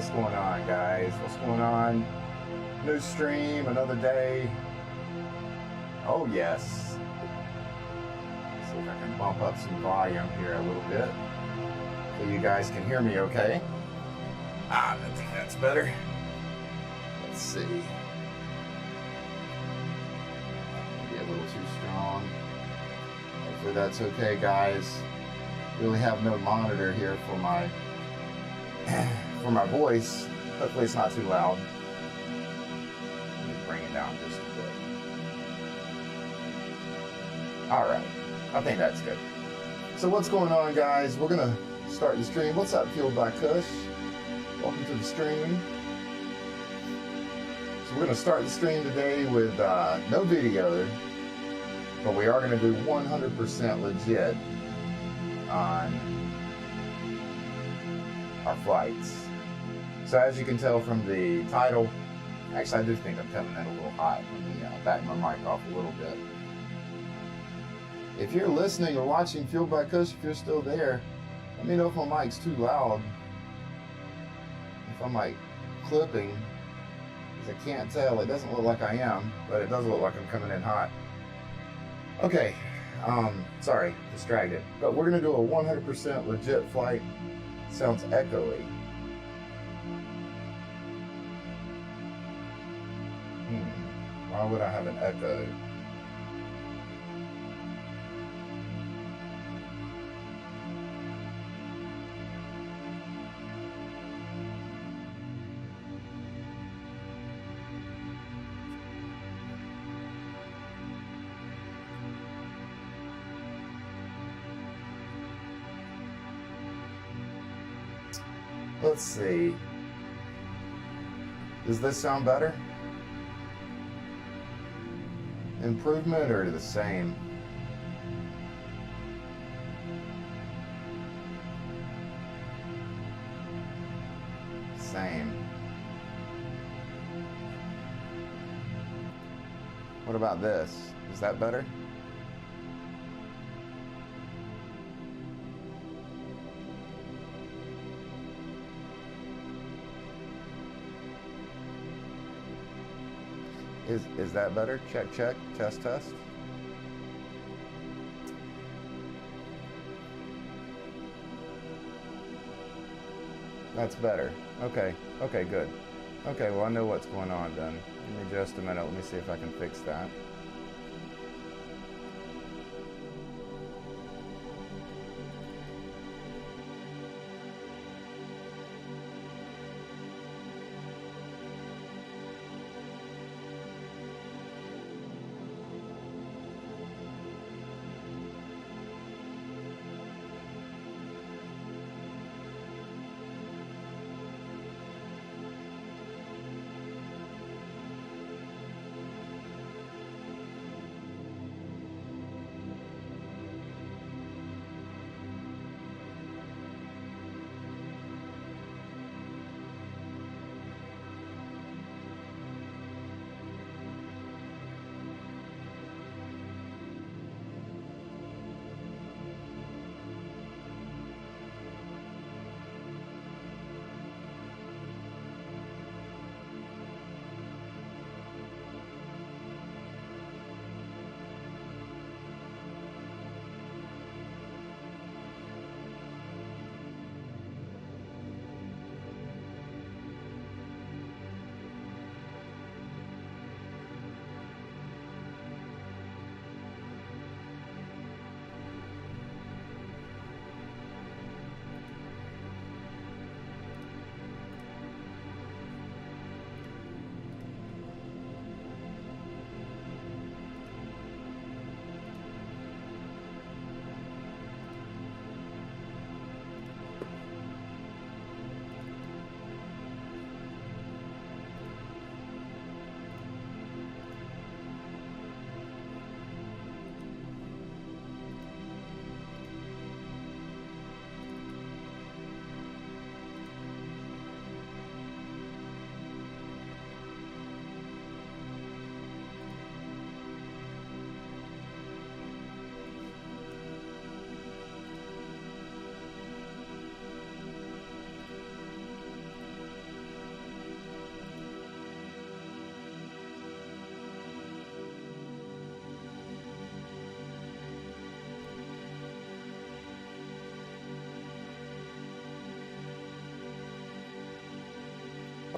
What's going on, guys? What's going on? New stream, another day. Oh, yes. Let's see if I can bump up some volume here a little bit so you guys can hear me okay. I think that's better. Let's see. Maybe a little too strong. Hopefully that's okay, guys. Really have no monitor here for my voice. Hopefully it's not too loud. Let me bring it down just a bit. All right, I think that's good. So what's going on, guys? We're gonna start the stream. What's up, Fueled by Kush? Welcome to the stream. So we're gonna start the stream today with no video, but we are gonna do 100% legit on our flights. So as you can tell from the title, actually I do think I'm coming in a little hot. Let me back my mic off a little bit. If you're listening or watching Fueled by Kush, if you're still there, let me know if my mic's too loud. If I'm like clipping, because I can't tell. It doesn't look like I am, but it does look like I'm coming in hot. Okay, sorry, distracted. But we're gonna do a 100% legit flight. Sounds echoey. Why would I have an echo? Let's see. Does this sound better? Improvement or the same? Same. What about this? Is that better? Is that better? Check, check, test, test. That's better. Okay, okay, good. Okay, well I know what's going on then. Give me just a minute, let me see if I can fix that.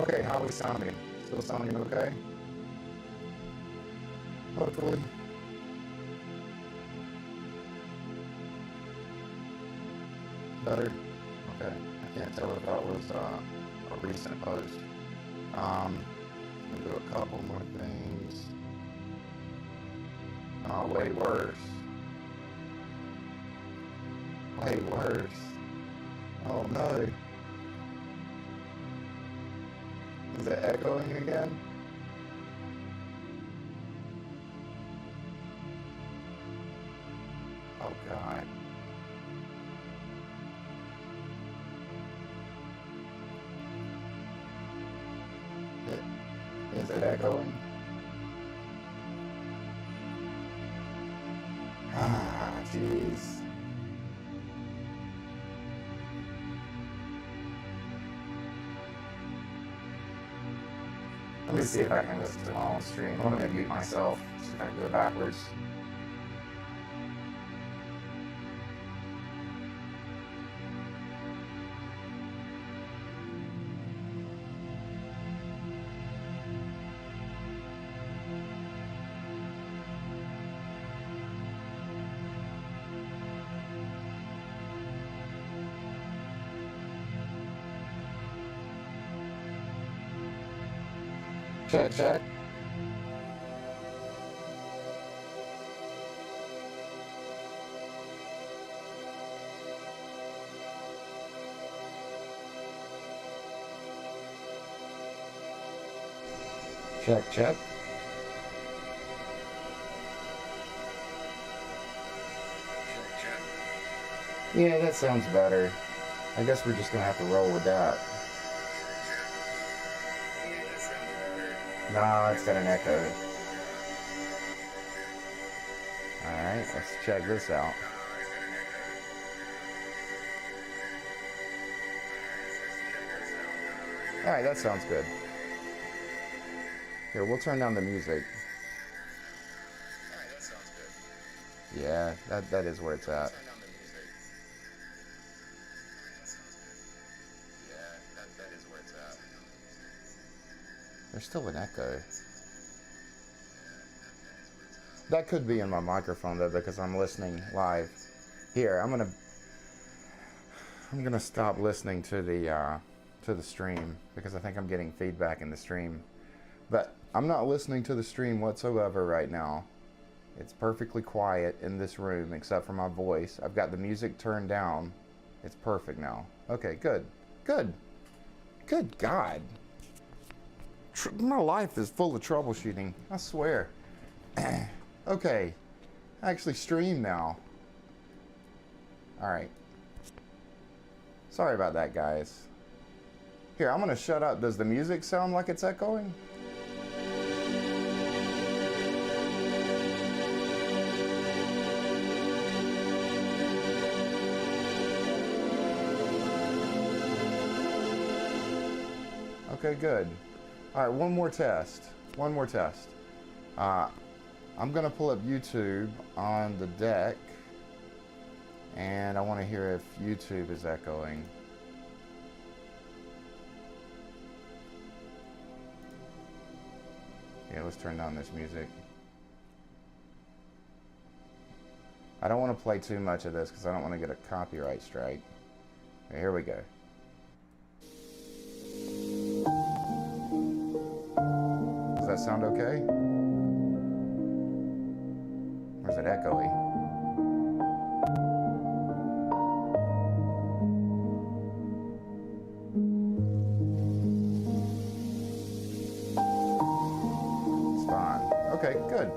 Okay, how are we sounding? Still sounding okay? Hopefully. Better? Okay. I can't tell if that was a recent post. Let me do a couple more things. Oh, way worse. Way worse. Oh no. Is it echoing again? Oh god. Is it echoing? Ah, jeez. Let me see if I can listen to my own stream. I'm gonna mute myself. See if I can go backwards. Check, check. Check, check. Yeah, that sounds better. I guess we're just gonna have to roll with that. No, it's got an echo. Alright, let's check this out. Alright, that sounds good. Here, we'll turn down the music. Alright, that sounds good. Yeah, that is where it's at. There's still an echo. That could be in my microphone though, because I'm listening live. Here, I'm gonna stop listening to the stream because I think I'm getting feedback in the stream. But I'm not listening to the stream whatsoever right now. It's perfectly quiet in this room except for my voice. I've got the music turned down. It's perfect now. Okay, good. Good. Good God. My life is full of troubleshooting, I swear. Okay, I actually stream now. Alright. Sorry about that, guys. Here, I'm gonna shut up. Does the music sound like it's echoing? Okay, good. All right, one more test. One more test. I'm gonna pull up YouTube on the deck, and I want to hear if YouTube is echoing. Yeah, let's turn down this music. I don't want to play too much of this because I don't want to get a copyright strike. Okay, here we go. Does that sound okay? Or is it echoey? It's fine. Okay, good.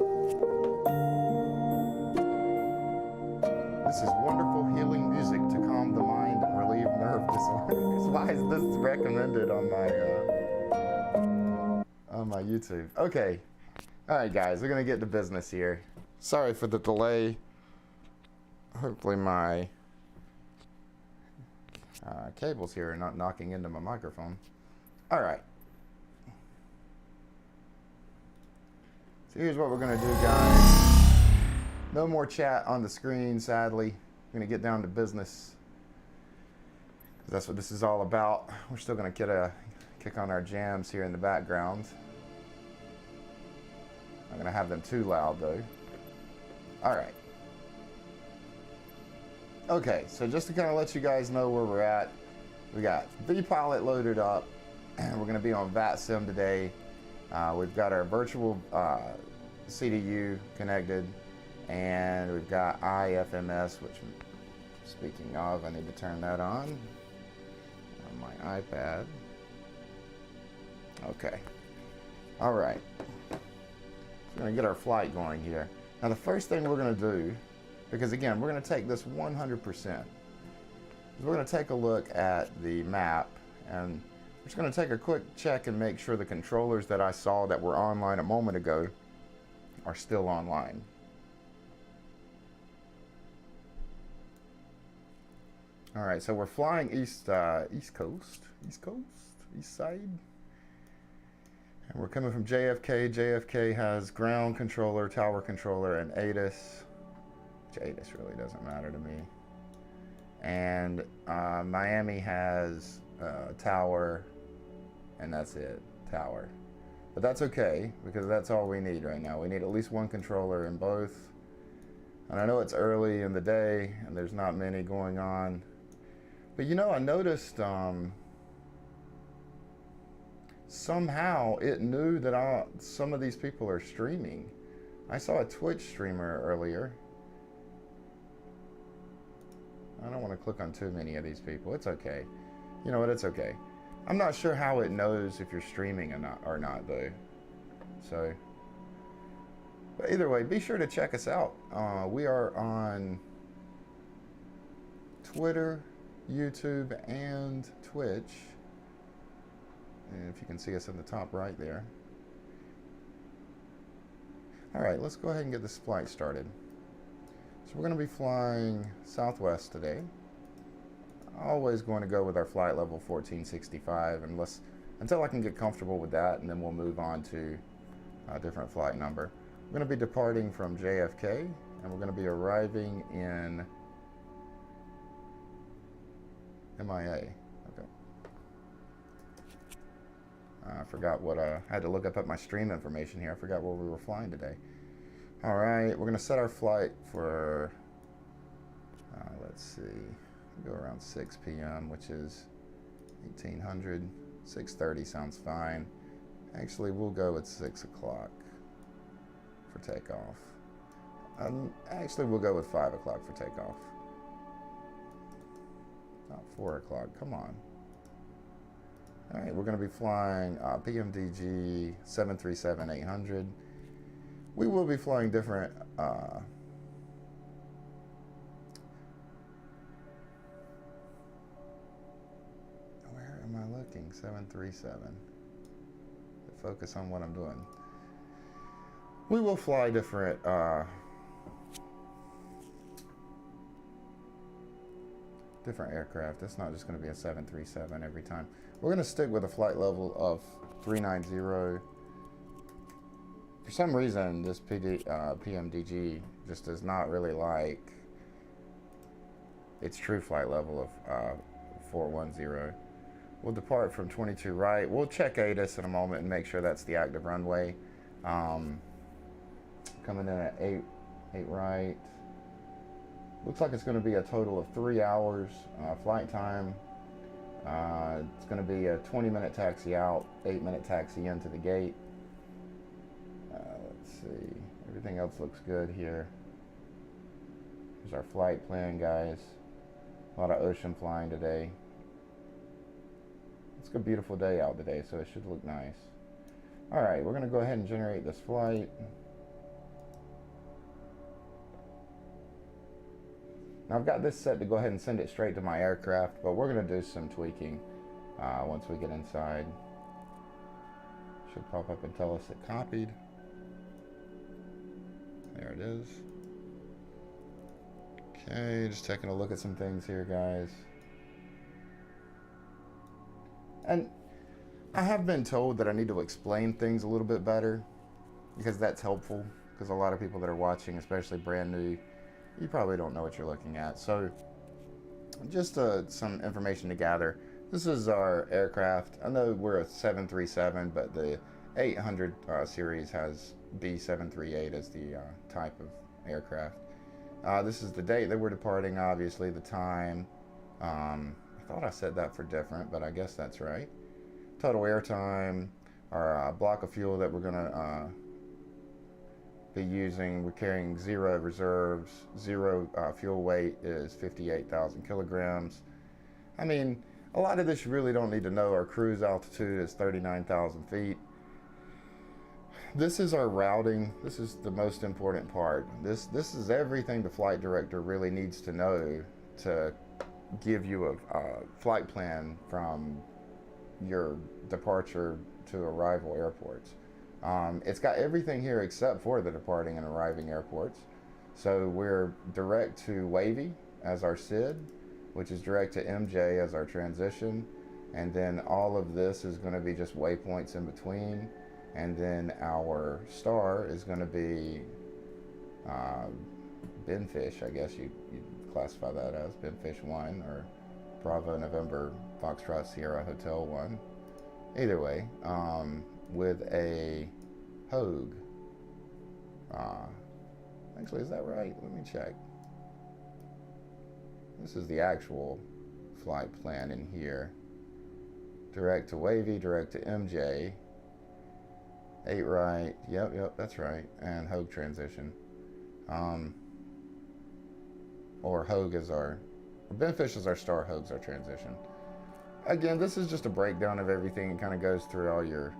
This is wonderful healing music to calm the mind and relieve nerve disorders. Why is this recommended on my YouTube? Okay. All right, guys, we're gonna get to business here. Sorry for the delay. Hopefully my cables here are not knocking into my microphone. All right. So here's what we're gonna do, guys. No more chat on the screen, sadly. We're gonna get down to business. That's what this is all about. We're still gonna kick kick on our jams here in the background. I'm gonna have them too loud though. All right. Okay, so just to kind of let you guys know where we're at, we got vPilot loaded up, and we're gonna be on VATSIM today. We've got our virtual CDU connected, and we've got IFMS, which, speaking of, I need to turn that on my iPad. Okay. All right. We're going to get our flight going here. Now, the first thing we're going to do, because again, we're going to take this 100%, is we're going to take a look at the map, and we're just going to take a quick check and make sure the controllers that I saw that were online a moment ago are still online. All right, so we're flying east coast, east side. And we're coming from JFK. JFK has ground controller, tower controller, and ATIS, which ATIS really doesn't matter to me. And Miami has tower, and that's it, tower. But that's okay, because that's all we need right now. We need at least one controller in both. And I know it's early in the day, and there's not many going on. But you know, I noticed somehow it knew that some of these people are streaming. I saw a Twitch streamer earlier. I don't want to click on too many of these people. It's okay. You know what? It's okay. I'm not sure how it knows if you're streaming or not though. So, but either way, be sure to check us out. We are on Twitter, YouTube, and Twitch. And if you can see us in the top right there. All right, let's go ahead and get this flight started. So we're going to be flying Southwest today. Always going to go with our flight level 1465 until I can get comfortable with that, and then we'll move on to a different flight number. We're going to be departing from JFK, and we're going to be arriving in MIA. Okay. I forgot what I had to look up at my stream information here. I forgot where we were flying today. All right, we're going to set our flight for, let's see, go around 6 p.m., which is 1800. 6:30 sounds fine. Actually, we'll go with 6 o'clock for takeoff. Actually, we'll go with 5 o'clock for takeoff. Not 4 o'clock, come on. All right, we're going to be flying PMDG 737-800. We will be flying different where am I looking? 737. Focus on what I'm doing. We will fly different different aircraft. It's not just going to be a 737 every time. We're going to stick with a flight level of 390. For some reason, this PMDG just does not really like its true flight level of 410. We'll depart from 22 right. We'll check ATIS in a moment and make sure that's the active runway. Coming in at 8 right. Looks like it's going to be a total of 3 hours flight time. It's going to be a 20-minute taxi out, 8-minute taxi into the gate. Let's see. Everything else looks good here. Here's our flight plan, guys. A lot of ocean flying today. It's a beautiful day out today, so it should look nice. All right, we're going to go ahead and generate this flight. Now I've got this set to go ahead and send it straight to my aircraft, but we're going to do some tweaking once we get inside. Should pop up and tell us it copied. There it is. Okay, just taking a look at some things here, guys. And I have been told that I need to explain things a little bit better, because that's helpful, because a lot of people that are watching, especially brand new, you probably don't know what you're looking at. So just some information to gather. This is our aircraft. I know we're a 737, but the 800 series has B738 as the type of aircraft. This is the date that we're departing, obviously, the time. I thought I said that for different, but I guess that's right. Total airtime, our block of fuel that we're going to be using. We're carrying 0 reserves. 0 fuel weight is 58,000 kilograms. I mean, a lot of this you really don't need to know. Our cruise altitude is 39,000 feet. This is our routing. This is the most important part. This is everything the flight director really needs to know to give you a flight plan from your departure to arrival airports. It's got everything here except for the departing and arriving airports. So we're direct to Wavy as our SID, which is direct to MJ as our transition. And then all of this is going to be just waypoints in between. And then our star is going to be Binfish, I guess you'd classify that as Binfish 1 or Bravo November Foxtrot Sierra Hotel 1. Either way, with a Hogue. Actually, is that right? Let me check. This is the actual flight plan in here. Direct to Wavy, direct to MJ. 8 right. Yep, that's right. And Hogue transition. Or Hogue is our... Binfish is our star, Hogue's our transition. Again, this is just a breakdown of everything. It kind of goes through all your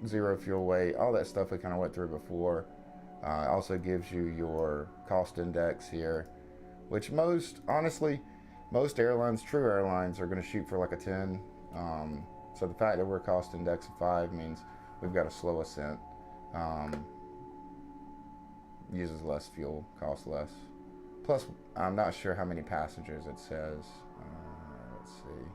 0 fuel weight, all that stuff we kind of went through before. Also gives you your cost index here, which honestly, most airlines, true airlines, are going to shoot for like a 10. So the fact that we're a cost index of 5 means we've got a slow ascent. Uses less fuel, costs less. Plus, I'm not sure how many passengers it says. Let's see.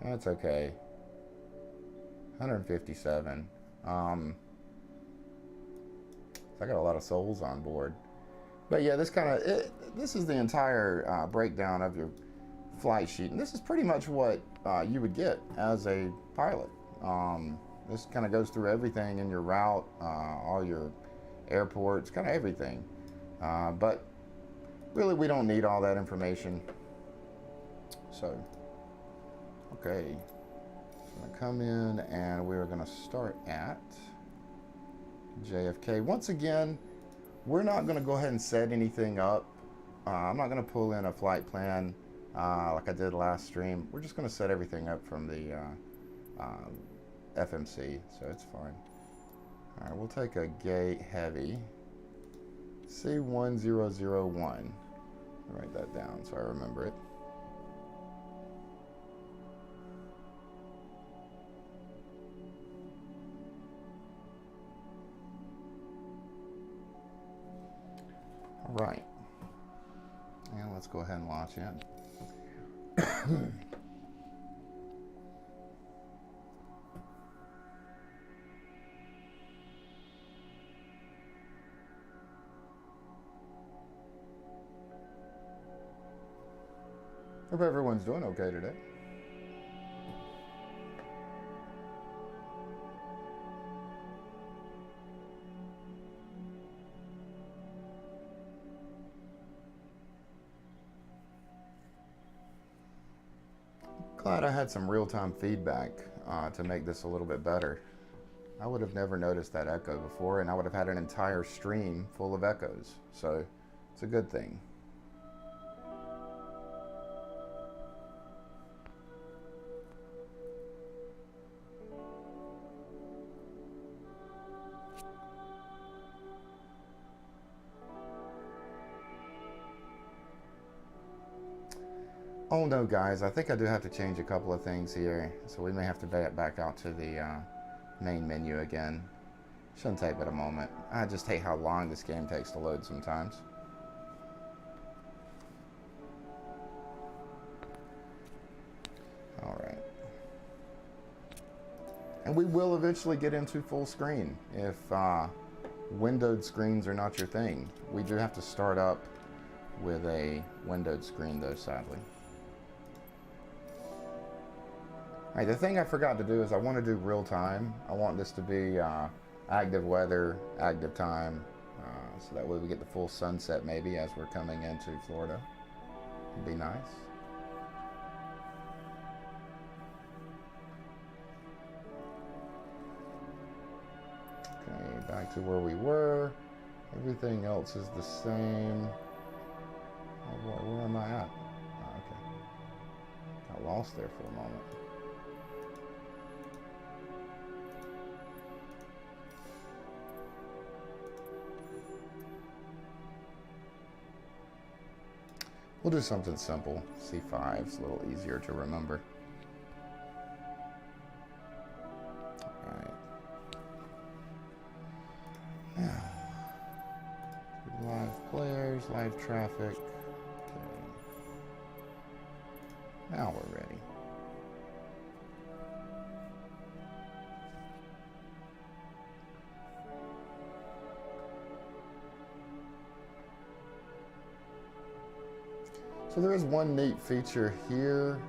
That's okay. 157. I got a lot of souls on board. But yeah, this is the entire breakdown of your flight sheet. And this is pretty much what you would get as a pilot. This kind of goes through everything in your route, all your airports, kind of everything. But really, we don't need all that information. So, okay. I'm going to come in and we're going to start at JFK. Once again, we're not going to go ahead and set anything up. I'm not going to pull in a flight plan like I did last stream. We're just going to set everything up from the FMC, so it's fine. All right, we'll take a gate heavy. C1001. Write that down so I remember it. All right. And let's go ahead and launch in. Hope everyone's doing okay today. Glad I had some real-time feedback to make this a little bit better. I would have never noticed that echo before, and I would have had an entire stream full of echoes. So it's a good thing. Oh no, guys, I think I do have to change a couple of things here, so we may have to back out to the main menu again. Shouldn't take but a moment. I just hate how long this game takes to load sometimes. Alright. And we will eventually get into full screen if windowed screens are not your thing. We do have to start up with a windowed screen though, sadly. Alright, the thing I forgot to do is I want to do real time. I want this to be active weather, active time, so that way we get the full sunset maybe as we're coming into Florida. It'd be nice. Okay, back to where we were. Everything else is the same. Oh boy, where am I at? Oh, okay. Got lost there for a moment. We'll do something simple. C5 is a little easier to remember. Alright. Now, live players, live traffic. Okay. Now we're ready. So there is one neat feature here.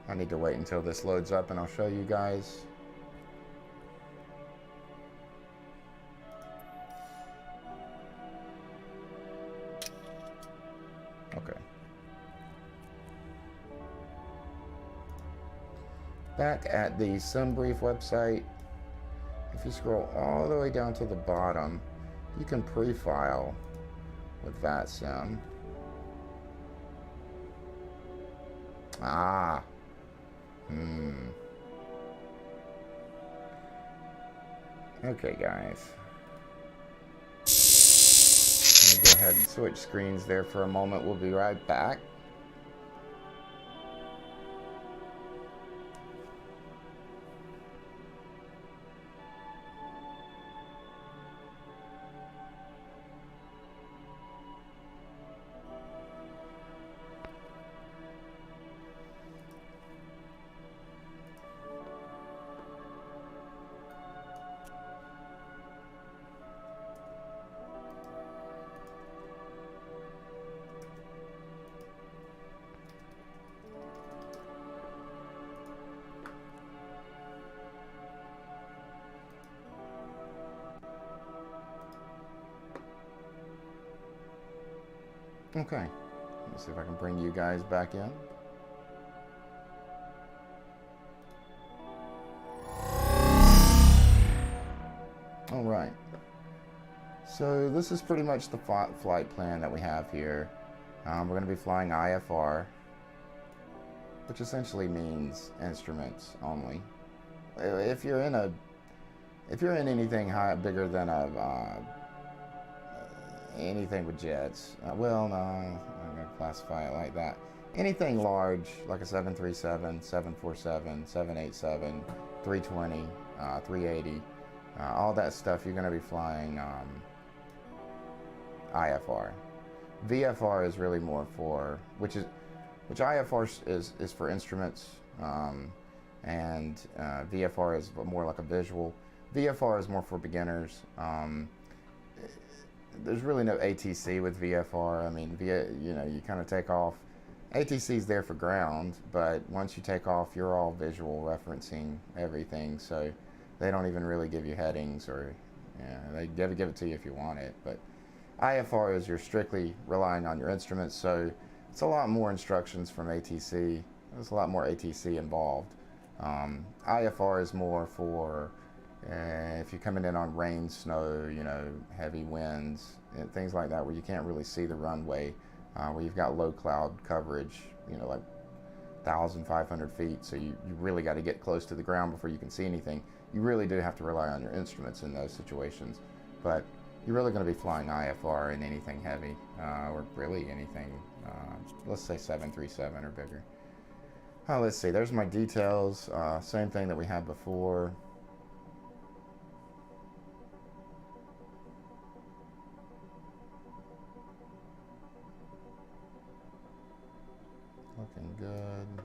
I need to wait until this loads up and I'll show you guys. Okay. Back at the SimBrief website, if you scroll all the way down to the bottom, you can pre-file with VATSIM. Ah. Okay, guys. Let me go ahead and switch screens there for a moment. We'll be right back. Okay, let me see if I can bring you guys back in. All right, so this is pretty much the flight plan that we have here. We're going to be flying IFR, which essentially means instruments only. If you're in anything bigger than anything with jets, well, no, I'm going to classify it like that. Anything large, like a 737, 747, 787, 320, 380, all that stuff, you're going to be flying IFR. VFR is really more for, which IFR is for instruments, and VFR is more like a visual. VFR is more for beginners. There's really no ATC with VFR. I mean, you kind of take off. ATC is there for ground, but once you take off, you're all visual referencing everything. So they don't even really give you headings, or they give it to you if you want it. But IFR is you're strictly relying on your instruments. So it's a lot more instructions from ATC. There's a lot more ATC involved. IFR is more for if you're coming in on rain, snow, heavy winds, and things like that, where you can't really see the runway, where you've got low cloud coverage, like 1,500 feet, so you really got to get close to the ground before you can see anything. You really do have to rely on your instruments in those situations, but you're really going to be flying IFR in anything heavy, or really anything, let's say 737 or bigger. Let's see, there's my details, same thing that we had before. Looking good.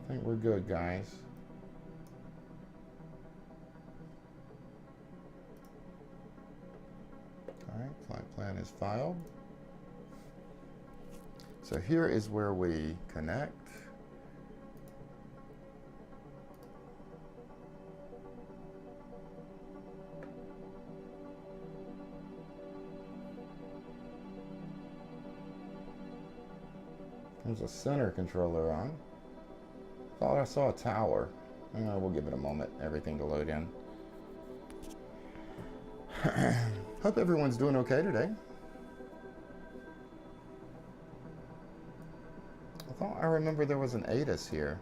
I think we're good, guys. All right, flight plan is filed. So here is where we connect. There's a center controller on. Thought I saw a tower. We'll give it a moment, everything to load in. Hope everyone's doing okay today. I thought I remember there was an ATIS here.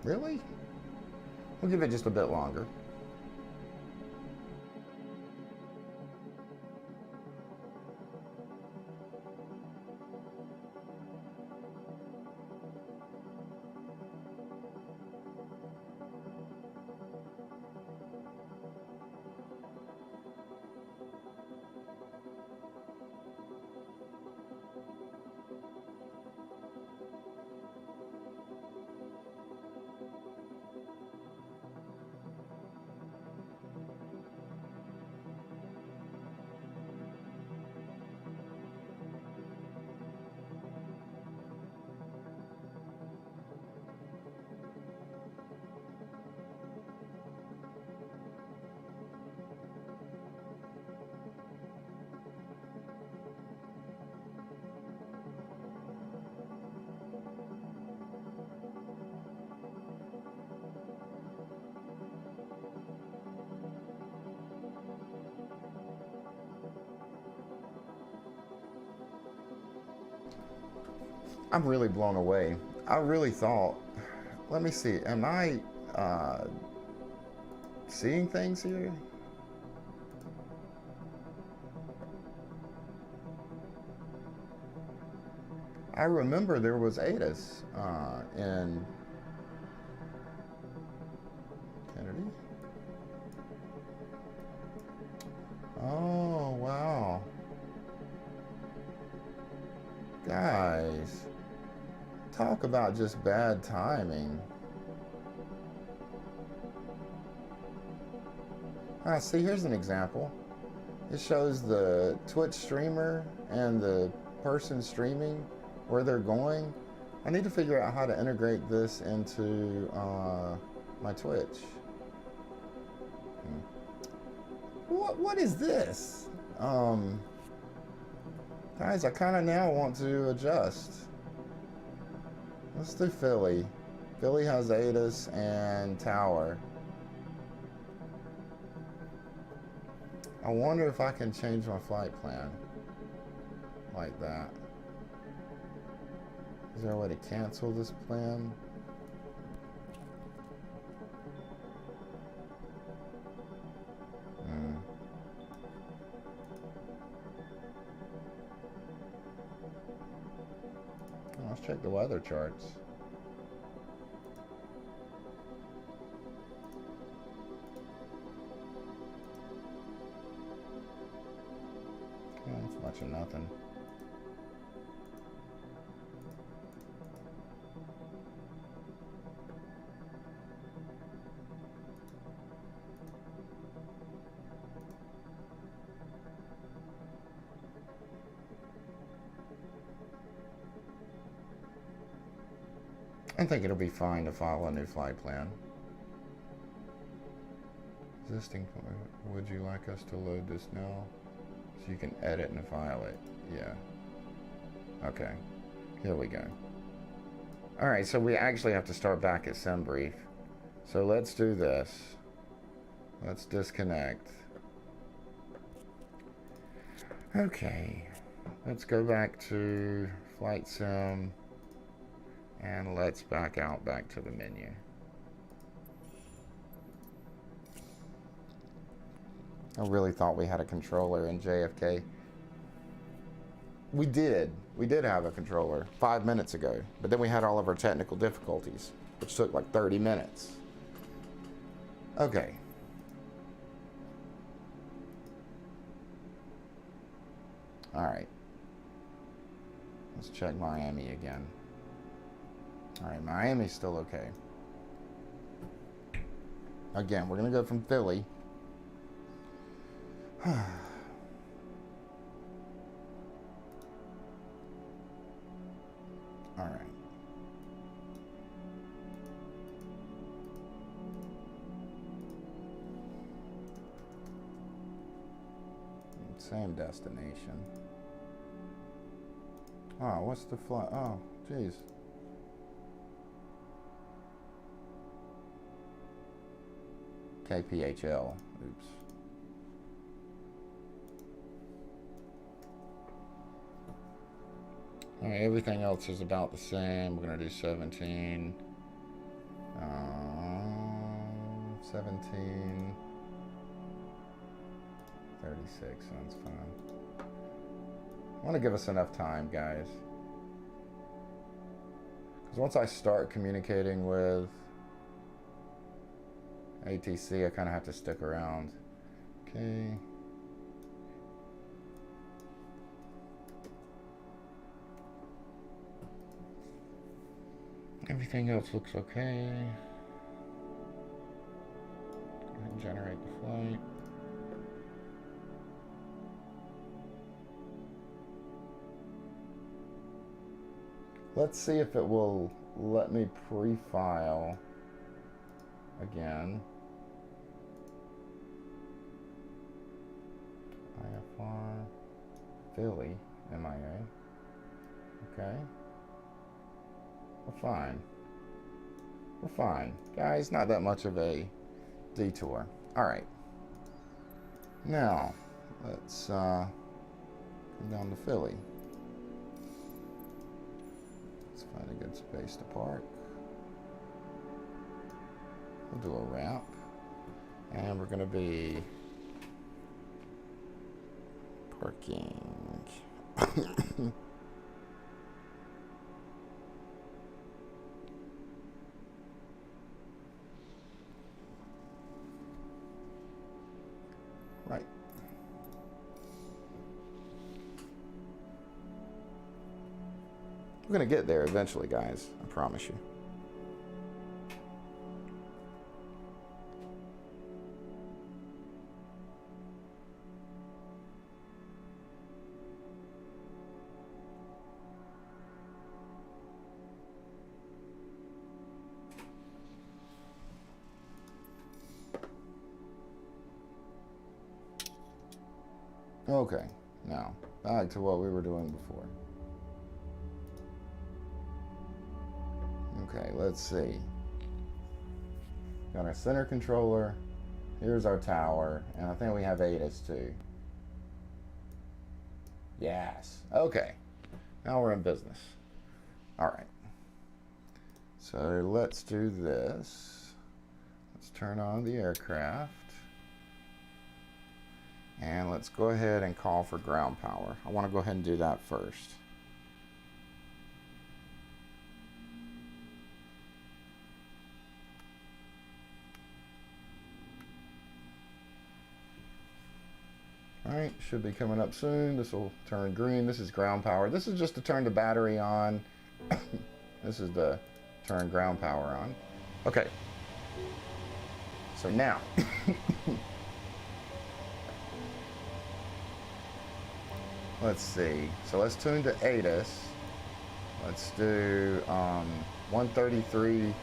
Really? We'll give it just a bit longer. I'm really blown away. I really thought, let me see, am I seeing things here? I remember there was ATIS in Kennedy. Oh, wow. Guys, talk about just bad timing. See, here's an example. It shows the Twitch streamer and the person streaming where they're going. I need to figure out how to integrate this into my Twitch. What is this? Guys, I kind of now want to adjust. Let's do Philly. Philly has ATIS and Tower. I wonder if I can change my flight plan like that. Is there a way to cancel this plan? Let's check the weather charts. It's much of nothing. I think it'll be fine to follow a new flight plan. Existing, would you like us to load this now? So you can edit and file it. Yeah. Okay. Here we go. All right, so we actually have to start back at SimBrief. So let's do this. Let's disconnect. Okay. Let's go back to Flight Sim. And let's back out back to the menu. I really thought we had a controller in JFK. We did have a controller 5 minutes ago, but then we had all of our technical difficulties, which took like 30 minutes. Okay, Alright. Let's check Miami again. Alright, Miami's still okay. Again, we're going to go from Philly. Alright. Same destination. Oh, what's the flight? Oh, jeez. KPHL. Oops. Alright, everything else is about the same. We're going to do 17. 17. 36 sounds fine. I want to give us enough time, guys. Because once I start communicating with ATC, I kind of have to stick around. Okay. Everything else looks okay. Go ahead and generate the flight. Let's see if it will let me pre-file again. IFR, Philly, MIA. Okay. We're fine. We're fine. Guys, not that much of a detour. Alright. Now, let's come down to Philly. Let's find a good space to park. We'll do a wrap. And we're going to be parking. Right. We're going to get there eventually, guys. I promise you. Okay, now back to what we were doing before. Okay, let's see. Got our center controller. Here's our tower, and I think we have ATIS too. Yes. Okay. Now we're in business. All right. So let's do this. Let's turn on the aircraft. And let's go ahead and call for ground power. I want to go ahead and do that first. Alright, should be coming up soon. This will turn green. This is ground power. This is just to turn the battery on. This is to turn ground power on. Okay. So now. Let's see. So let's tune to ATIS. Let's do 133.4.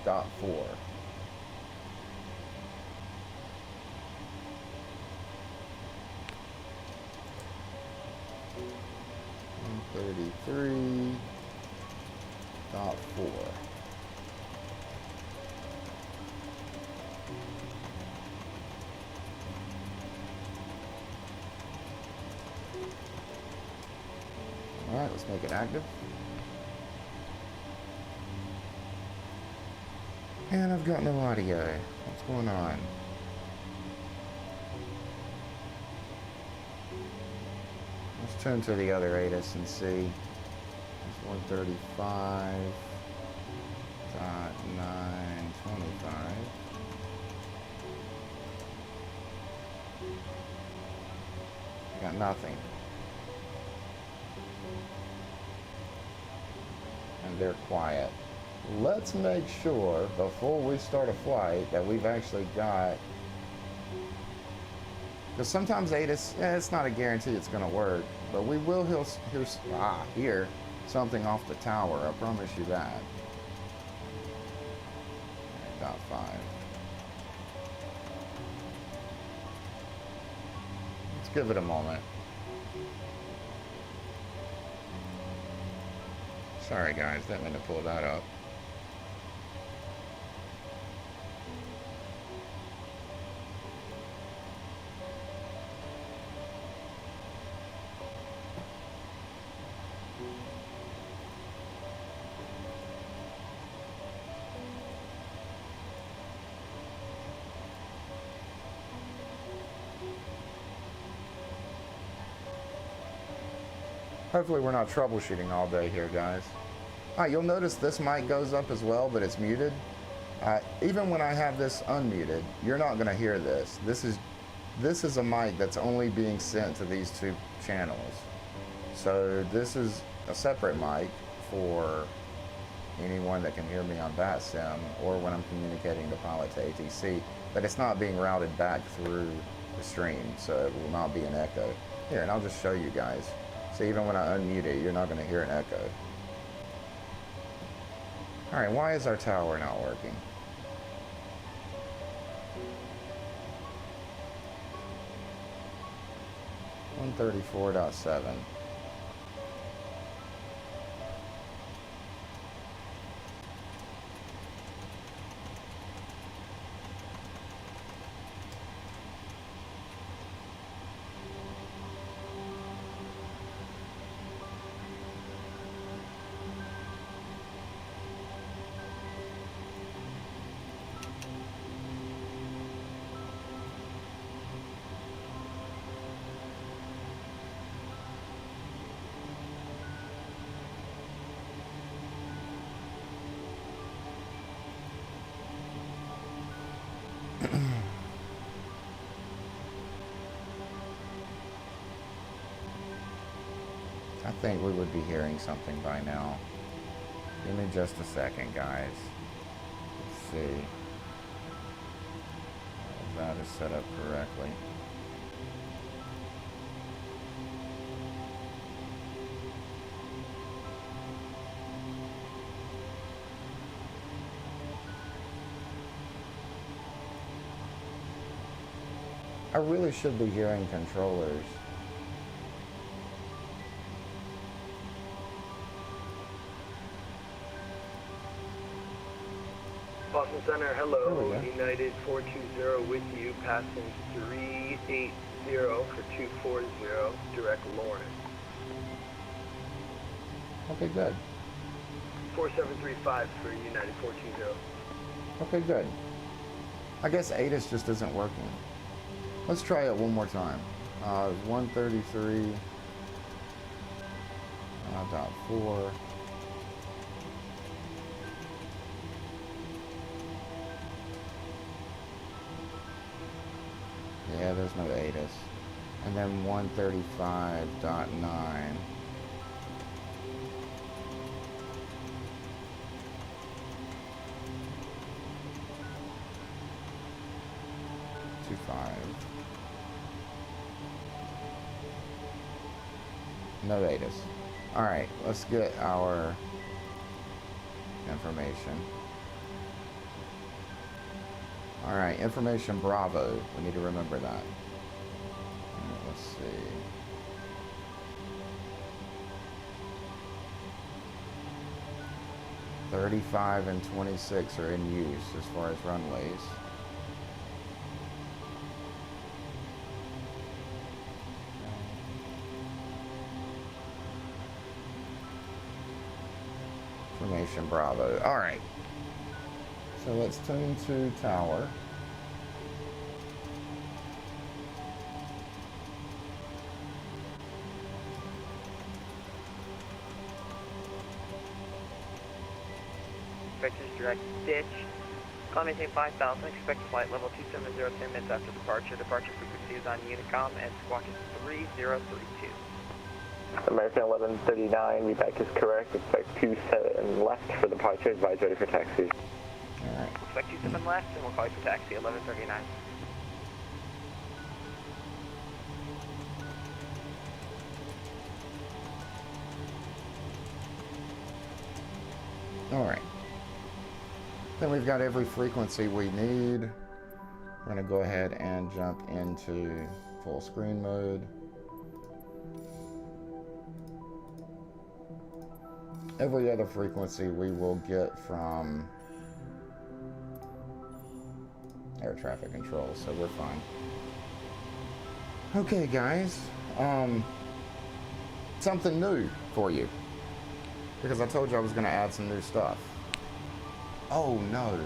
133.4. All right, let's make it active. And I've got no audio. What's going on? Let's turn to the other ATIS and see. It's 135.925. Got nothing. they're quiet. Let's make sure before we start a flight that we've actually got, because sometimes ATIS, it's not a guarantee it's going to work, but we will hear something off the tower. I promise you that. Dot 5. Let's give it a moment. Sorry guys, didn't mean to pull that up. Hopefully we're not troubleshooting all day here, guys. You'll notice this mic goes up as well, but it's muted. Even when I have this unmuted, you're not going to hear this. This is a mic that's only being sent to these two channels. So this is a separate mic for anyone that can hear me on VATSIM or when I'm communicating the pilot to ATC, but it's not being routed back through the stream, so it will not be an echo. Here, and I'll just show you guys. So even when I unmute it, you're not going to hear an echo. Alright, why is our tower not working? .134.7. I think we would be hearing something by now. Give me just a second, guys. Let's see if that is set up correctly. I really should be hearing controllers. Boston Center, hello. United 420 with you, passing 380 for 240, direct Lawrence. Okay, good. 4735 for United 420. Okay, good. I guess ATIS just isn't working. Let's try it one more time. 133.4. Yeah, there's no ATIS. And then 135.9. No ATIS. Alright, let's get our information. Alright, information Bravo. We need to remember that. Let's see. .35 and 26 are in use as far as runways. Information Bravo. All right. So let's tune to tower. Vectors direct ditch. Climbing 5000, expect flight level 270, 10 minutes after departure. Departure frequency is on Unicom and squawk is 3032. American 1139, reback is correct. Expect 27 left for departure. Advise ready for taxi. Alright. Expect 27 left, and we'll call you for taxi, 1139. Alright. Then we've got every frequency we need. We're going to go ahead and jump into full screen mode. Every other frequency we will get from air traffic control, so we're fine. Okay, guys. Something new for you. Because I told you I was going to add some new stuff. Oh, no.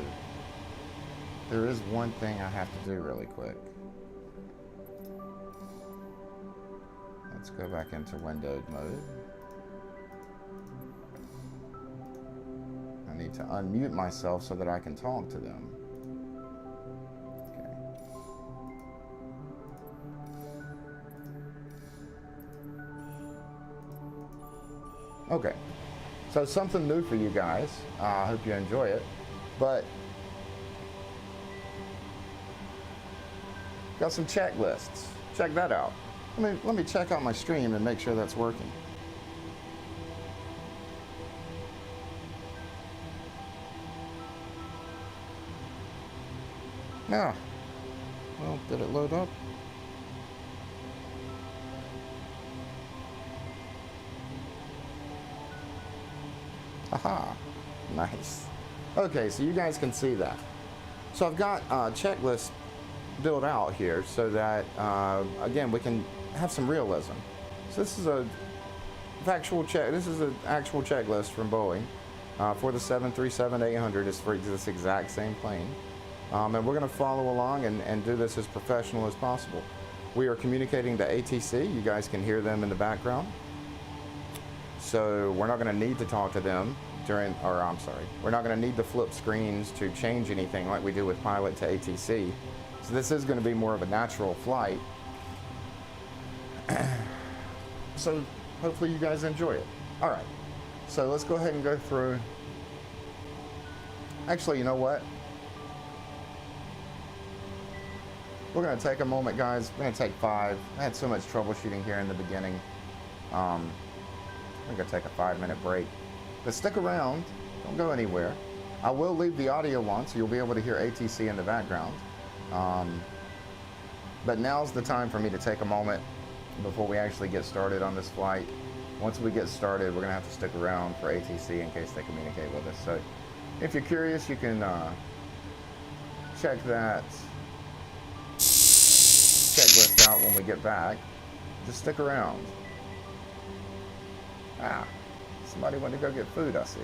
There is one thing I have to do really quick. Let's go back into windowed mode. I need to unmute myself so that I can talk to them. Okay. So something new for you guys. I hope you enjoy it. But got some checklists. Check that out. Let me check out my stream and make sure that's working. Yeah. Well, did it load up? Aha. Nice. Okay, so you guys can see that. So I've got a checklist built out here so that, again, we can have some realism. So this is a factual check. This is an actual checklist from Boeing for the 737-800. It's for this exact same plane. And we're going to follow along and do this as professional as possible. We are communicating to ATC. You guys can hear them in the background. So we're not going to need to talk to them we're not going to need to flip screens to change anything like we do with pilot to ATC. So this is going to be more of a natural flight. So hopefully you guys enjoy it. All right. So let's go ahead and go through. Actually, you know what? We're going to take a moment, guys. We're going to take 5. I had so much troubleshooting here in the beginning. We're going to take a 5-minute break. But stick around. Don't go anywhere. I will leave the audio on, so you'll be able to hear ATC in the background. But now's the time for me to take a moment before we actually get started on this flight. Once we get started, we're going to have to stick around for ATC in case they communicate with us. So if you're curious, you can check that checklist out when we get back. Just stick around. Somebody went to go get food, I see.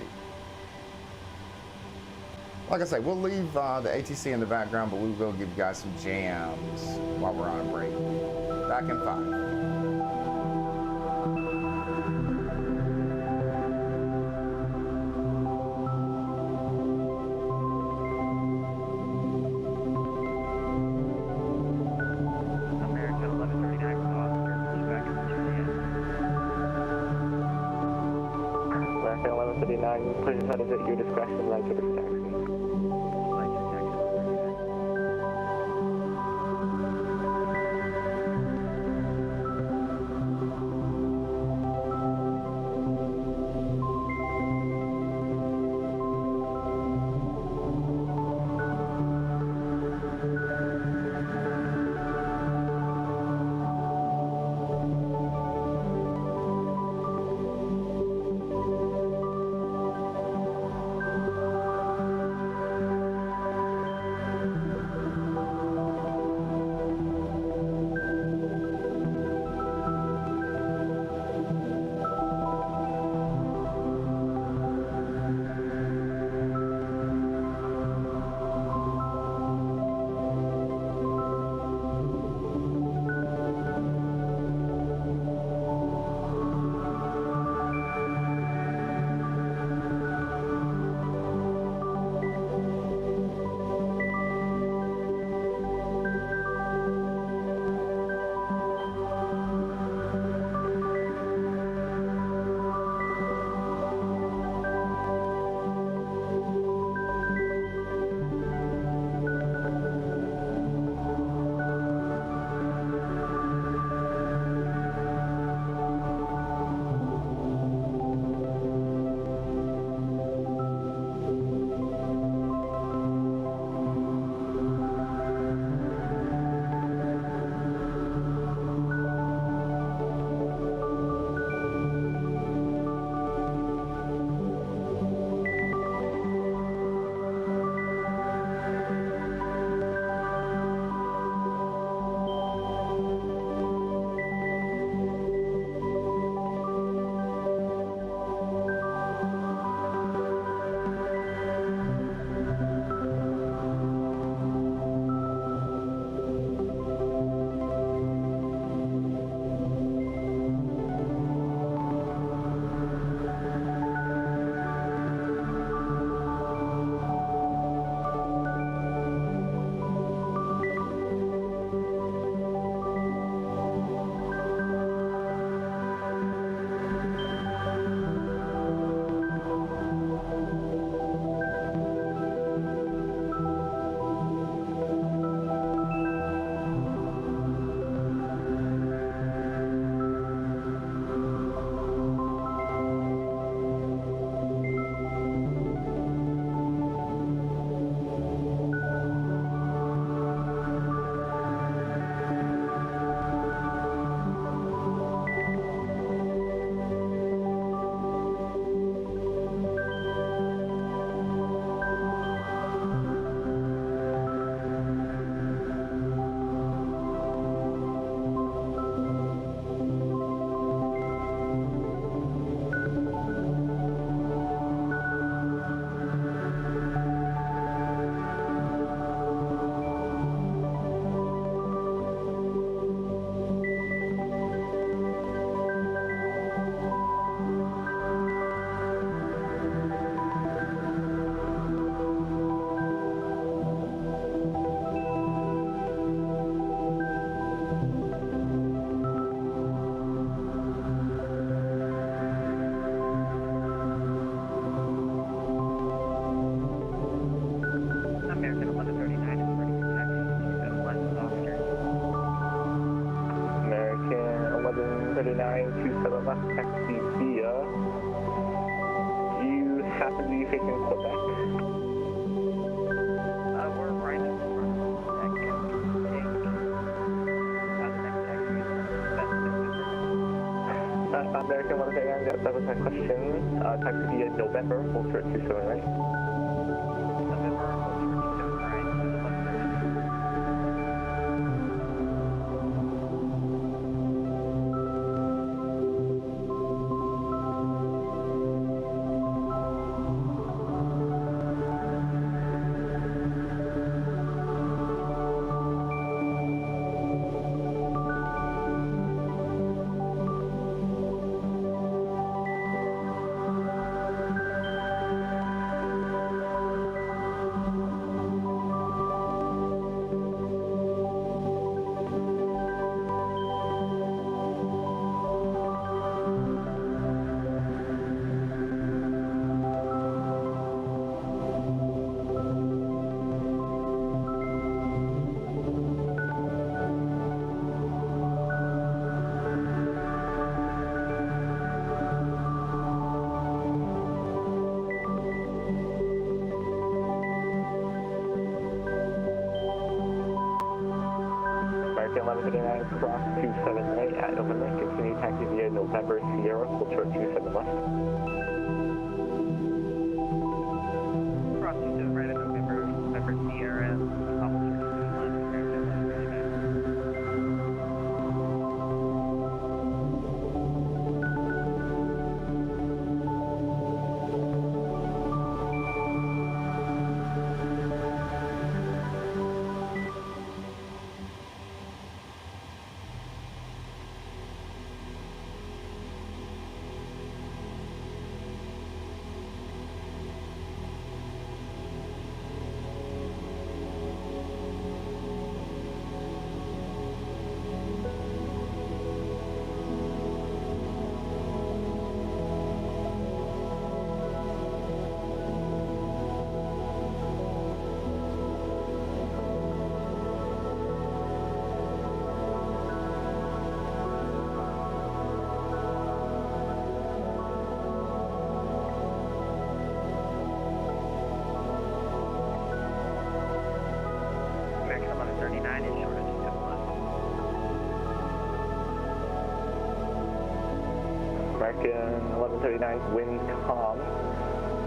Like I say, we'll leave the ATC in the background, but we will give you guys some jams while we're on a break. Back in 5. Please head at your discretion, right to the taxi. 27 left, taxi via. Do you happen to be facing Quebec? We're right in front of the next taxi is American 139, that was my question. Taxi via November, hold for 27 right. November, hold for 27 right, to the left there. American 1139, cross 27 right at November, continue taxi via November Sierra, hold for 27 left. Cross 27 right at November Sierra, hold for 27 left, American 1139. American 1139 is short of 27 left. American 1139, wind calm,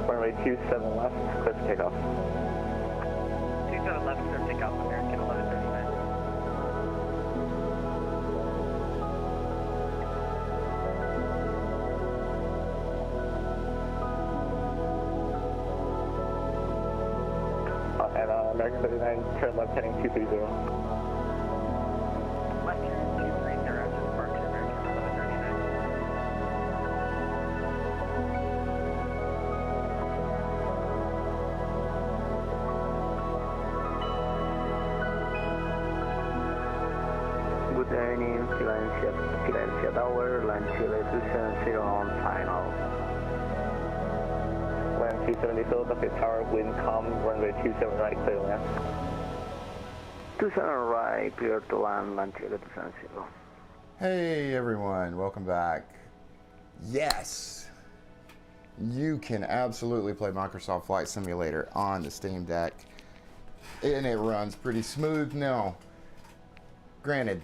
runway 27 left, clear for takeoff. 27 left, clear takeoff, American 1139. And American 39, turn left heading 230. Left turn 230 after departure, American 1139. Good evening, Silencia Tower, land Chile 270 on final. Land 270 Philadelphia Tower, wind calm, runway 27 right, clear to land. 27 right, clear to land Chile 270. Hey everyone, welcome back. Yes, you can absolutely play Microsoft Flight Simulator on the Steam Deck, and it runs pretty smooth now. Granted,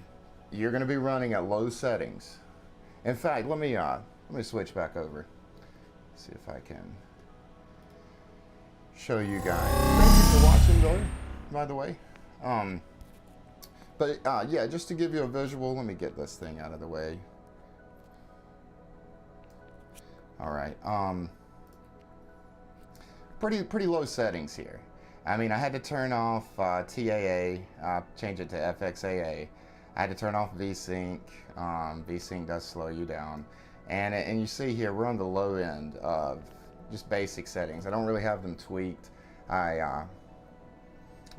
you're going to be running at low settings. In fact, let me switch back over. See if I can show you guys. Thank you for watching, though, by the way. Yeah, just to give you a visual, let me get this thing out of the way. All right. Pretty low settings here. I mean, I had to turn off TAA, change it to FXAA. I had to turn off VSync. VSync does slow you down. And you see here, we're on the low end of just basic settings. I don't really have them tweaked. I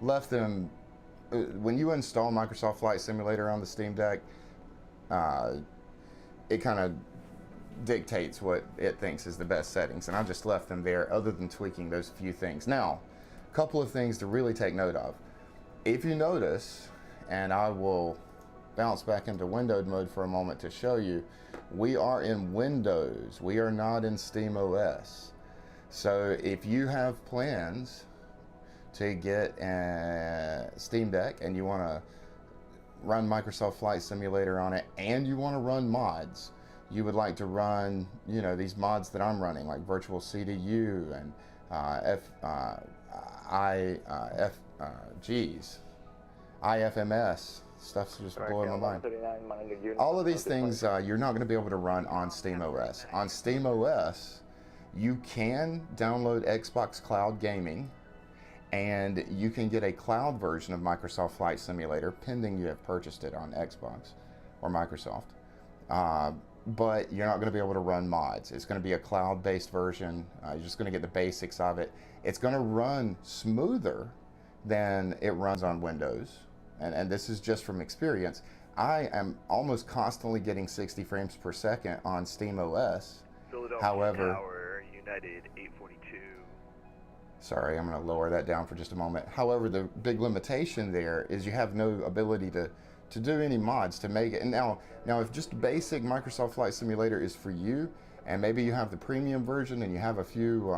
left them, when you install Microsoft Flight Simulator on the Steam Deck, it kind of dictates what it thinks is the best settings. And I just left them there other than tweaking those few things. Now, a couple of things to really take note of. If you notice, and I will bounce back into windowed mode for a moment to show you. We are in Windows. We are not in SteamOS. So if you have plans to get a Steam Deck and you want to run Microsoft Flight Simulator on it, and you want to run mods, you would like to run, you know, these mods that I'm running, like Virtual CDU and IFMS, stuff's just blowing my mind. All of these things you're not going to be able to run on SteamOS. On SteamOS, you can download Xbox Cloud Gaming, and you can get a cloud version of Microsoft Flight Simulator, pending you have purchased it on Xbox or Microsoft. But you're not going to be able to run mods. It's going to be a cloud-based version. You're just going to get the basics of it. It's going to run smoother than it runs on Windows. And this is just from experience. I am almost constantly getting 60 frames per second on SteamOS. However, Tower, United 842. Sorry, I'm going to lower that down for just a moment. However, the big limitation there is you have no ability to do any mods to make it. And now if just basic Microsoft Flight Simulator is for you, and maybe you have the premium version and you have a few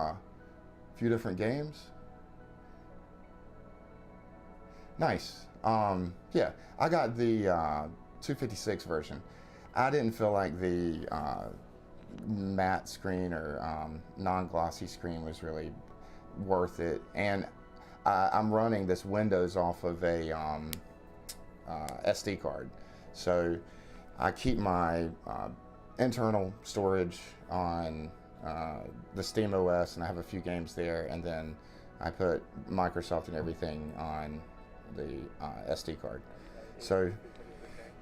different games. Nice. Yeah, I got the 256 version. I didn't feel like the matte screen or non-glossy screen was really worth it, and I'm running this Windows off of a SD card, so I keep my internal storage on the SteamOS, and I have a few games there, and then I put Microsoft and everything on the SD card. So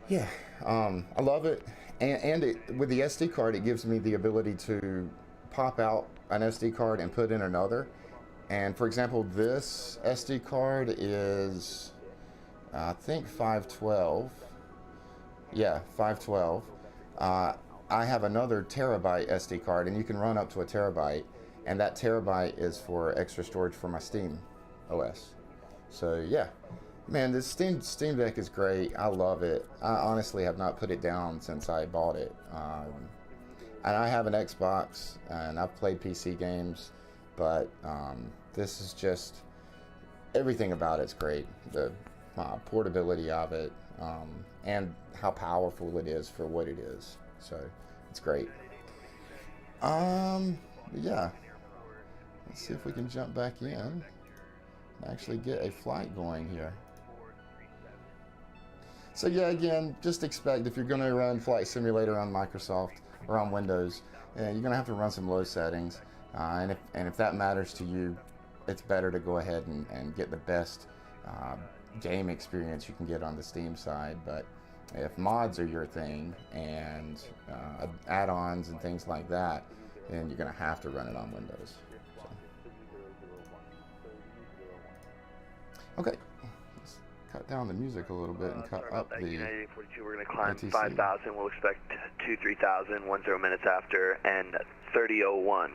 yeah, I love it, and with the SD card, it gives me the ability to pop out an SD card and put in another. And for example, this SD card is, I think 512. Yeah, 512. I have another terabyte SD card, and you can run up to a terabyte, and that terabyte is for extra storage for my Steam OS. So yeah, man, this Steam Deck is great. I love it. I honestly have not put it down since I bought it. And I have an Xbox, and I've played PC games, but this is just, everything about it's great. The portability of it, and how powerful it is for what it is. So it's great. Yeah. Let's see if we can jump back in and actually get a flight going here. So yeah, again, just expect if you're going to run Flight Simulator on Microsoft or on Windows, you're going to have to run some low settings. And if that matters to you, it's better to go ahead and get the best game experience you can get on the Steam side. But if mods are your thing and add-ons and things like that, then you're going to have to run it on Windows. So. Okay, let's cut down the music a little bit and cut up the United 842, we're going to climb ATC. 5,000. We'll expect 23,000, 10 minutes after, and 3001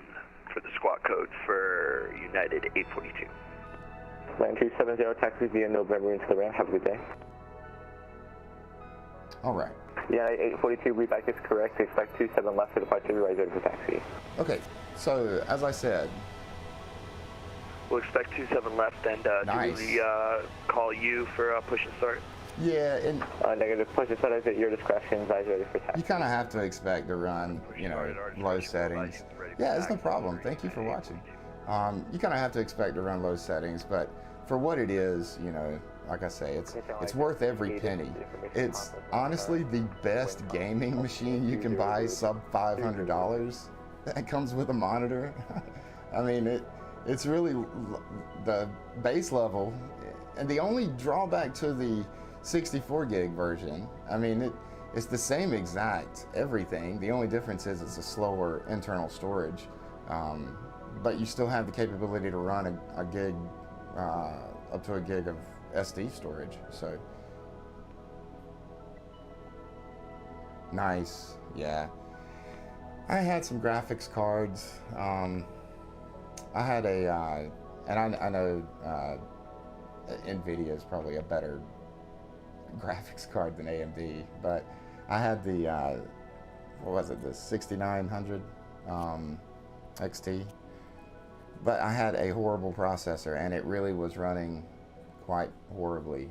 for the squawk code for United 842. 9270, taxi via November into the ramp. Have a good day. All right. Yeah, 842 readback is correct. Expect 27 left for departure. Be ready for taxi. Okay, so as I said, We'll expect 27 left, and nice. do we call you for push and start? yeah, and Negative. Push and start is at your discretion. Eyes ready for taxi. you kind of have to expect to run, low settings. Yeah, it's no problem. Thank you for watching. You kind of have to expect to run low settings, but for what it is, like I say, it's worth every penny. It's honestly the best gaming machine you can buy, sub $500. That comes with a monitor. I mean, it's really the base level, and the only drawback to the 64 gig version, I mean, it's the same exact everything. The only difference is it's a slower internal storage, but you still have the capability to run a gig, up to a gig of SD storage. So nice, yeah. I had some graphics cards. I had and I know NVIDIA is probably a better graphics card than AMD, but I had the what was it, the 6900 XT, but I had a horrible processor and it really was running quite horribly.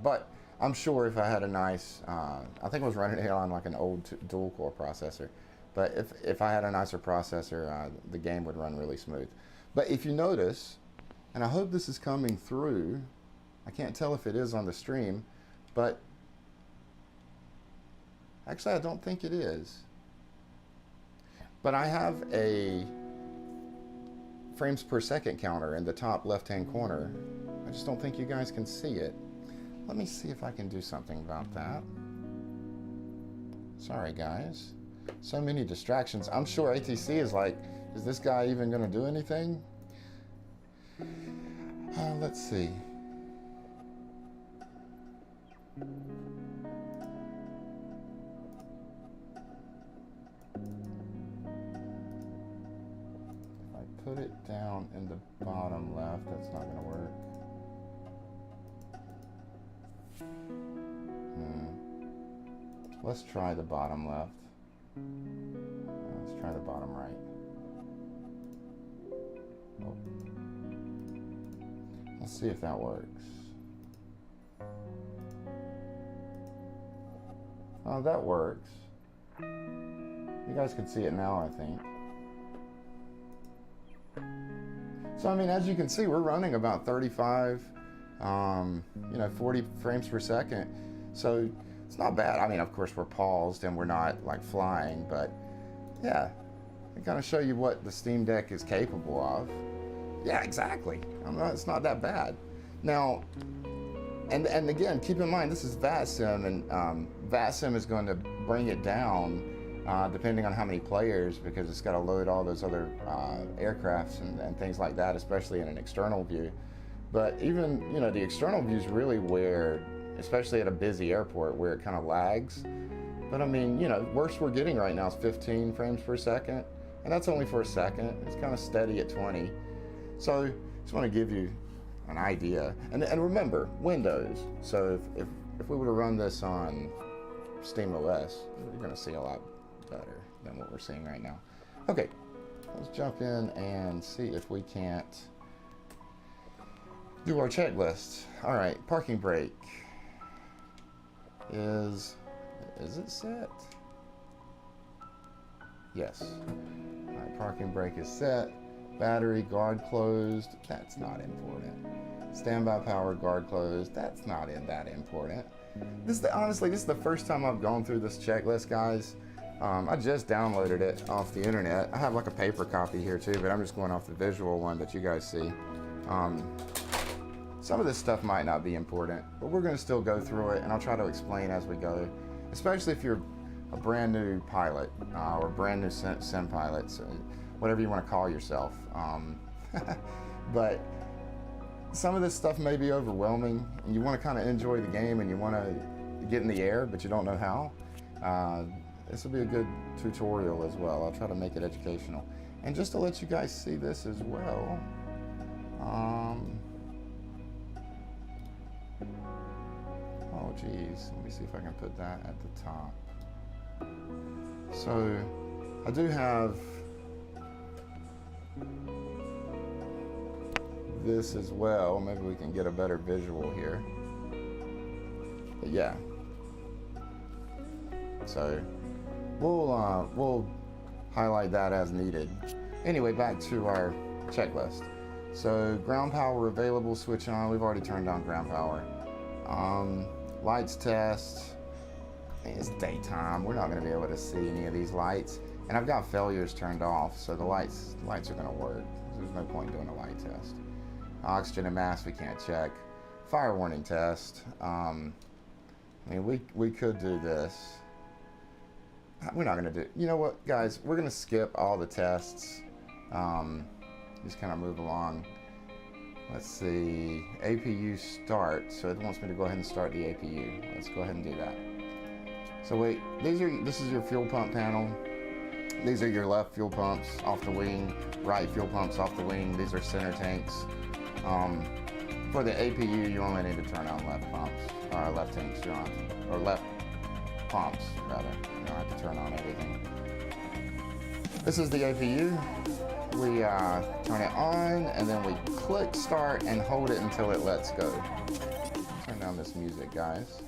But I'm sure if I had a nice, I think I was running it on like an old dual core processor, but if I had a nicer processor, the game would run really smooth. But if you notice, and I hope this is coming through, I can't tell if it is on the stream, but actually I don't think it is. But I have a frames per second counter in the top left-hand corner. I just don't think you guys can see it. Let me see if I can do something about that. Sorry guys, so many distractions. I'm sure ATC is like, is this guy even gonna do anything? Let's see. If I put it down in the bottom left, that's not gonna work. Let's try the bottom left. Let's try the bottom right. Oh. Let's see if that works. Oh, that works. You guys can see it now, I think. So, I mean, as you can see, we're running about 35, 40 frames per second. So it's not bad. I mean, of course, we're paused and we're not like flying, but yeah, I kind of show you what the Steam Deck is capable of. Yeah, exactly. It's not that bad. Now, and again, keep in mind, this is VATSIM, and VATSIM is going to bring it down depending on how many players, because it's got to load all those other aircrafts and things like that, especially in an external view. But even, the external view is really where, especially at a busy airport, where it kind of lags. But I mean, worst we're getting right now is 15 frames per second, and that's only for a second. It's kind of steady at 20. So just want to give you an idea. And remember, Windows. So if we were to run this on SteamOS, you're going to see a lot better than what we're seeing right now. Okay, let's jump in and see if we can't do our checklist. All right, parking brake. Is it set? Yes. All right, parking brake is set. Battery, guard closed. That's not important. Standby power, guard closed. That's not that important. Honestly, this is the first time I've gone through this checklist, guys. I just downloaded it off the internet. I have like a paper copy here too, but I'm just going off the visual one that you guys see. Some of this stuff might not be important, but we're going to still go through it, and I'll try to explain as we go, especially if you're a brand new pilot or brand new sim pilot, so whatever you want to call yourself. But some of this stuff may be overwhelming, and you want to kind of enjoy the game, and you want to get in the air, but you don't know how. This will be a good tutorial as well. I'll try to make it educational. And just to let you guys see this as well, oh geez, let me see if I can put that at the top. So I do have this as well. Maybe we can get a better visual here. But yeah. So we'll highlight that as needed. Anyway, back to our checklist. So ground power available, switch on. We've already turned on ground power. Lights test. It's daytime. We're not going to be able to see any of these lights. And I've got failures turned off, so the lights are going to work. There's no point doing a light test. Oxygen and mass we can't check. Fire warning test. I mean, we could do this. We're not going to do. You know what, guys? We're going to skip all the tests. Just kind of move along. Let's see. APU start. So it wants me to go ahead and start the APU. Let's go ahead and do that. So wait, this is your fuel pump panel. These are your left fuel pumps off the wing, right fuel pumps off the wing. These are center tanks. For the APU, you only need to turn on left pumps. left hand or left pumps rather. You don't have to turn on everything. This is the APU. We turn it on and then we click start and hold it until it lets go. Turn down this music, guys.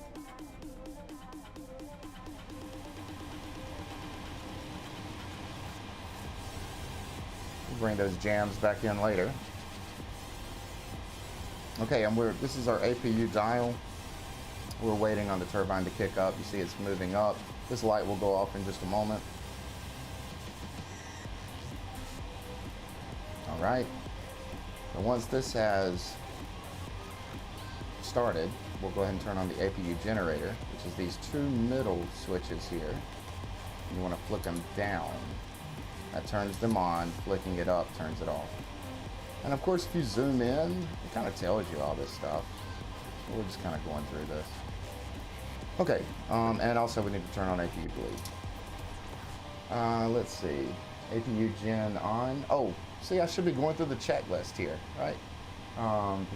We'll bring those jams back in later. Okay, and this is our APU dial. We're waiting on the turbine to kick up. You see it's moving up. This light will go off in just a moment. All right. And once this has started, we'll go ahead and turn on the APU generator, which is these two middle switches here. You want to flick them down. That turns them on. Flicking it up turns it off. And of course, if you zoom in, it kind of tells you all this stuff. We're just kind of going through this. Okay, and also we need to turn on APU bleed. Let's see, APU gen on. Oh, see, I should be going through the checklist here, right?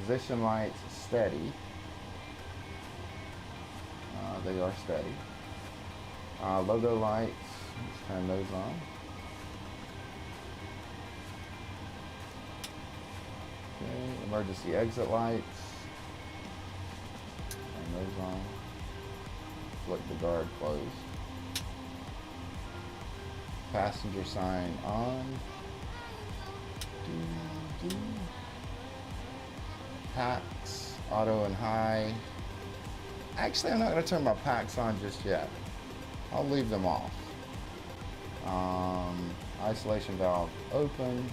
Position lights steady. They are steady. Logo lights, let's turn those on. Okay, emergency exit lights. Turn those on. Flick the guard closed. Passenger sign on. Packs, auto and high. Actually, I'm not going to turn my packs on just yet. I'll leave them off. Isolation valve open.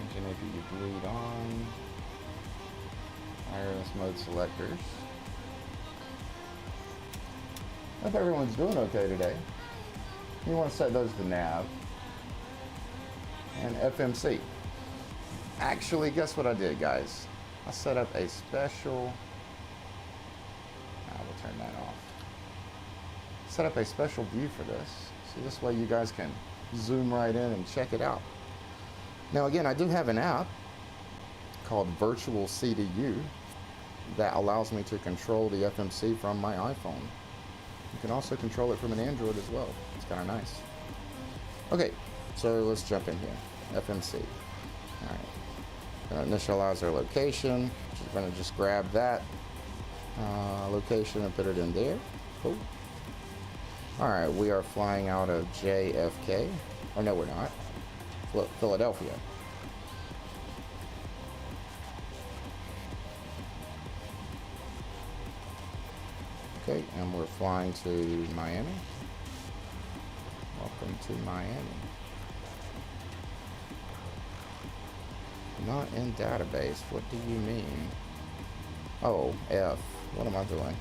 Engine APU bleed on. Wireless mode selectors. Hope everyone's doing okay today. You want to set those to nav and FMC. Actually, guess what I did, guys? I set up a special. We'll turn that off. Set up a special view for this, so this way you guys can zoom right in and check it out. Now, again, I do have an app called Virtual CDU that allows me to control the FMC from my iPhone. You can also control it from an Android as well. It's kind of nice. Okay, so let's jump in here. FMC. All right. Gonna initialize our location. Just gonna just grab that location and put it in there. Cool. All right, we are flying out of JFK. Oh no, we're not. Philadelphia. Okay, and we're flying to Miami. Welcome to Miami. Not in database. What do you mean? Oh, F. What am I doing?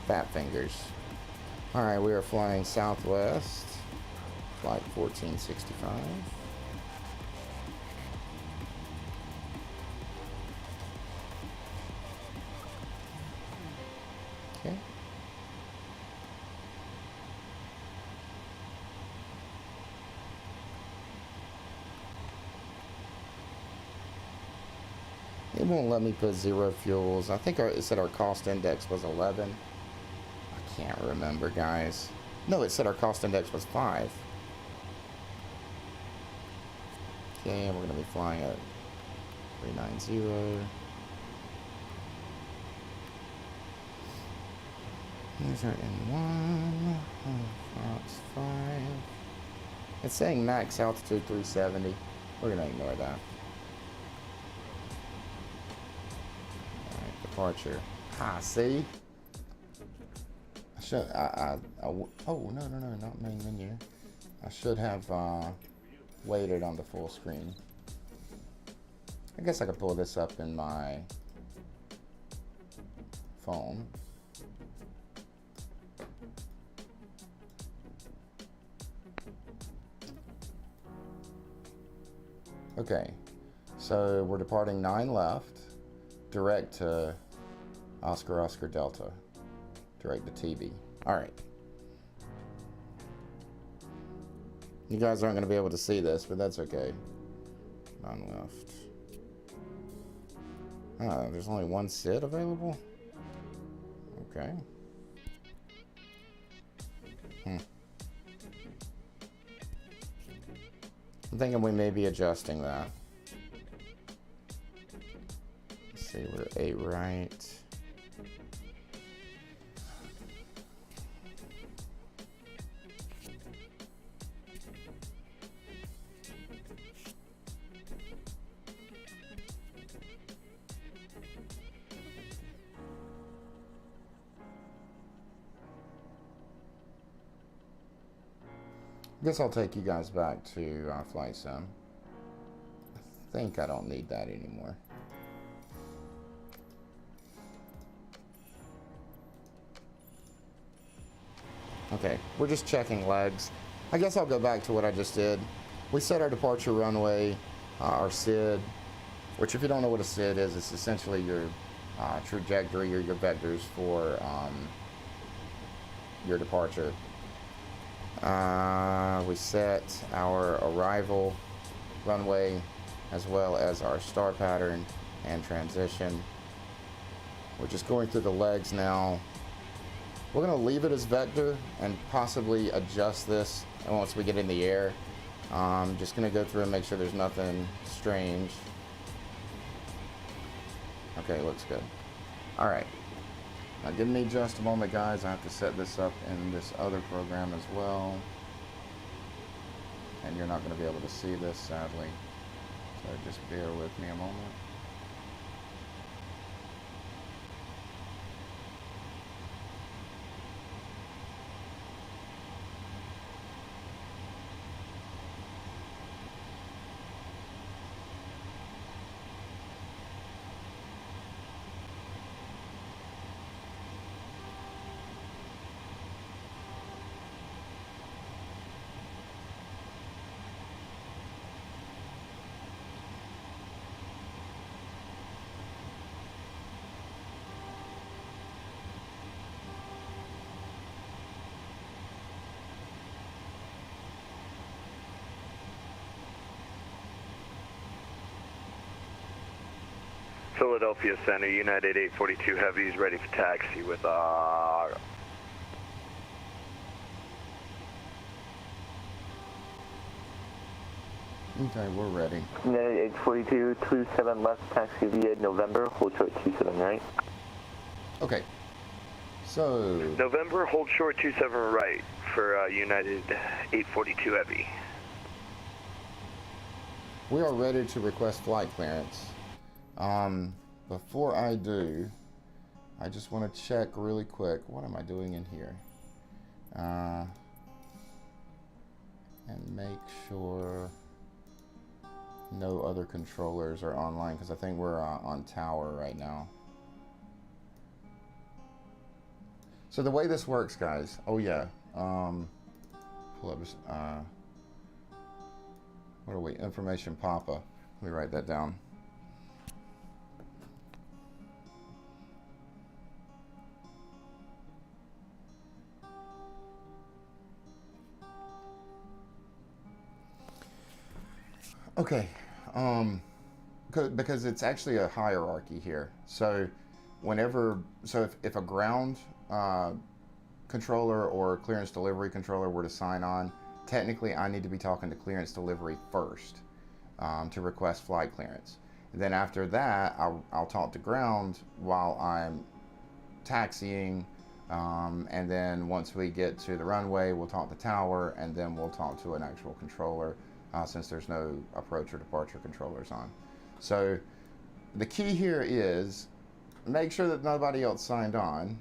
Fat fingers. Alright, we are flying Southwest. Flight 1465. Okay. It won't let me put zero fuels. I think it said our cost index was 11. I can't remember, guys. No, it said our cost index was 5. Okay, and we're going to be flying at 390. These are in 1. Fox 5. It's saying max altitude 370. We're going to ignore that. Alright, departure. See? I should, oh, no, not main menu. I should have waited on the full screen. I guess I could pull this up in my phone. Okay, so we're departing 9 left, direct to Oscar Delta, direct to TV. All right. You guys aren't going to be able to see this, but that's okay. On left. Ah, there's only one SID available? Okay. I'm thinking we may be adjusting that. Let's see, we're 8 right. I guess I'll take you guys back to Flight Sim. I think I don't need that anymore. Okay, we're just checking legs. I guess I'll go back to what I just did. We set our departure runway, our SID, which if you don't know what a SID is, it's essentially your trajectory or your vectors for your departure. We set our arrival runway as well as our star pattern and transition. We're just going through the legs now. We're going to leave it as vector and possibly adjust this once we get in the air. Just going to go through and make sure there's nothing strange. Okay, looks good. All right. Now give me just a moment, guys. I have to set this up in this other program as well. And you're not going to be able to see this, sadly. So just bear with me a moment. Philadelphia Center, United 842 Heavies ready for taxi with R. Okay, we're ready. United 842, 27 left, taxi via November, hold short 27 right. Okay. So... November, hold short 27 right for United 842 Heavy. We are ready to request flight clearance. Before I do, I just want to check really quick. What am I doing in here? And make sure no other controllers are online, because I think we're on tower right now. So the way this works, guys. Oh yeah. Pull up. What are we? Information Papa. Let me write that down. Okay, because it's actually a hierarchy here. So if a ground controller or clearance delivery controller were to sign on, technically I need to be talking to clearance delivery first to request flight clearance. And then after that, I'll talk to ground while I'm taxiing, and then once we get to the runway, we'll talk to tower, and then we'll talk to an actual controller. Since there's no approach or departure controllers on. So the key here is make sure that nobody else signed on,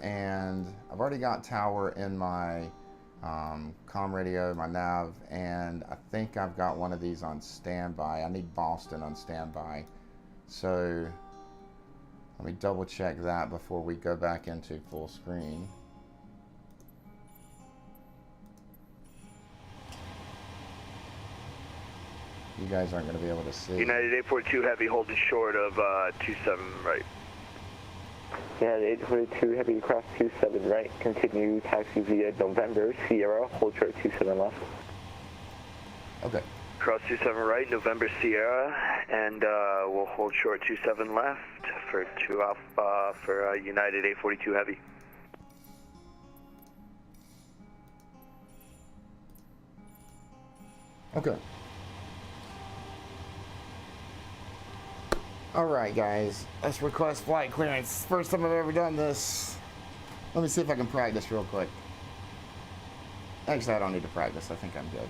and I've already got tower in my comm radio, my nav, and I think I've got one of these on standby. I need Boston on standby. So let me double check that before we go back into full screen. You guys aren't going to be able to see. United 842 Heavy holding short of 27 right. United 842 Heavy across 27 right, continue taxi via November, Sierra, hold short 27 left. Okay. Cross 27 right, November Sierra, and we'll hold short 27 left for 2 Alpha for United 842 Heavy. Okay. Alright, guys. Let's request flight clearance. First time I've ever done this. Let me see if I can practice real quick. Actually, I don't need to practice. I think I'm good.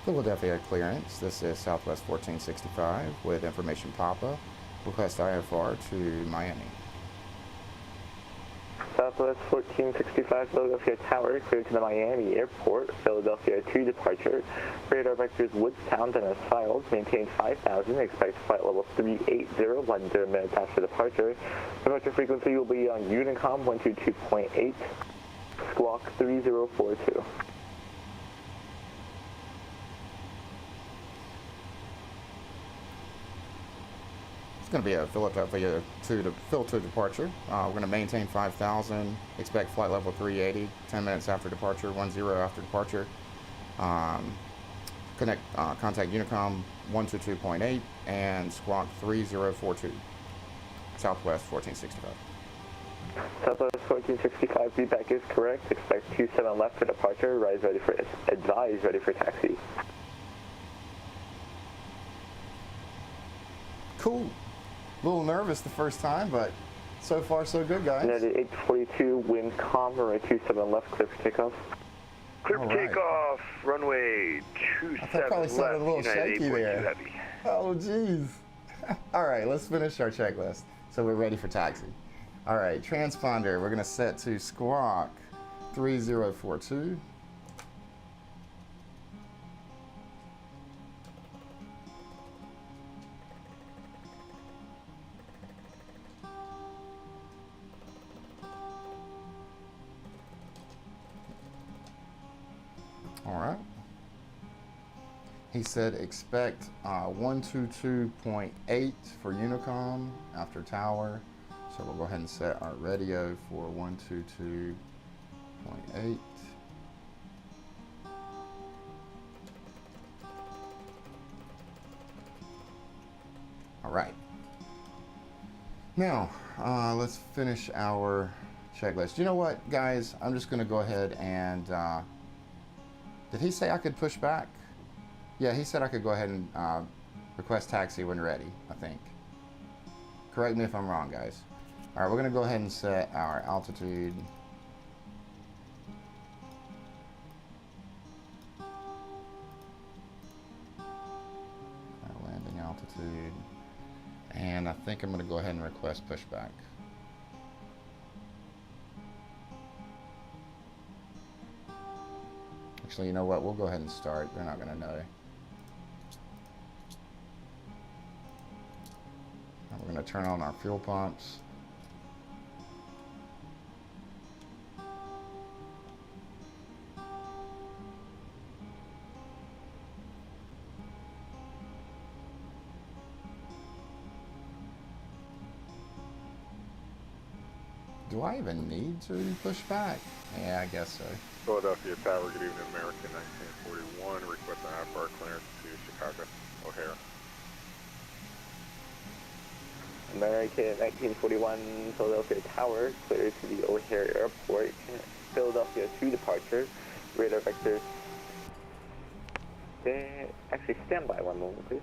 Philadelphia clearance. This is Southwest 1465 with information Papa. Request IFR to Miami. Southwest 1465 Philadelphia Tower, cleared to the Miami Airport. Philadelphia 2 departure. Radar vectors Woodstown and as filed. Maintain 5,000. Expect flight level 380. 10 minutes after departure. Departure frequency will be on Unicom 122.8. Squawk 3042. It's going to be a Philadelphia 2 to Phil 2 departure. We're going to maintain 5,000. Expect flight level 380. 10 minutes after departure. 10 after departure. Contact Unicom 122.8 and Squawk 3042. Southwest 1465. Southwest 1465 feedback is correct. Expect 27 left for departure. Advise ready for taxi. Cool. A little nervous the first time, but so far so good, guys. United 842, wind calm, runway 27 left, clear for takeoff. Clear for Alright. takeoff, runway I 27 probably sounded left, a little United shaky 842 there. Heavy. Oh, jeez. All right, let's finish our checklist. So we're ready for taxi. All right, transponder, we're going to set to Squawk 3042. All right. He said expect 122.8 for Unicom after tower. So we'll go ahead and set our radio for 122.8. All right. Now, let's finish our checklist. You know what, guys? I'm just going to go ahead and... did he say I could push back? Yeah, he said I could go ahead and request taxi when ready, I think. Correct me if I'm wrong, guys. All right, we're going to go ahead and set our altitude. Our landing altitude. And I think I'm going to go ahead and request pushback. Actually, you know what? We'll go ahead and start. They're not going to know. We're going to turn on our fuel pumps. Do I even need to push back? Yeah, I guess so. Philadelphia Tower, good evening, American 1941, request an IFR clearance to Chicago, O'Hare. American 1941, Philadelphia Tower, cleared to the O'Hare Airport. Philadelphia 2 departure. Radar vectors. Actually, stand by one moment, please.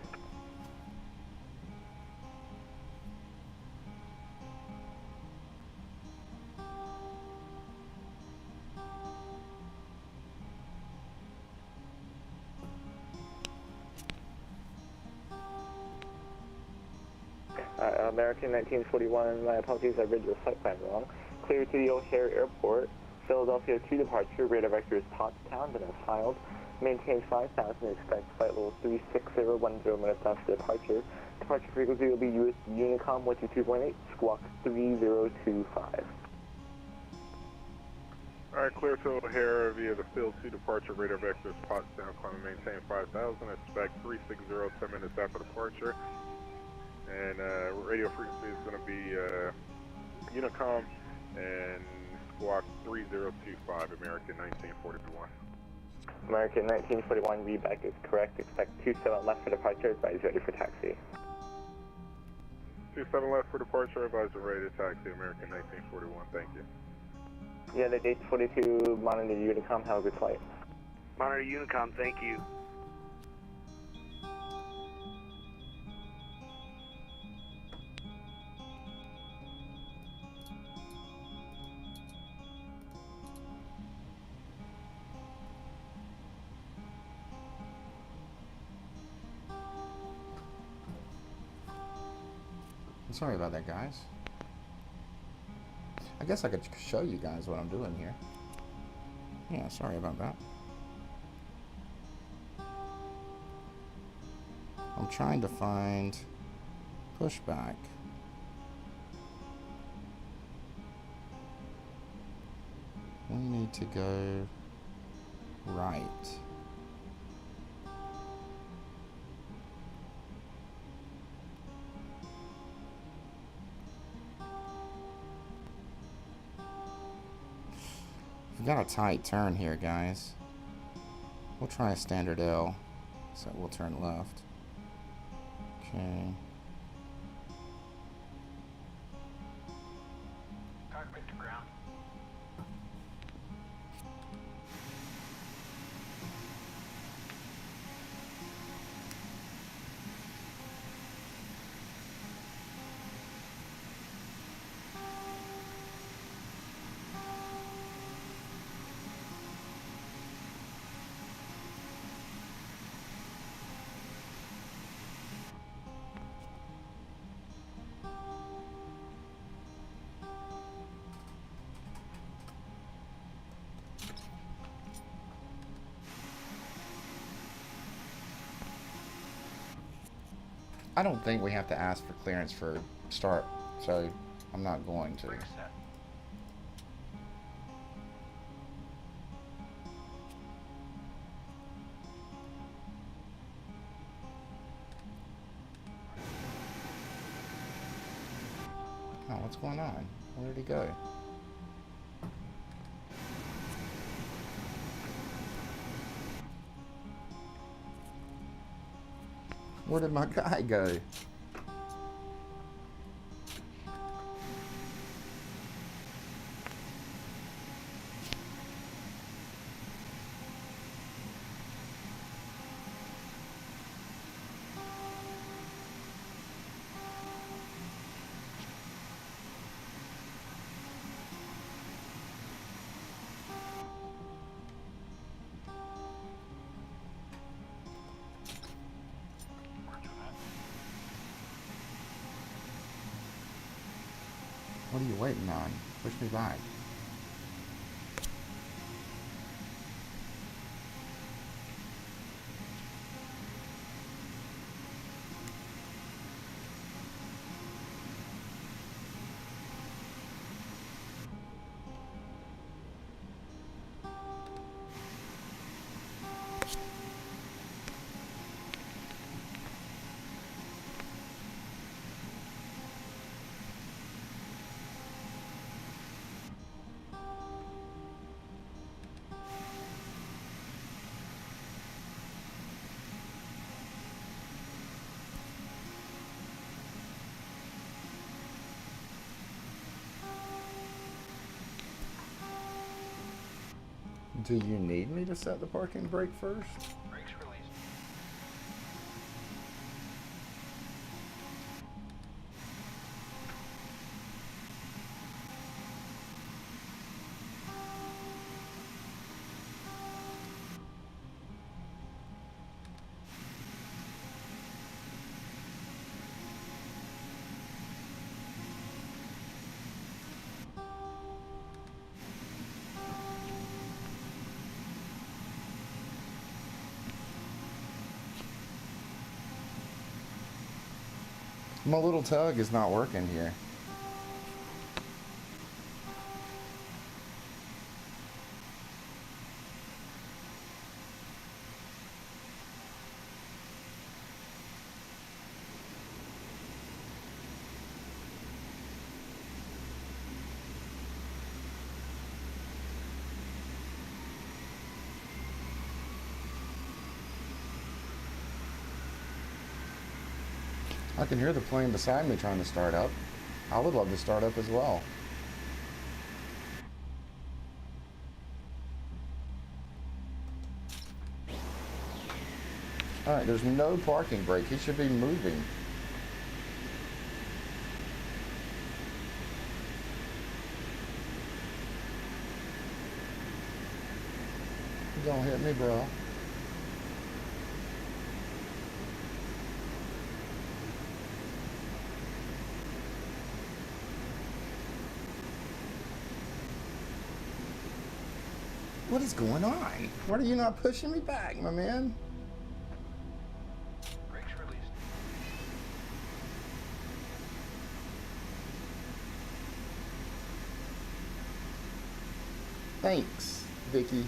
American 1941, my apologies, I read your flight plan wrong. Clear to the O'Hare Airport, Philadelphia 2 departure, radar vector is Pottstown, then as filed. Maintain 5,000, expect flight level 36010 minutes after departure. Departure frequency will be US Unicom 122.8, squawk 3025. Alright, clear to O'Hare via the Phil 2 departure, radar vector is Pottstown, climb and maintain 5,000, expect 360 10 minutes after departure. And radio frequency is going to be Unicom and squawk 3025, American 1941. American 1941, readback is correct. Expect 27 left for departure, advise ready for taxi. 27 left for departure, advisor ready to taxi, American 1941, thank you. United 842, monitor Unicom, have a good flight. Monitor Unicom, thank you. Sorry about that, guys. I guess I could show you guys what I'm doing here. Yeah, sorry about that. I'm trying to find pushback. We need to go right. We've got a tight turn here, guys. We'll try a standard L, so we'll turn left. Okay. Cockpit to ground. I don't think we have to ask for clearance for start, so I'm not going to. Oh, what's going on? Where did he go? Where did my guy go? What are you waiting on? Push me back. Do you need me to set the parking brake first? Brakes released. My little tug is not working here. I can hear the plane beside me trying to start up. I would love to start up as well. Alright, there's no parking brake. He should be moving. Don't hit me, bro. What is going on? Why are you not pushing me back, my man? Brakes released. Thanks, Vicky.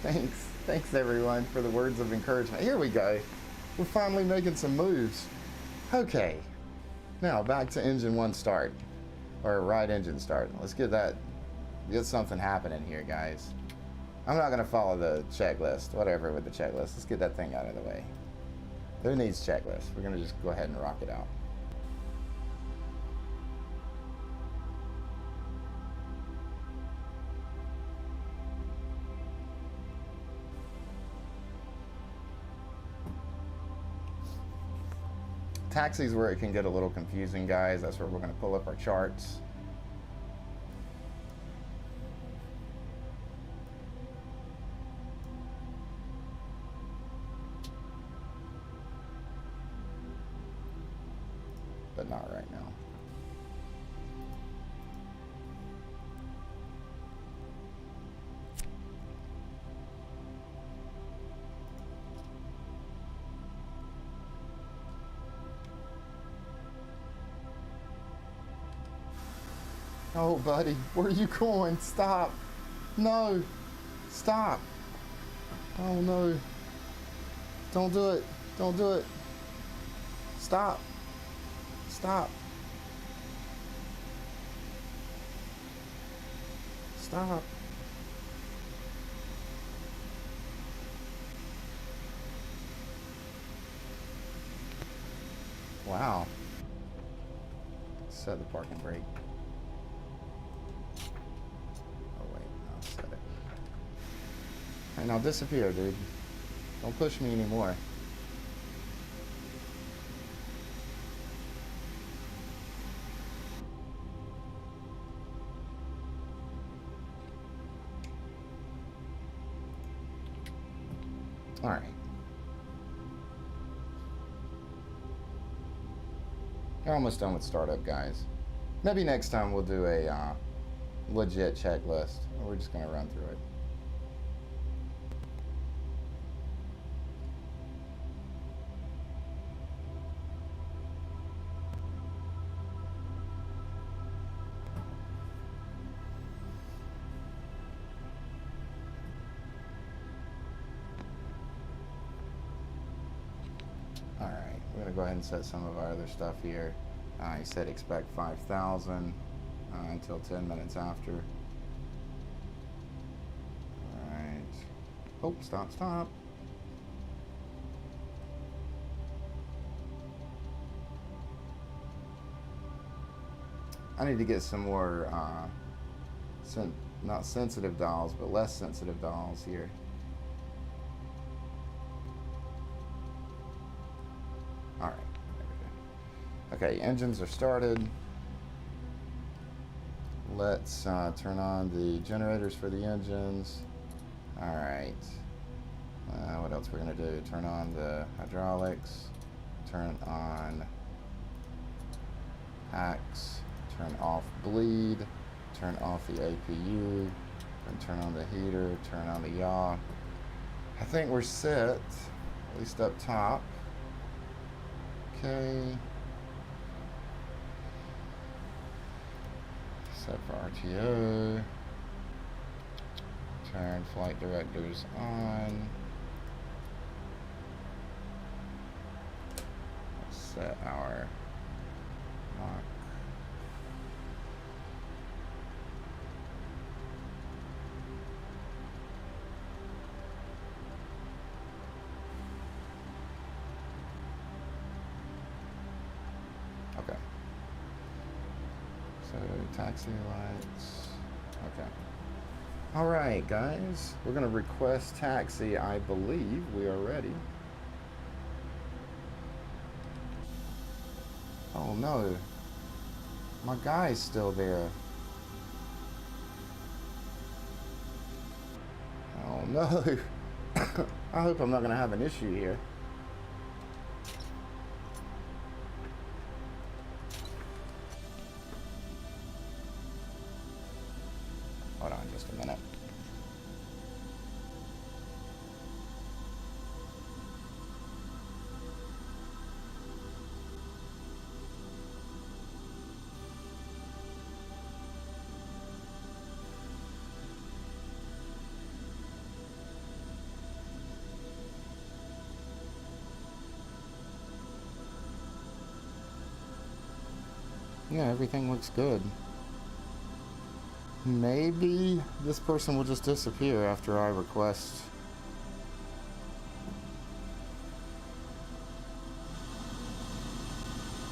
Thanks. Thanks, everyone, for the words of encouragement. Here we go. We're finally making some moves. Okay. Now, back to engine 1 start. Or right engine start. Let's get that... Get something happening here, guys. I'm not going to follow the checklist. Whatever with the checklist. Let's get that thing out of the way. Who needs checklist? We're going to just go ahead and rock it out. Taxi's where it can get a little confusing, guys. That's where we're going to pull up our charts. But not right now. Oh, buddy, where are you going? Stop. No. Stop. Oh, no. Don't do it. Don't do it. Stop. Stop. Stop. Wow. Set the parking brake. Oh wait, no, set it. Alright, now disappear, dude. Don't push me anymore. All right. You're almost done with startup, guys. Maybe next time we'll do a legit checklist. We're just going to run through it. Go ahead and set some of our other stuff here. He said expect 5,000 until 10 minutes after. Alright. Oh, stop, stop. I need to get some more, not sensitive dials, but less sensitive dials here. Alright, there we go. Okay, engines are started. Let's turn on the generators for the engines. Alright. What else we're going to do? Turn on the hydraulics. Turn on packs. Turn off bleed. Turn off the APU. And turn on the heater. Turn on the yaw. I think we're set, at least up top. Okay, Set for RTO. Turn flight directors on. Let's set our Mach. Okay. So taxi lights. Okay. All right, guys. We're gonna request taxi. I believe we are ready. Oh no. My guy's still there. Oh no. I hope I'm not gonna have an issue here. Hold on just a minute. Yeah, everything looks good. Maybe this person will just disappear after I request.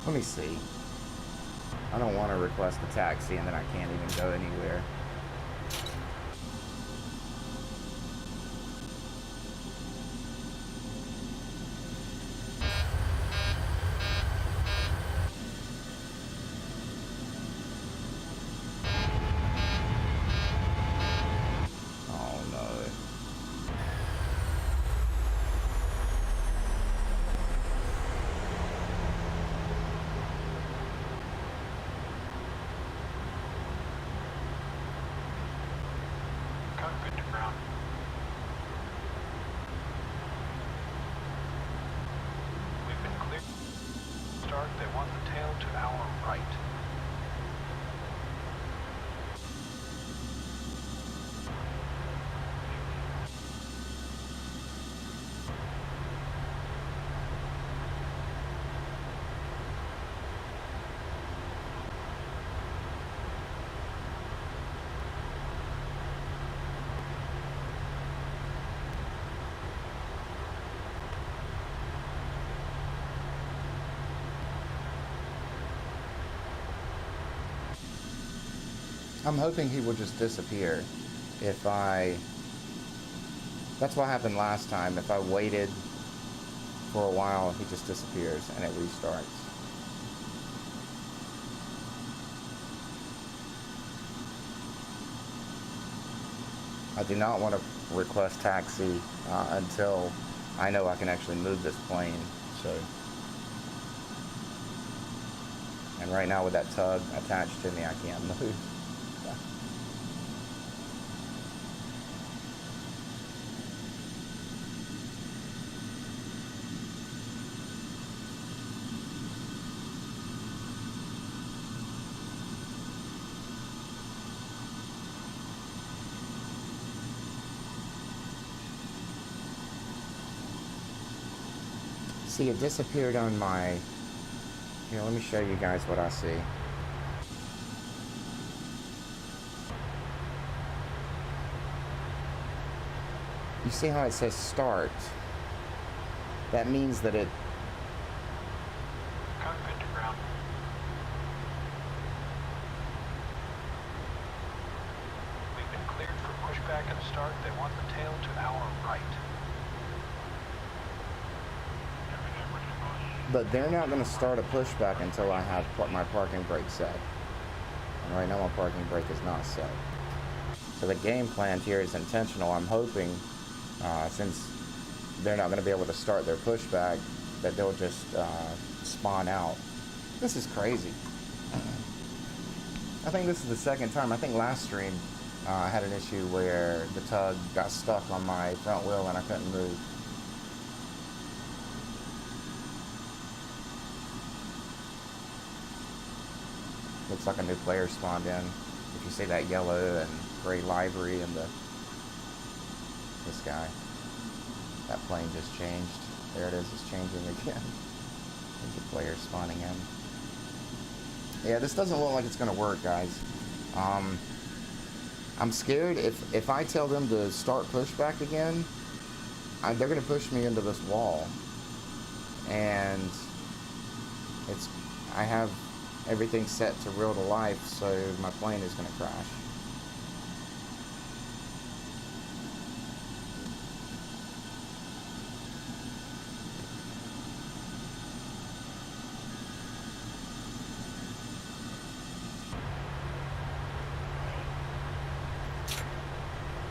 Let me see. I don't want to request a taxi and then I can't even go anywhere. Cockpit to ground. We've been cleared. Start, they want the tail to our right. I'm hoping he will just disappear if I... That's what happened last time. If I waited for a while, he just disappears and it restarts. I do not want to request taxi until I know I can actually move this plane. So, and right now with that tug attached to me, I can't move. See, it disappeared on my... Here, let me show you guys what I see. You see how it says start? That means that it... Cockpit to ground. We've been cleared for pushback and start. They want the tail to our right. But they're not going to start a pushback until I have my parking brake set. And right now my parking brake is not set. So the game plan here is intentional. I'm hoping, since they're not going to be able to start their pushback, that they'll just spawn out. This is crazy. I think this is the second time. I think last stream I had an issue where the tug got stuck on my front wheel and I couldn't move. Looks like a new player spawned in. If you see that yellow and gray livery and this guy, that plane just changed. There it is, it's changing again. There's a player spawning in. Yeah, this doesn't look like it's gonna work, guys. I'm scared if I tell them to start pushback again, they're gonna push me into this wall. And I have everything set to real to life, so my plane is gonna crash.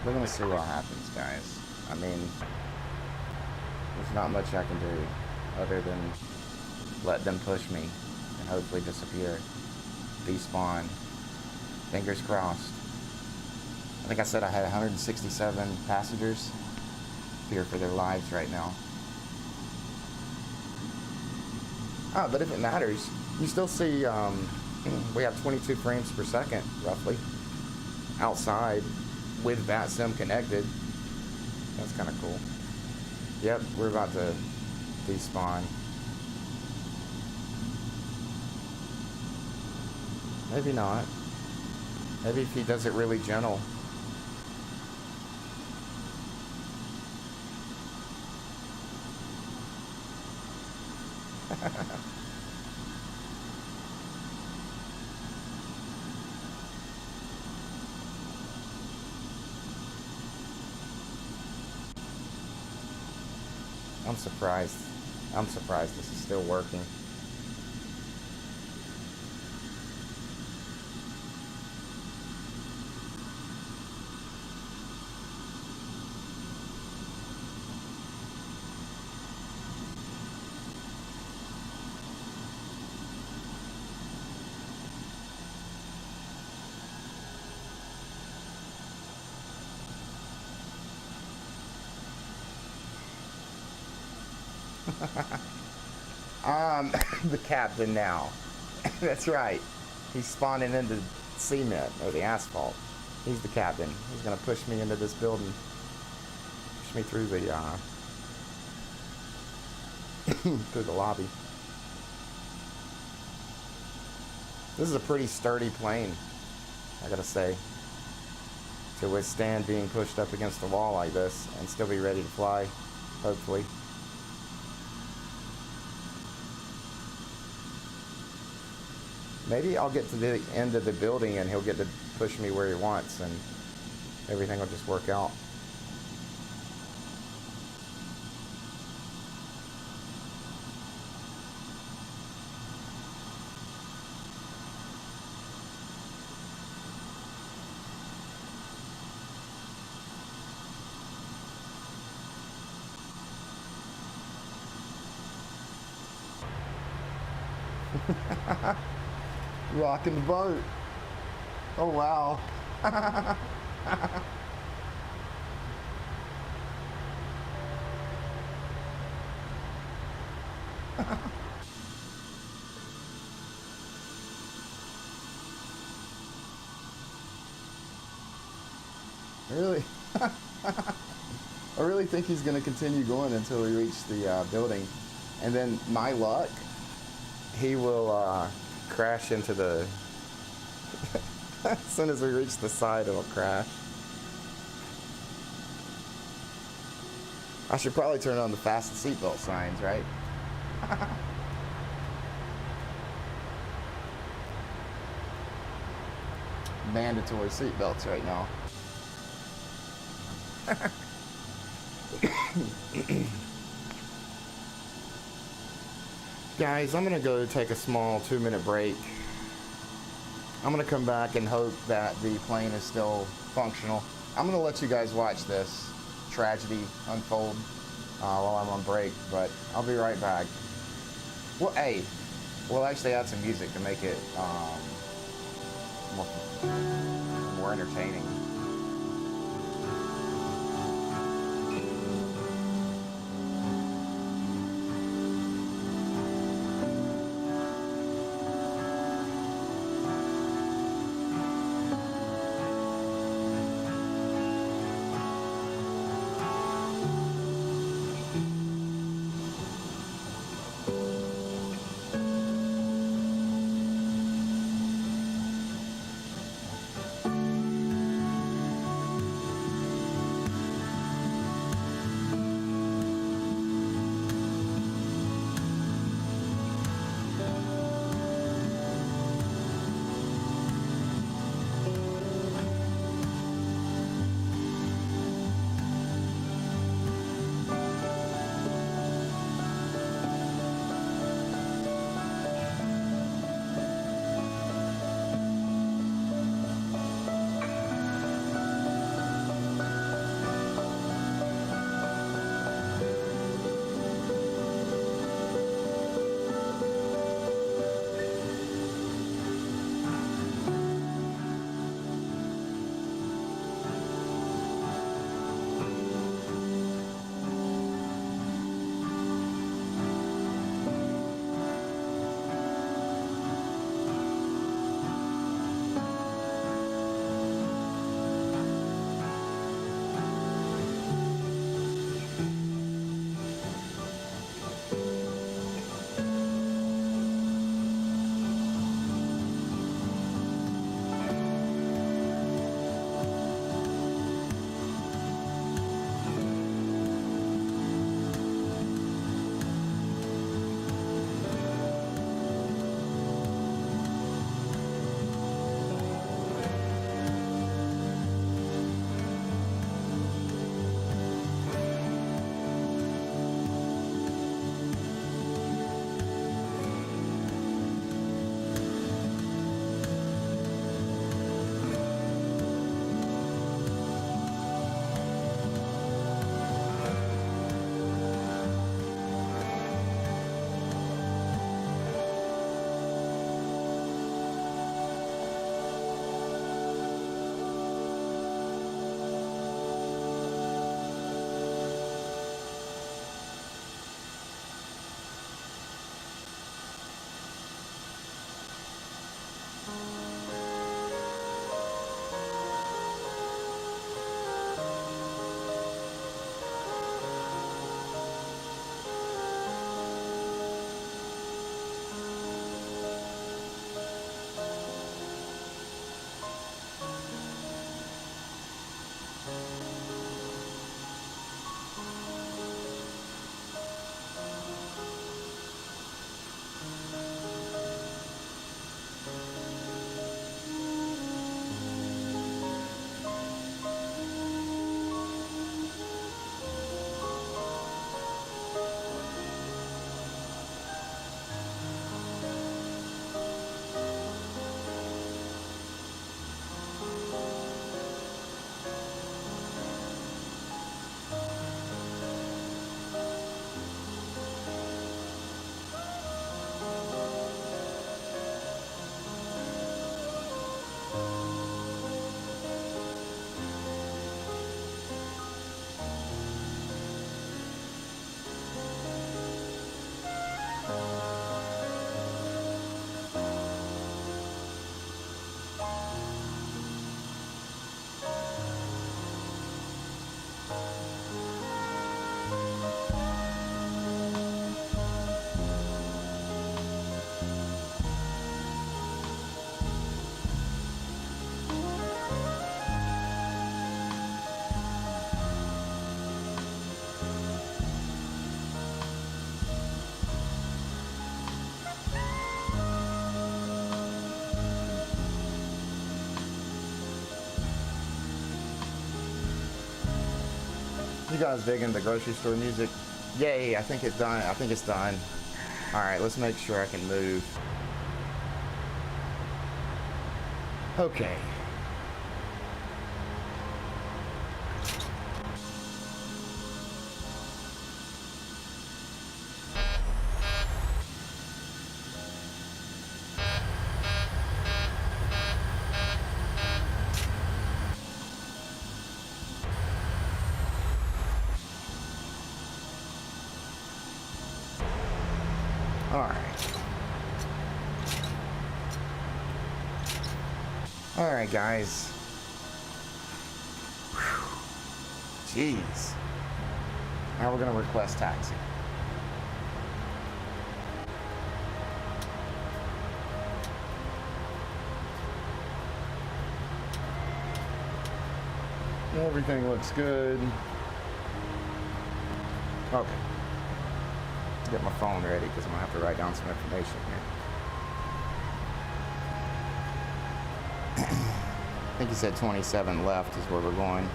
We're gonna see what happens, guys. I mean, there's not much I can do other than let them push me and hopefully disappear, despawn. Fingers crossed. I think I said I had 167 passengers fear for their lives right now. Ah, but if it matters, you still see we have 22 frames per second roughly outside with VATSIM connected. That's kind of cool. Yep, we're about to despawn. Maybe not. Maybe if he does it really gentle. I'm surprised. I'm surprised this is still working. The captain now. That's right. He's spawning into cement or the asphalt. He's the captain. He's gonna push me into this building. Push me through the through the lobby. This is a pretty sturdy plane, I gotta say, to withstand being pushed up against the wall like this and still be ready to fly, hopefully. Maybe I'll get to the end of the building and he'll get to push me where he wants and everything will just work out. Rocking the boat. Oh wow. Really? I really think he's going to continue going until we reach the building. And then, my luck, he will crash into the... as soon as we reach the side, it'll crash. I should probably turn on the fasten seatbelt signs, right? Mandatory seatbelts right now. Guys, I'm gonna go take a small 2-minute break. I'm gonna come back and hope that the plane is still functional. I'm gonna let you guys watch this tragedy unfold while I'm on break, but I'll be right back. Well, hey, we'll actually add some music to make it more entertaining. You guys digging the grocery store music? Yay, I think it's done. I think it's done. All right, let's make sure I can move. Okay. All right, guys. Whew. Jeez. Now we're gonna request taxi. Everything looks good. Okay. Get my phone ready because I'm gonna have to write down some information here. I think he said 27 left is where we're going.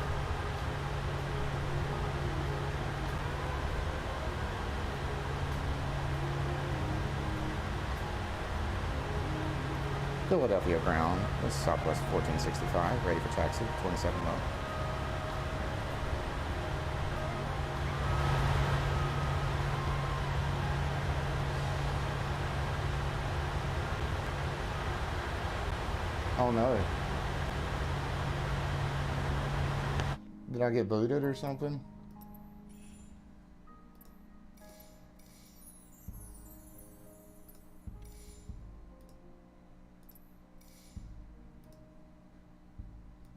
Philadelphia Brown, this is Southwest 1465, ready for taxi, 27 low. Oh no. Did I get booted or something?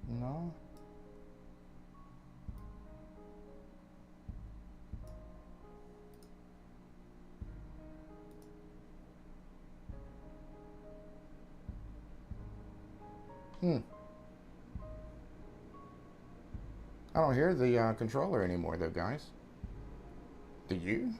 No. I don't hear the controller anymore though, guys. Do you?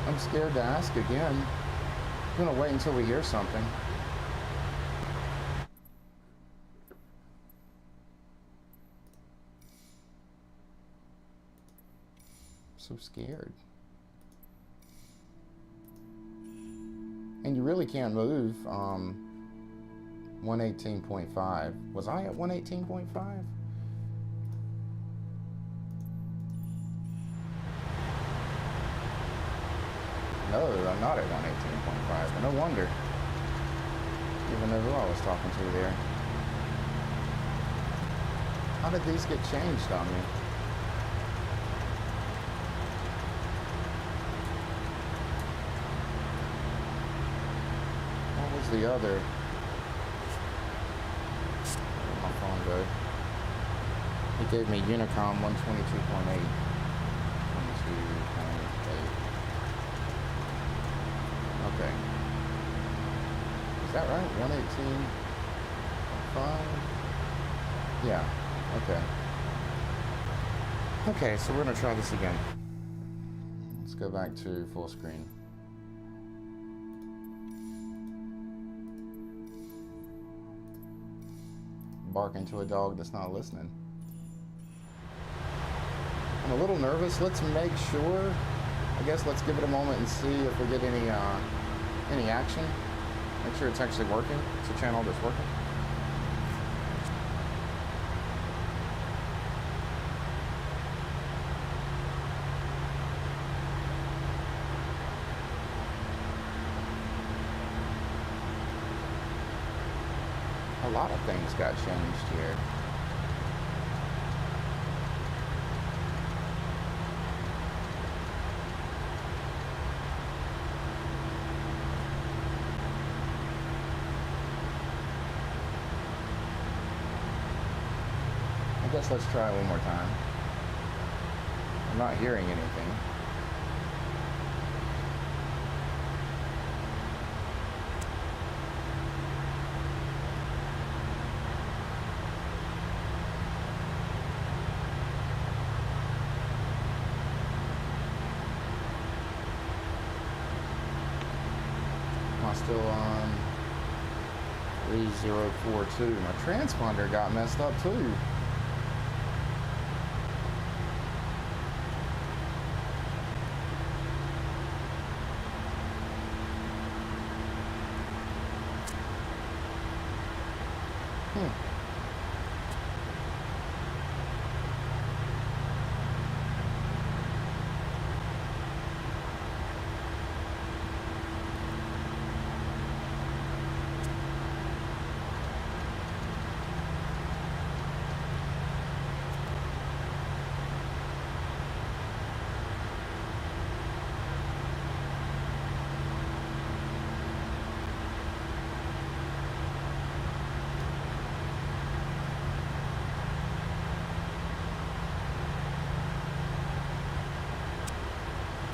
I'm scared to ask again. I'm gonna wait until we hear something. I'm so scared. And you really can't move 118.5. Was I at 118.5? No, I'm not at 118.5, but no wonder. Even know who I was talking to there. How did these get changed on me? What was the other? Where'd my phone go? He gave me Unicom 122.8. 22.8. Okay. Is that right? 118.5? Yeah. Okay. Okay, so we're gonna try this again. Let's go back to full screen. Barking to a dog that's not listening. I'm a little nervous. Let's make sure. I guess let's give it a moment and see if we get any action. Make sure it's actually working. It's a channel that's working. A lot of things got changed here. guess let's try one more time. I'm not hearing anything. Am I still on 3042? My transponder got messed up too.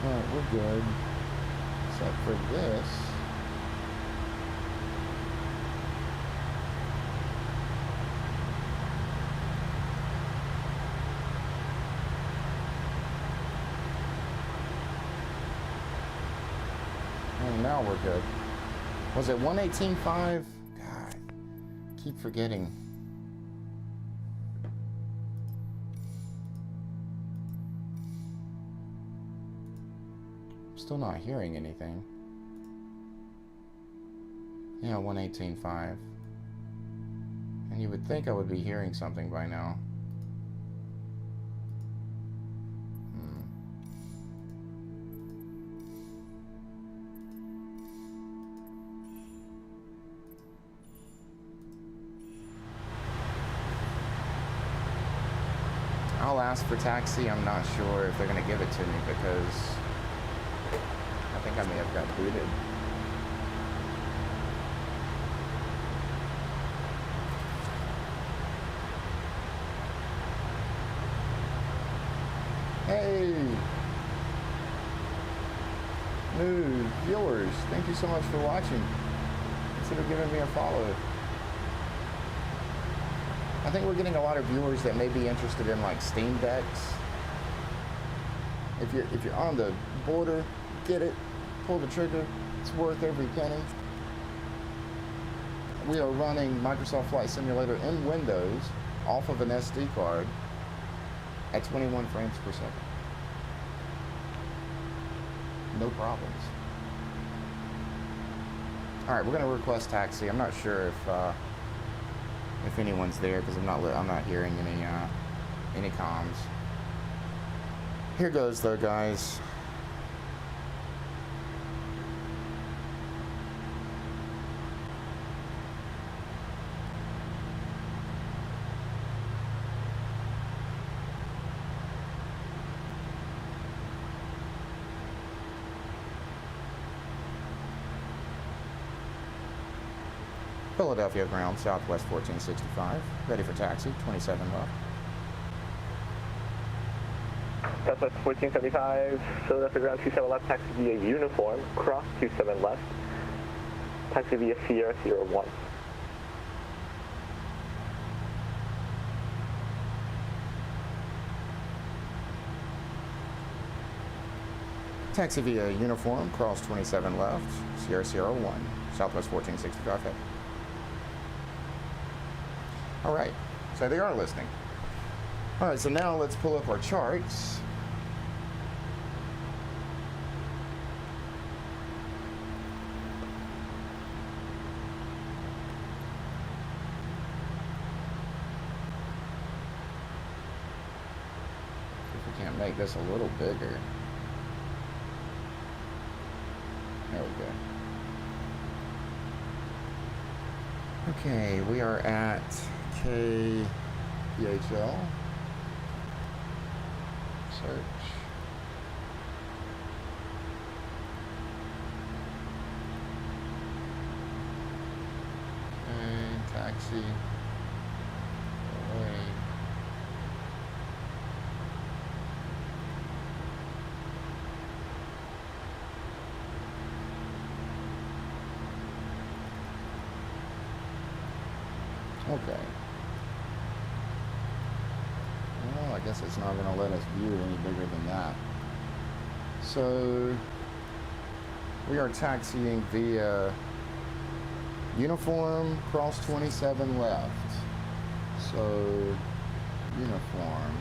Alright, we're good. Except for this. And now we're good. Was it 118.5? God, keep forgetting. Still not hearing anything. Yeah, 118.5. And you would think I would be hearing something by now. I'll ask for taxi. I'm not sure if they're going to give it to me because I think I may have got booted. Hey! New viewers, thank you so much for watching. Consider giving me a follow. I think we're getting a lot of viewers that may be interested in like Steam Decks. If you're on the border, get it, pull the trigger. It's worth every penny. We are running Microsoft Flight Simulator in Windows off of an SD card at 21 frames per second. No problems. All right, we're gonna request taxi. I'm not sure if anyone's there because I'm not hearing any comms. Here goes though, guys. Philadelphia ground, Southwest 1465. Ready for taxi, 27 left. Southwest 1475, Philadelphia ground 27 left, taxi via uniform, cross 27 left, taxi via Sierra 01. Taxi via uniform, cross 27 left, Sierra 01, Southwest 1465 head. All right, so they are listening. All right, so now let's pull up our charts. See if we can't make this a little bigger. There we go. Okay, we are at KPHL. Search. Okay, taxi. Away. Okay. Well, I guess it's not going to let us view any bigger than that. So we are taxiing via Uniform, cross 27 left. So Uniform.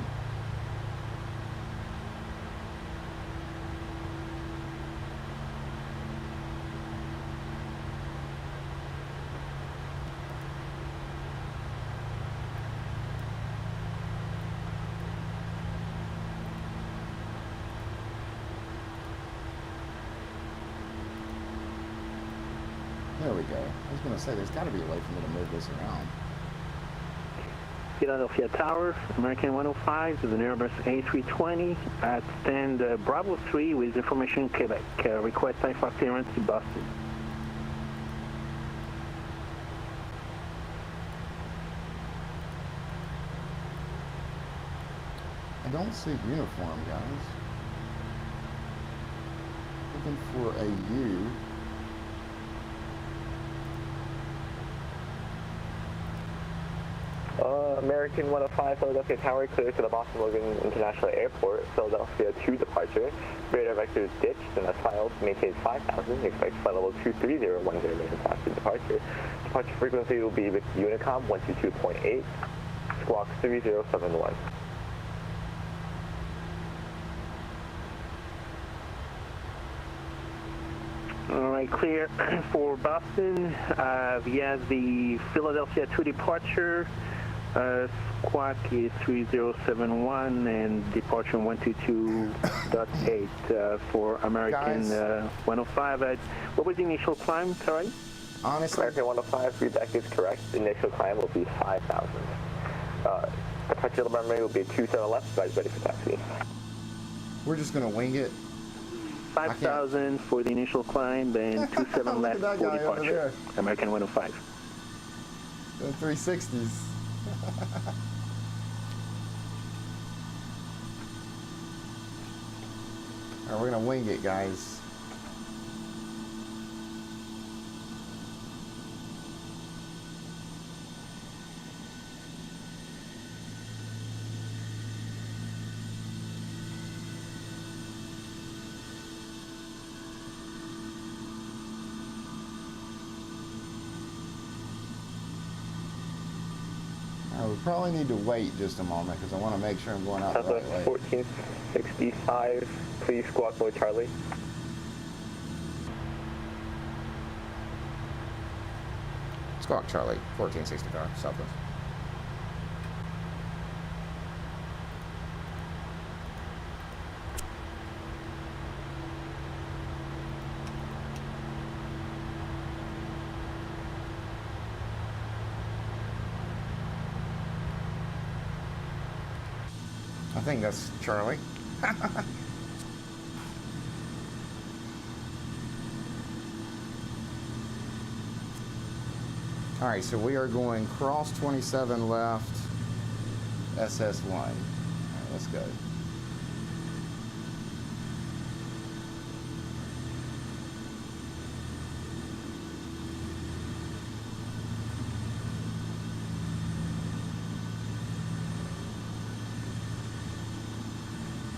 There we go. I was going to say, there's got to be a way for me to move this around. Philadelphia Tower, American 105 to the Airbus A320 at stand Bravo 3 with information Quebec. Request time for clearance to Boston. I don't see uniform, guys. Looking for a U. American 105 Philadelphia Tower clear to the Boston Logan International Airport, Philadelphia 2 departure. Radar vector is ditched and as filed, maintains 5,000. Expect flight level 23010 main after departure. Departure frequency will be with Unicom 122.8, squawk 3071. All right, clear for Boston via the Philadelphia 2 departure. Squawk is 3071 and departure 122.8 for American 105. What was the initial climb, sorry? Honestly, American 105, feedback is correct. Initial climb will be 5,000. Departure runway will be 27 left, guys ready for taxi. we're just going to wing it. 5,000 for the initial climb and 27 left for departure. American 105. The 360s. Alright, we're going to wing it, guys. We probably need to wait just a moment because I want to make sure I'm going out the right way. 1465, please squawk mode Charlie. Squawk Charlie, 1465, Southwest. I think that's Charlie. All right, so we are going cross 27 left, SS1. All right, let's go.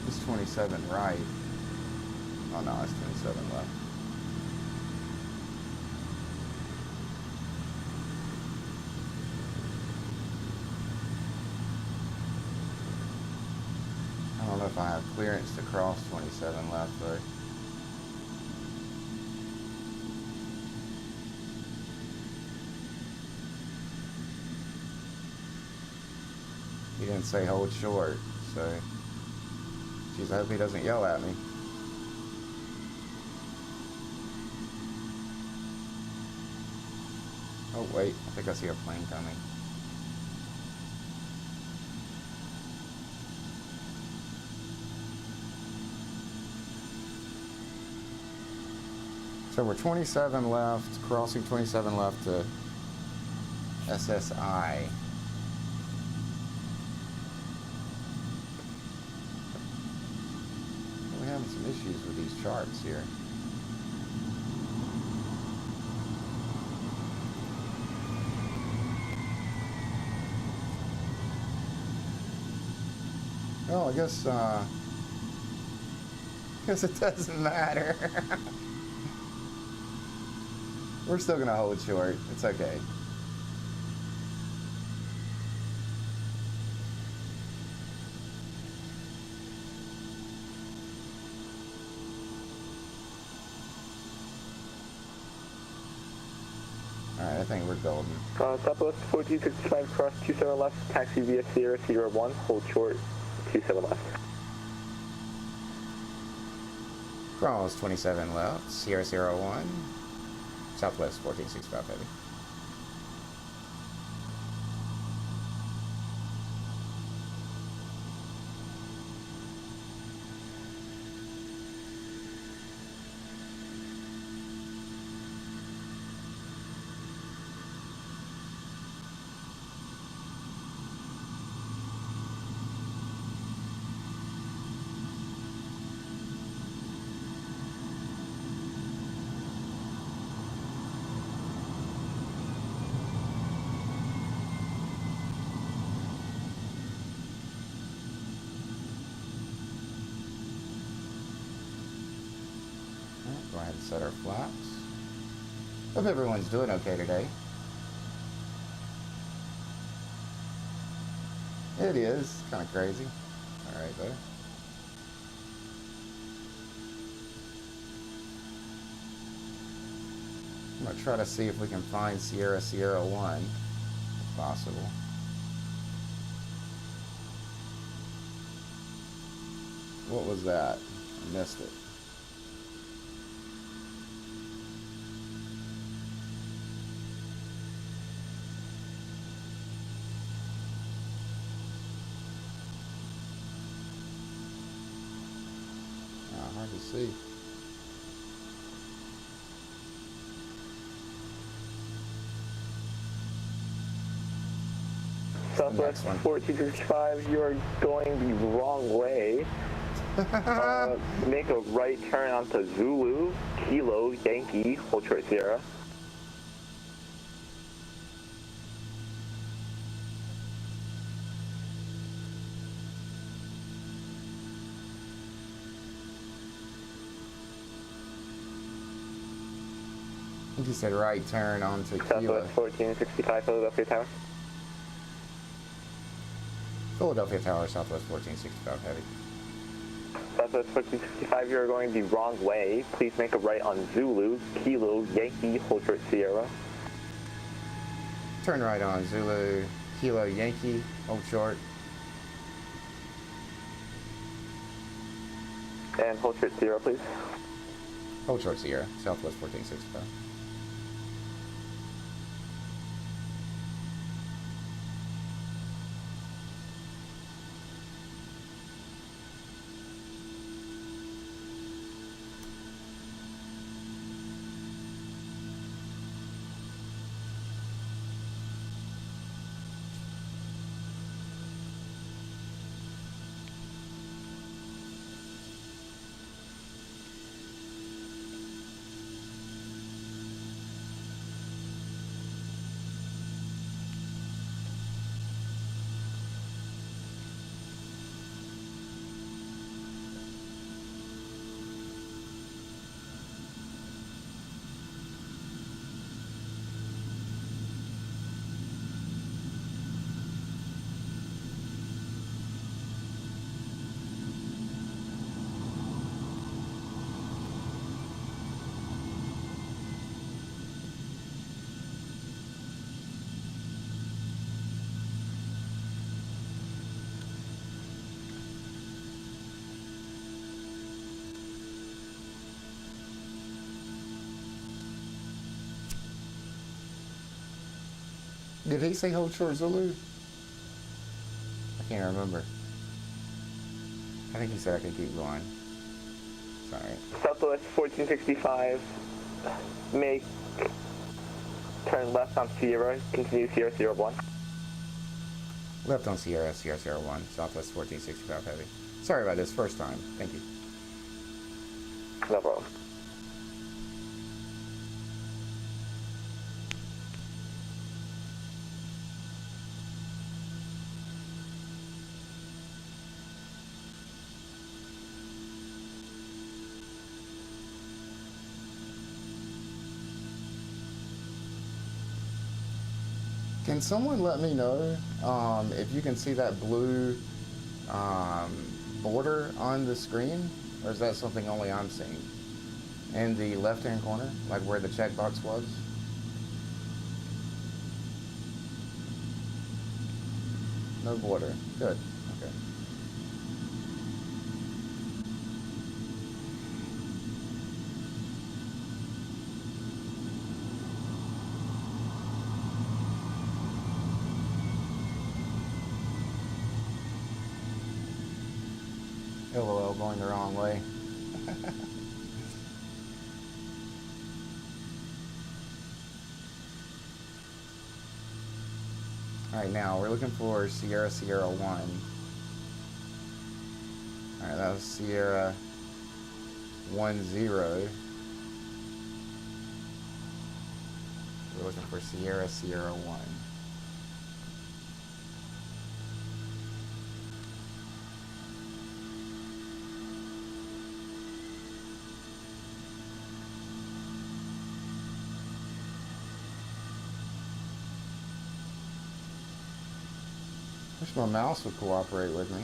It's 27 right. Oh no, it's 27 left. I don't know if I have clearance to cross 27 left, though. He didn't say hold short, so... Jeez, I hope he doesn't yell at me. Oh, wait. I think I see a plane coming. So we're 27 left, crossing 27 left to SSI. We're having some issues with these charts here. Well, I guess it doesn't matter. We're still gonna hold short. It's okay. Alright, I think we're golden. Southwest 1465 cross 27 left, taxi via Sierra Sierra 1, hold short 27 left. Cross 27 left, Sierra Sierra 1, Southwest 1465 heavy. Go ahead and set our flaps. Hope everyone's doing okay today. It is kind of crazy. All right, though. I'm gonna try to see if we can find Sierra Sierra 1, if possible. What was that? I missed it. Hard to see. Southwest 1465, you are going the wrong way. Make a right turn onto Zulu, Kilo, Yankee, hold short Sierra. I think you said right turn onto Kilo. Southwest 1465, Philadelphia Tower. Philadelphia Tower, Southwest 1465 heavy. Southwest 1465, you are going the wrong way. Please make a right on Zulu, Kilo, Yankee, hold short Sierra. Turn right on Zulu, Kilo, Yankee, hold short. And hold short Sierra, please. Hold short Sierra, Southwest 1465. Did he say hold short Zulu? I can't remember. I think he said I could keep going. Sorry. Southwest 1465, make turn left on Sierra, continue Sierra Sierra 1. Left on Sierra, Sierra Sierra 1, Southwest 1465 heavy. Sorry about this, first time. Thank you. No problem. Can someone let me know if you can see that blue border on the screen, or is that something only I'm seeing? In the left-hand corner, like where the checkbox was? No border. Good. Okay. LOL, going the wrong way. Alright, now we're looking for Sierra 1. Alright, that was Sierra 10. We're looking for Sierra 1. Wish my mouse would cooperate with me.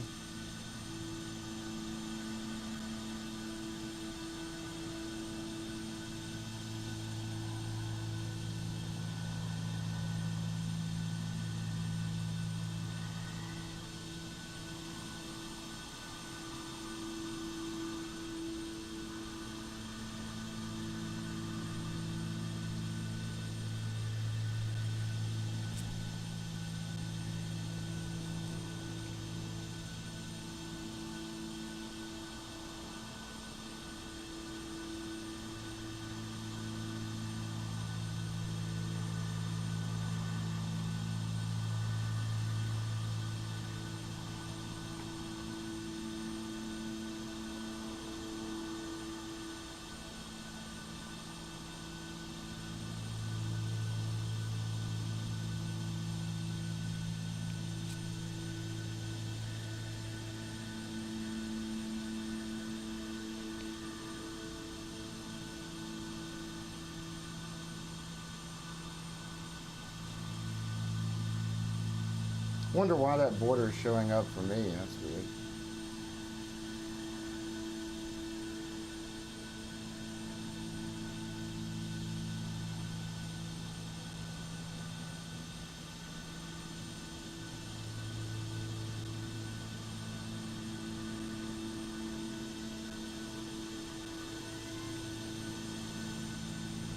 Wonder why that border is showing up for me. That's weird.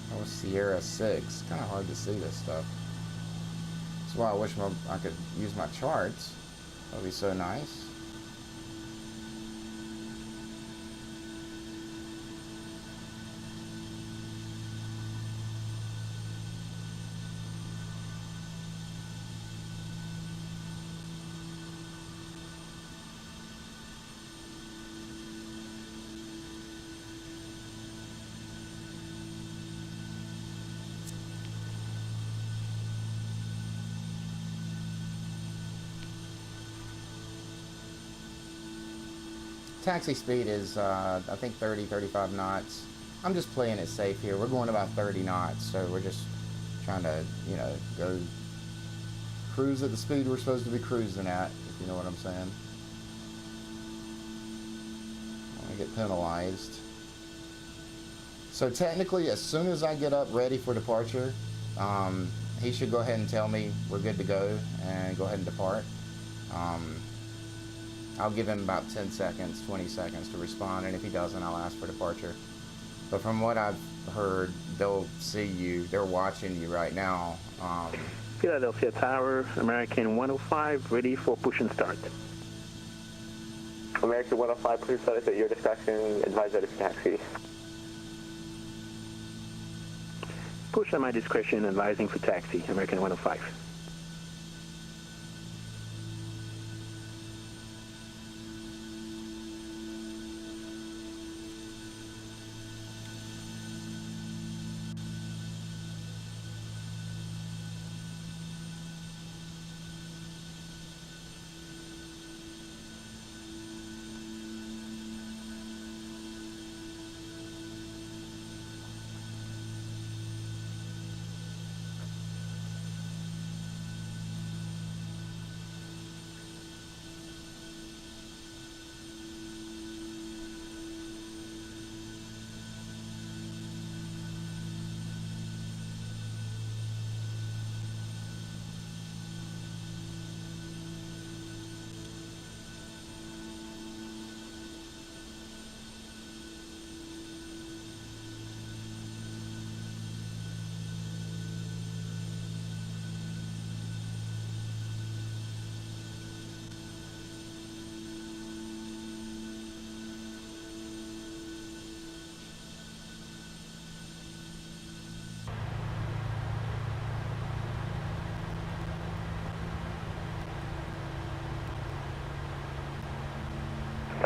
That was Sierra 6. Kind of hard to see this stuff. That's why I wish I could use my charts. That would be so nice. Taxi speed is, I think 30, 35 knots. I'm just playing it safe here. We're going about 30 knots, so we're just trying to, you know, go cruise at the speed we're supposed to be cruising at, if you know what I'm saying. I want to get penalized. So technically, as soon as I get up ready for departure, he should go ahead and tell me we're good to go and go ahead and depart. I'll give him about 10 seconds, 20 seconds to respond, and if he doesn't, I'll ask for departure. But from what I've heard, they'll see you. They're watching you right now. Philadelphia Tower, American 105, ready for push and start. American 105, please set us at your discretion. Advise that it's taxi. Push at my discretion, advising for taxi, American 105.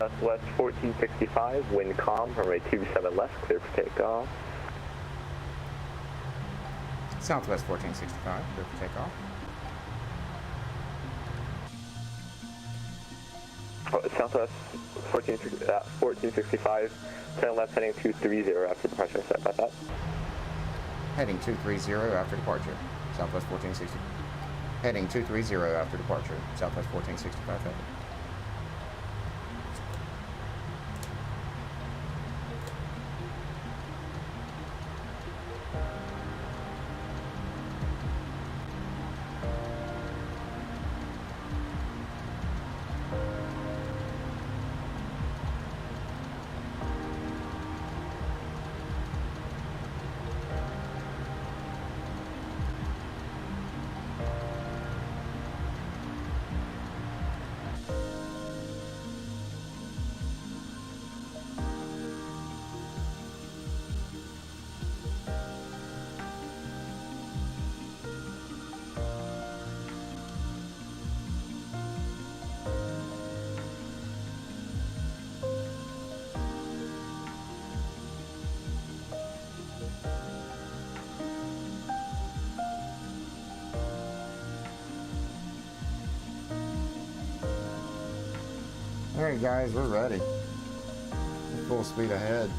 Southwest 1465, wind calm, runway 27 left, clear for takeoff. Southwest 1465, clear for takeoff. Southwest 1465, turn left heading 230 after departure. Sorry about that. Heading 230 after departure. Southwest 1460. Heading 230 after departure. Southwest 1465 heading. Alright guys, we're ready. Full speed ahead.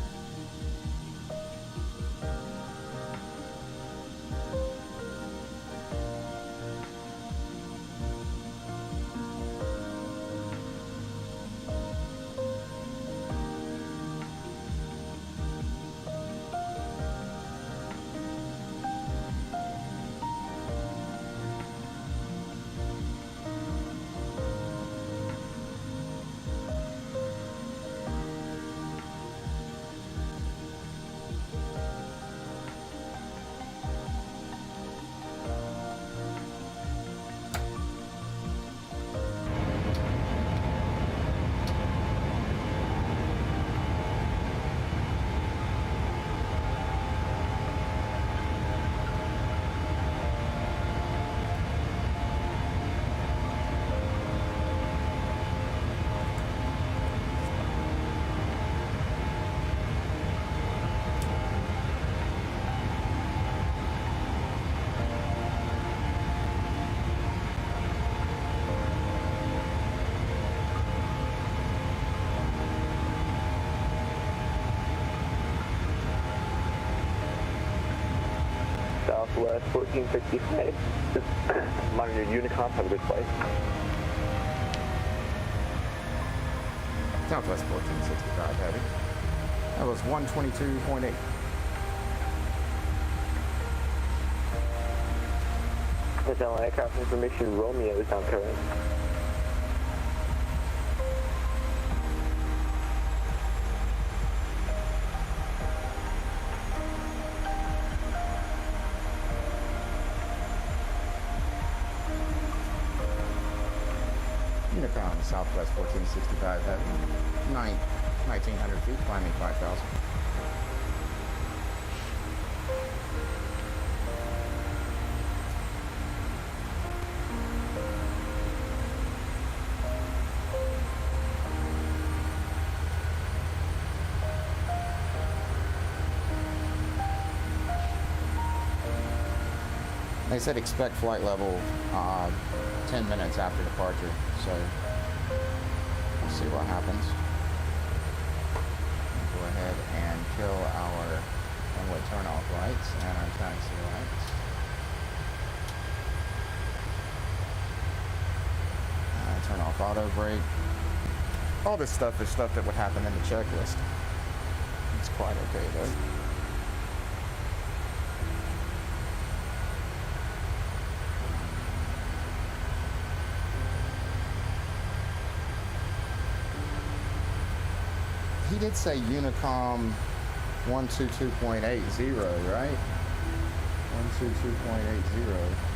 Southwest 1465. Monitor Unicom, have a good flight. Southwest 1465 heavy. That was 122.8. Hotel aircraft information, Romeo is on current. Unicom, Southwest 1465 heavy. 1900 feet, climbing 5,000. They said expect flight level 10 minutes after departure, so we'll see what happens. Go ahead and kill our runway turn-off lights and our taxi lights. Turn off auto brake. All this stuff is stuff that would happen in the checklist. It's quite okay though. He did say Unicom 122.80, right? 122.80.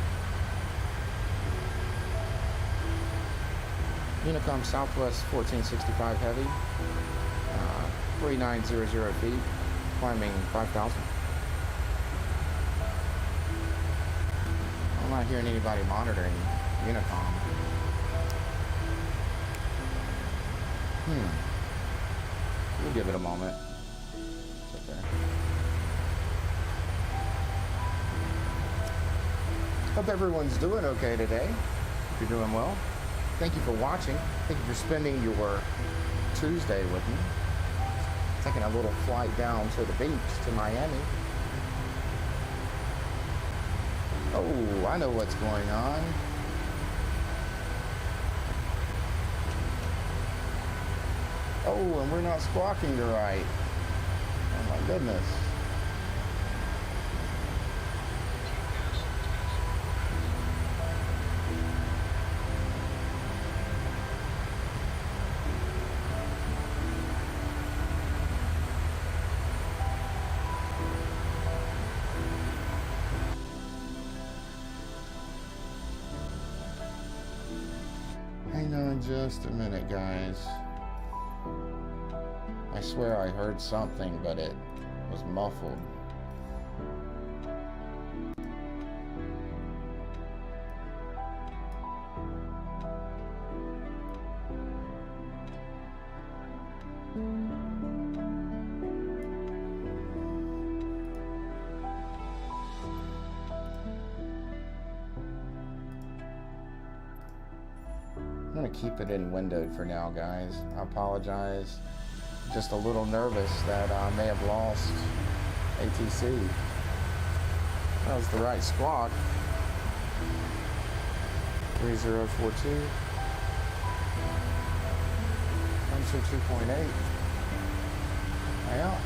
Unicom Southwest 1465 heavy, 3900 feet, climbing 5,000. I'm not hearing anybody monitoring Unicom. give it a moment. It's okay. Hope everyone's doing okay today. Hope you're doing well. Thank you for watching. Thank you for spending your Tuesday with me. Taking a little flight down to the beach to Miami. Oh, I know what's going on. Oh, and we're not squawking to right. Oh my goodness. Hang on just a minute, guys. I swear I heard something, but it was muffled. I'm gonna keep it in windowed for now, guys. I apologize. Just a little nervous that I may have lost ATC. That was the right squawk. 3042. I'm sure 2.8. Yeah.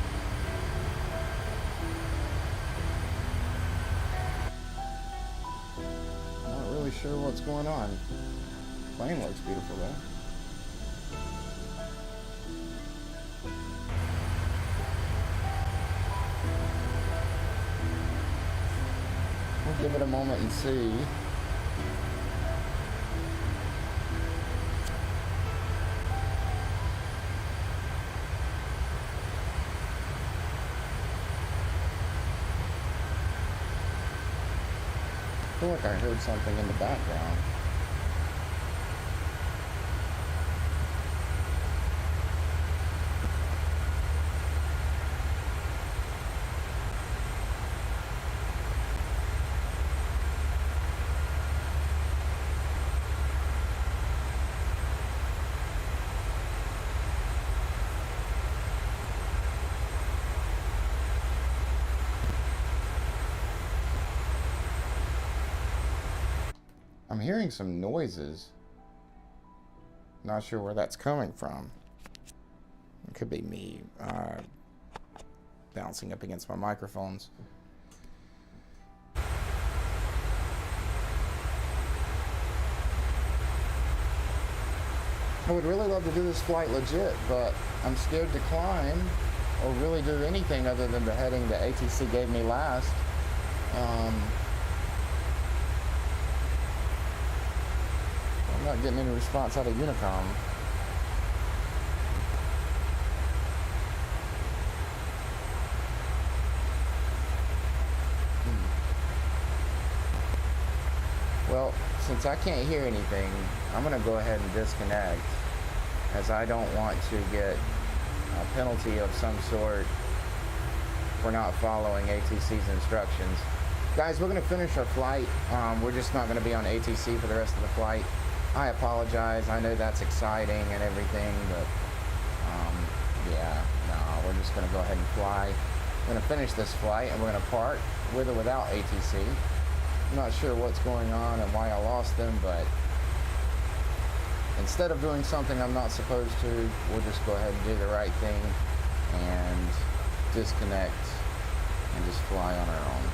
Not really sure what's going on. Plane looks beautiful though. We'll give it a moment and see. I feel like I heard something in the background. I'm hearing some noises. Not sure where that's coming from. It could be me bouncing up against my microphones. I would really love to do this flight legit, but I'm scared to climb or really do anything other than the heading that ATC gave me last. I'm not getting any response out of Unicom. Well, since I can't hear anything, I'm going to go ahead and disconnect, as I don't want to get a penalty of some sort for not following ATC's instructions. Guys, we're going to finish our flight. We're just not going to be on ATC for the rest of the flight. I apologize. I know that's exciting and everything, but yeah, no, we're just going to go ahead and fly. We're going to finish this flight and we're going to park with or without ATC. I'm not sure what's going on and why I lost them, but instead of doing something I'm not supposed to, we'll just go ahead and do the right thing and disconnect and just fly on our own.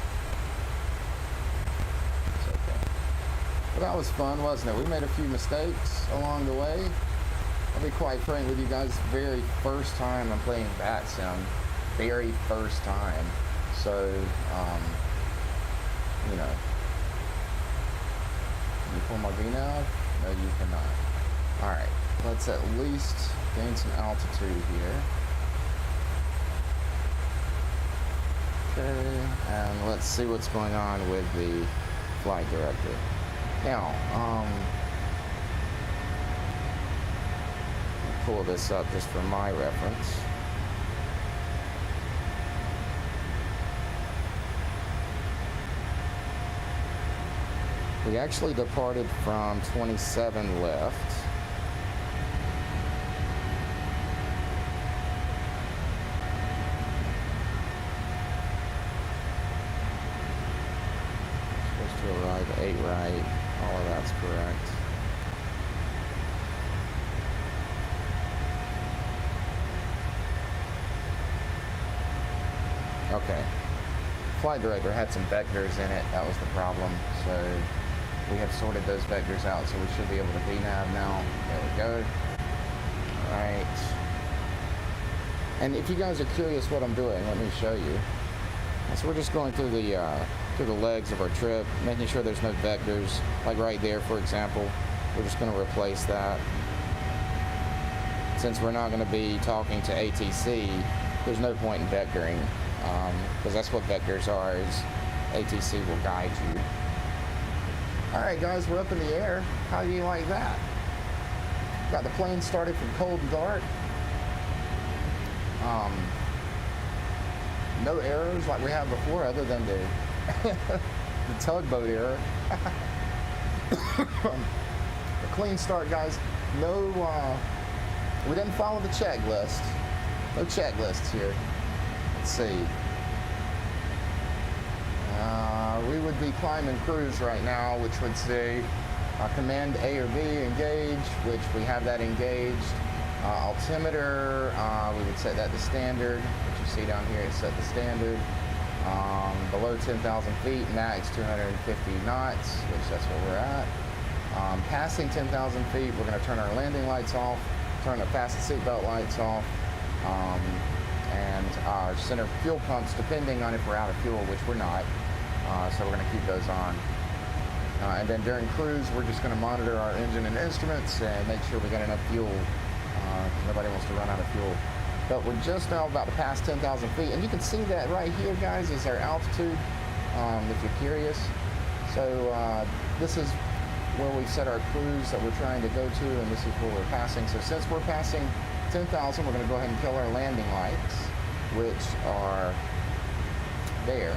It's okay. But that was fun, wasn't it? We made a few mistakes along the way. I'll be quite frank with you guys, very first time I'm playing BatSim. Very first time. So, you know. Can you pull my V nav? No, you cannot. Alright, let's at least gain some altitude here. Okay, and let's see what's going on with the flight director. Now, pull this up just for my reference. We actually departed from 27 left. Supposed to arrive at 8 right. All of that's correct. Okay. Flight director had some vectors in it. That was the problem. So we have sorted those vectors out, so we should be able to DNAV now. There we go. All right. And if you guys are curious what I'm doing, let me show you. So we're just going through the legs of our trip, making sure there's no vectors. Like right there, for example, we're just going to replace that. Since we're not going to be talking to ATC, there's no point in vectoring, because that's what vectors are, is ATC will guide you. All right, guys, we're up in the air. How do you like that? Got the plane started from cold and dark. No errors like we had before, other than the the tugboat error. A clean start, guys. No, we didn't follow the checklist. No checklists here. Let's see. We would be climbing cruise right now, which would say command A or B engage, which we have that engaged. Altimeter, we would set that to standard. What you see down here is set to standard. Below 10,000 feet, max 250 knots, which that's where we're at. Passing 10,000 feet, we're going to turn our landing lights off, turn the fasten seatbelt lights off, and our center fuel pumps, depending on if we're out of fuel, which we're not. So we're going to keep those on. And then during cruise, we're just going to monitor our engine and instruments and make sure we got enough fuel. Nobody wants to run out of fuel. But we're just now about to pass 10,000 feet. And you can see that right here, guys, is our altitude, if you're curious. So this is where we set our cruise that we're trying to go to, and this is where we're passing. So since we're passing 10,000, we're going to go ahead and kill our landing lights, which are there.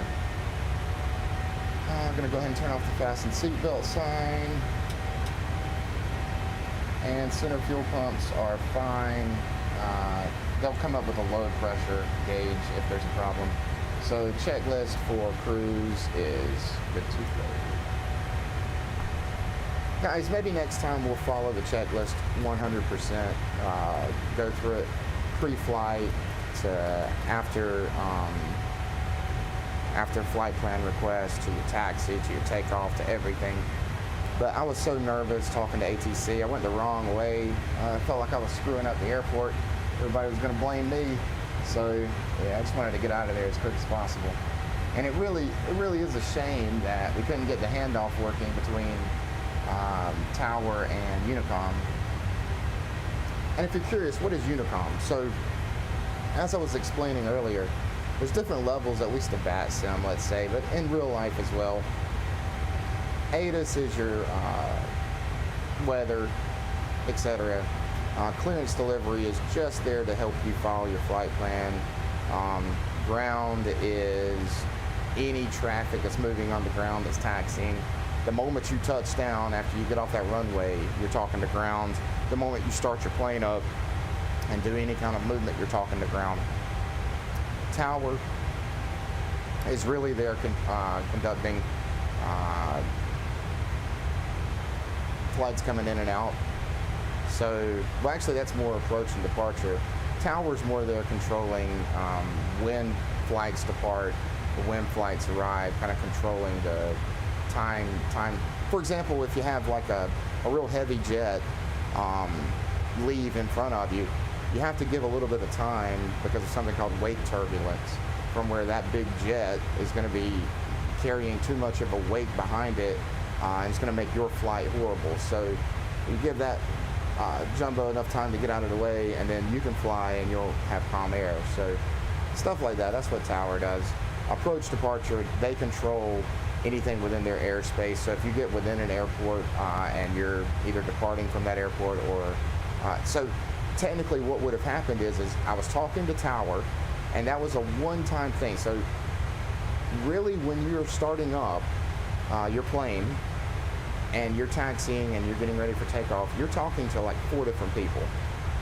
I'm going to go ahead and turn off the fasten seatbelt sign. And center fuel pumps are fine. They'll come up with a low pressure gauge if there's a problem. So checklist for cruise is good to go. Guys, maybe next time we'll follow the checklist 100%. Go through it pre-flight to after flight plan request, to your taxi, to your takeoff, to everything. But I was so nervous talking to ATC. I went the wrong way. I felt like I was screwing up the airport. Everybody was going to blame me. So yeah, I just wanted to get out of there as quick as possible. And it really is a shame that we couldn't get the handoff working between Tower and Unicom. And if you're curious, what is Unicom? So as I was explaining earlier, there's different levels, at least the bat sim, let's say, but in real life as well. ATIS is your weather, etc. Clearance delivery is just there to help you follow your flight plan. Ground is any traffic that's moving on the ground that's taxiing. The moment you touch down, after you get off that runway, you're talking to ground. The moment you start your plane up and do any kind of movement, you're talking to ground. Tower is really there conducting flights coming in and out. So, well, actually that's more approach and departure. Tower's more there controlling when flights depart, when flights arrive, kind of controlling the time. For example, if you have like a real heavy jet leave in front of you, you have to give a little bit of time because of something called wake turbulence, from where that big jet is going to be carrying too much of a wake behind it, and it's going to make your flight horrible. So you give that jumbo enough time to get out of the way, and then you can fly and you'll have calm air. So stuff like that, that's what Tower does. Approach departure, they control anything within their airspace. So if you get within an airport and you're either departing from that airport or so technically what would have happened is I was talking to Tower, and that was a one-time thing. So really, when you're starting up your plane, and you're taxiing and you're getting ready for takeoff, you're talking to like 4 different people.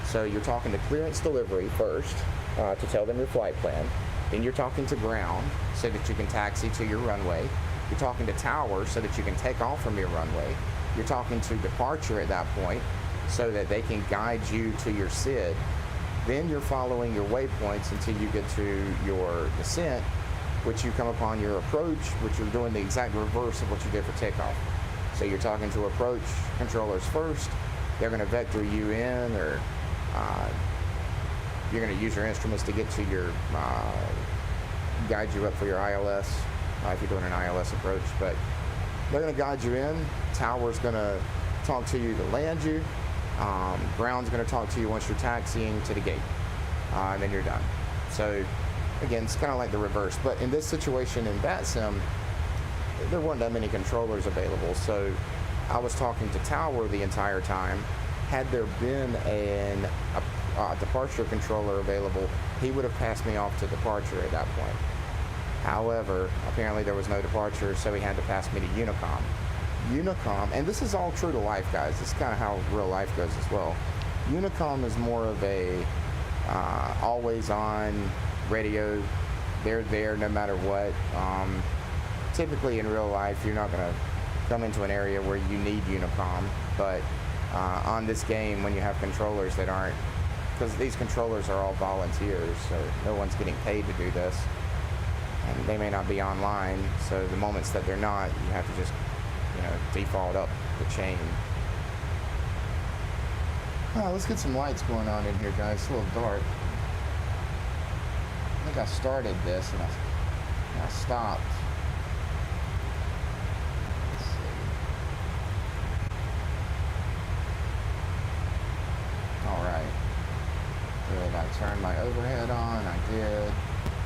So you're talking to clearance delivery first to tell them your flight plan. Then you're talking to ground so that you can taxi to your runway. You're talking to tower so that you can take off from your runway. You're talking to departure at that point so that they can guide you to your SID. Then you're following your waypoints until you get to your descent, which you come upon your approach, which you're doing the exact reverse of what you did for takeoff. So you're talking to approach controllers first. They're going to vector you in, or you're going to use your instruments to get to your, guide you up for your ILS, if you're doing an ILS approach. But they're going to guide you in. Tower's going to talk to you to land you. Ground's going to talk to you once you're taxiing to the gate, and then you're done. So again, it's kind of like the reverse. But in this situation in VATSIM, there weren't that many controllers available. So I was talking to Tower the entire time. Had there been a departure controller available, he would have passed me off to departure at that point. However, apparently there was no departure, so he had to pass me to Unicom. Unicom, and this is all true to life, guys. This is kind of how real life goes as well. Unicom is more of a always-on radio. They're there no matter what. Typically in real life, you're not going to come into an area where you need Unicom, but on this game, when you have controllers that aren't, because these controllers are all volunteers, so no one's getting paid to do this, and they may not be online, so the moments that they're not, you have to just, default up the chain. Let's get some lights going on in here, guys. It's a little dark. I think I started this and I stopped. Let's see. All right. Did I turn my overhead on? I did.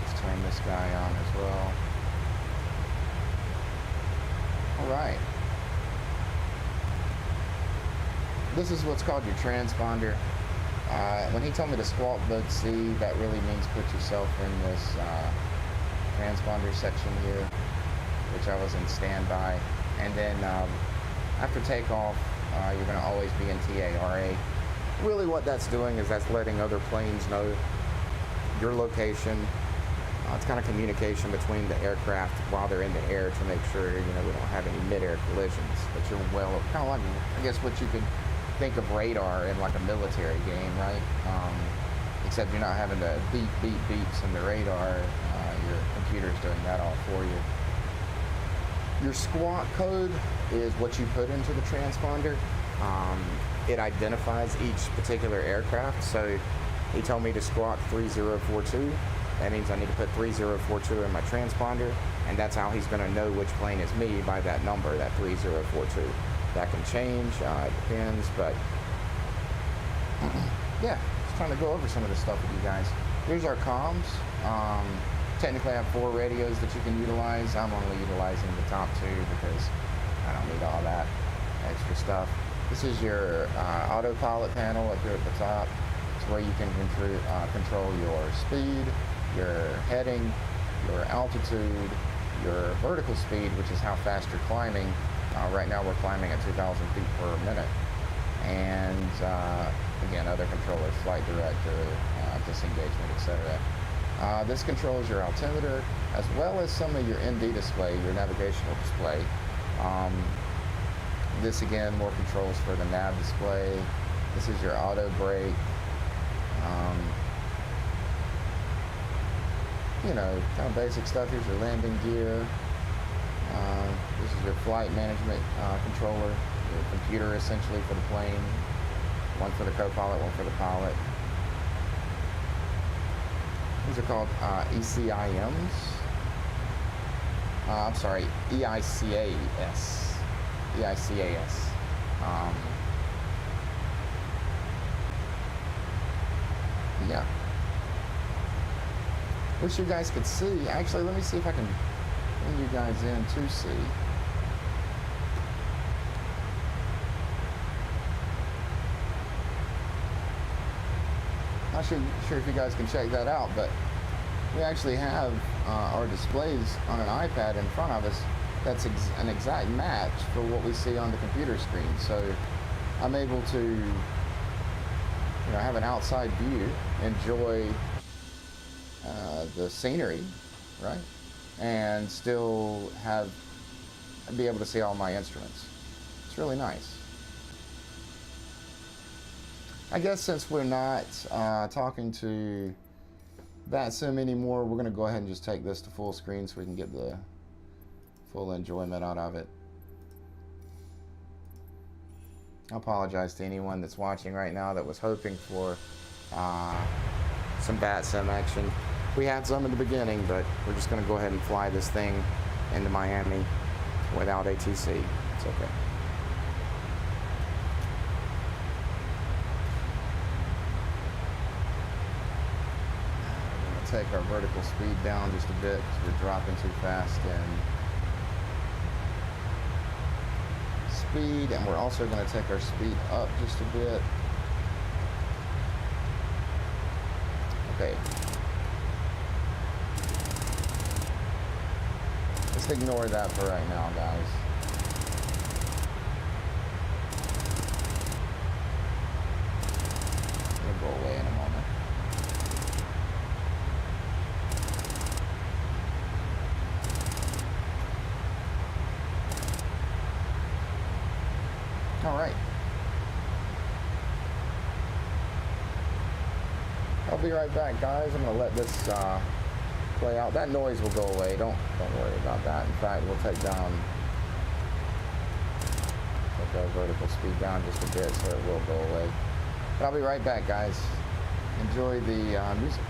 Let's turn this guy on as well. All right. This is what's called your transponder. When he told me to squawk mode C, that really means put yourself in this transponder section here, which I was in standby. And then after takeoff, you're going to always be in TARA. Really what that's doing is that's letting other planes know your location. It's kind of communication between the aircraft while they're in the air to make sure, we don't have any mid-air collisions. But you're kind of like, I guess what you could think of radar in like a military game, right? Except you're not having to beeps in the radar. Your computer's doing that all for you. Your squawk code is what you put into the transponder. It identifies each particular aircraft. So he told me to squawk 3042. That means I need to put 3042 in my transponder, and that's how he's going to know which plane is me, by that number, that 3042. That can change, it depends, but yeah, just trying to go over some of this stuff with you guys. Here's our comms. Technically I have 4 radios that you can utilize. I'm only utilizing the top 2 because I don't need all that extra stuff. This is your autopilot panel up here at the top. It's where you can control your speed, your heading, your altitude, your vertical speed, which is how fast you're climbing. Right now we're climbing at 2,000 feet per minute. And again, other controllers, flight director, disengagement, etc. This controls your altimeter, as well as some of your ND display, your navigational display. This again, more controls for the nav display. This is your auto brake. Kind of basic stuff. Here's your landing gear. This is your flight management controller, your computer essentially for the plane. One for the co-pilot, one for the pilot. These are called ECIMs. I'm sorry, EICAS. EICAS. Yeah. Wish you guys could see. Actually, let me see if I can bring you guys in to see. Not sure if you guys can check that out, but we actually have our displays on an iPad in front of us, that's an exact match for what we see on the computer screen. So I'm able to, have an outside view, enjoy the scenery, right? And still be able to see all my instruments. It's really nice. I guess since we're not talking to VATSIM anymore, we're going to go ahead and just take this to full screen so we can get the full enjoyment out of it. I apologize to anyone that's watching right now that was hoping for some VATSIM action. We had some in the beginning, but we're just going to go ahead and fly this thing into Miami without ATC. It's okay. We're going to take our vertical speed down just a bit because we're dropping too fast in speed, and we're also going to take our speed up just a bit. Okay. Just ignore that for right now, guys. It'll go away in a moment. All right. I'll be right back, guys. I'm gonna let this play out. That noise will go away. Don't worry about that. In fact, we'll take our vertical speed down just a bit so it will go away. But I'll be right back, guys. Enjoy the music.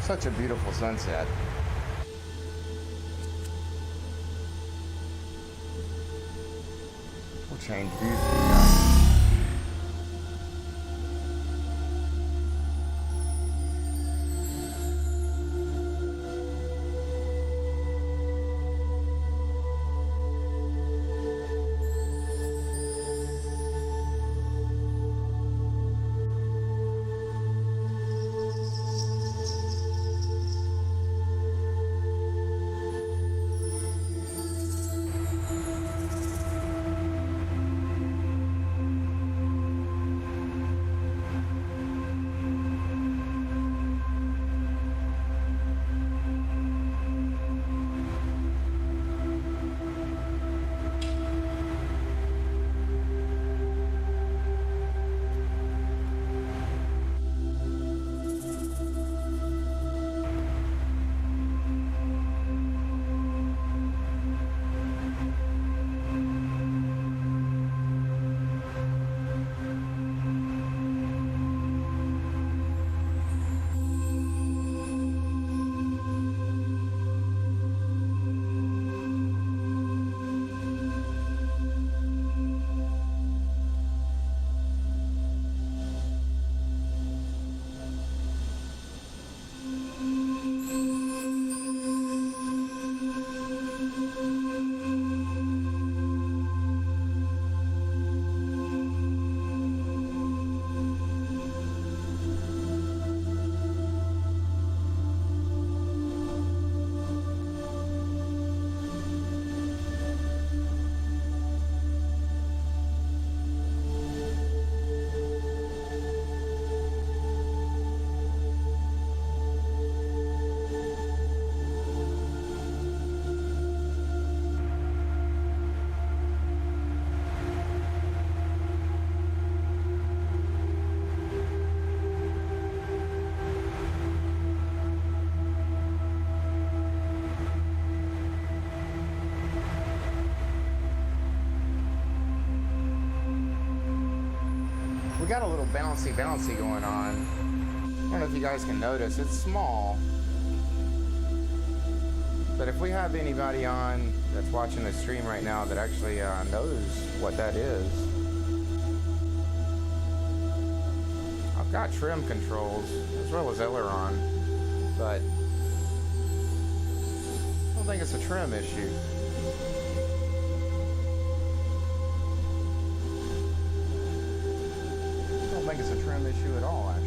Such a beautiful sunset. We'll change views for you guys. Got a little bouncy going on. I don't know if you guys can notice, it's small. But if we have anybody on that's watching the stream right now that actually knows what that is, I've got trim controls as well as aileron, but I don't think it's a trim issue. I don't think it's a trim issue at all, actually.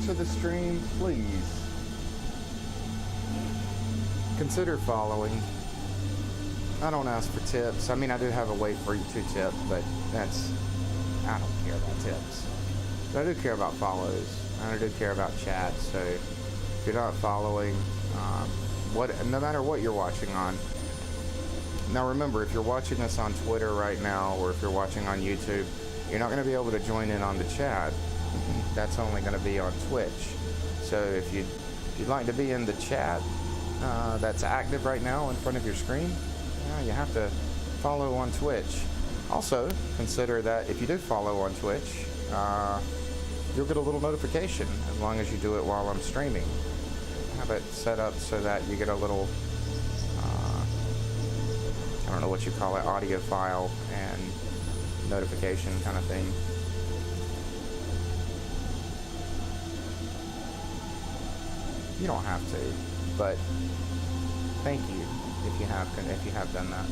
To the stream, please consider following. I don't ask for tips. I mean, I do have a way for you to tip, but I don't care about tips. But I do care about follows. I do care about chat. So if you're not following, no matter what you're watching on, Now remember, if you're watching this on Twitter right now, or if you're watching on YouTube, you're not going to be able to join in on the chat. That's only going to be on Twitch. So if you'd like to be in the chat that's active right now in front of your screen, you have to follow on Twitch. Also, consider that if you do follow on Twitch, you'll get a little notification as long as you do it while I'm streaming. Have it set up so that you get a little, I don't know what you call it, audio file and notification kind of thing. You don't have to, but thank you if you have done that.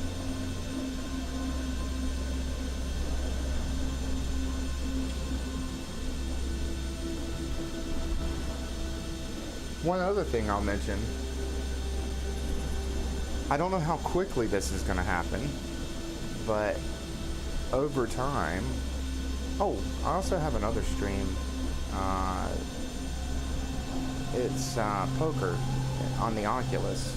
One other thing I'll mention, I don't know how quickly this is going to happen, but over time, I also have another stream. It's poker on the Oculus.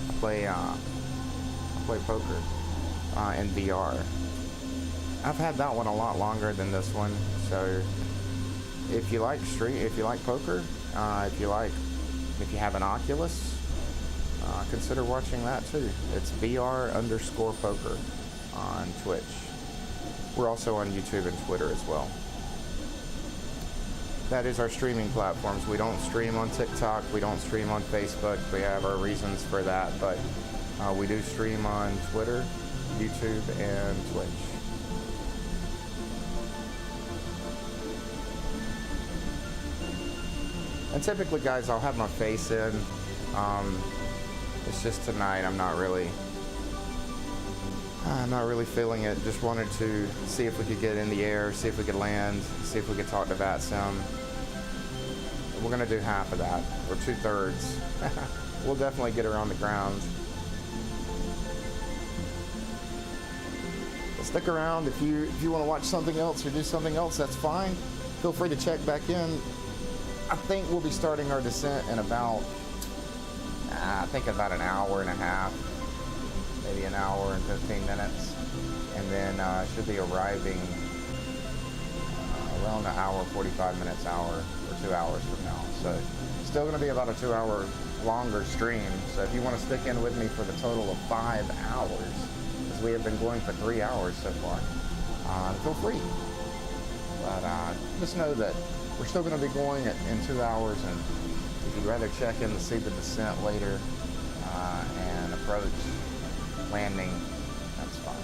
I play poker in VR. I've had that one a lot longer than this one, so if you like poker, if you have an Oculus, consider watching that too. It's VR_poker on Twitch. We're also on YouTube and Twitter as well. That is our streaming platforms. We don't stream on TikTok. We don't stream on Facebook. We have our reasons for that, but we do stream on Twitter, YouTube, and Twitch. And typically, guys, I'll have my face in. It's just tonight I'm not really feeling it. Just wanted to see if we could get in the air, see if we could land, see if we could talk to VATSIM. We're gonna do half of that, or 2/3. We'll definitely get her on the ground. But stick around if you want to watch something else or do something else. That's fine. Feel free to check back in. I think we'll be starting our descent in about an hour and a half, maybe an hour and 15 minutes, and then should be arriving around an hour, 45 minutes, or 2 hours from now. So still going to be about a 2-hour longer stream. So if you want to stick in with me for the total of 5 hours, because we have been going for 3 hours so far, feel free. But just know that we're still going to be going in 2 hours, and if you'd rather check in to see the descent later and approach landing, that's fine.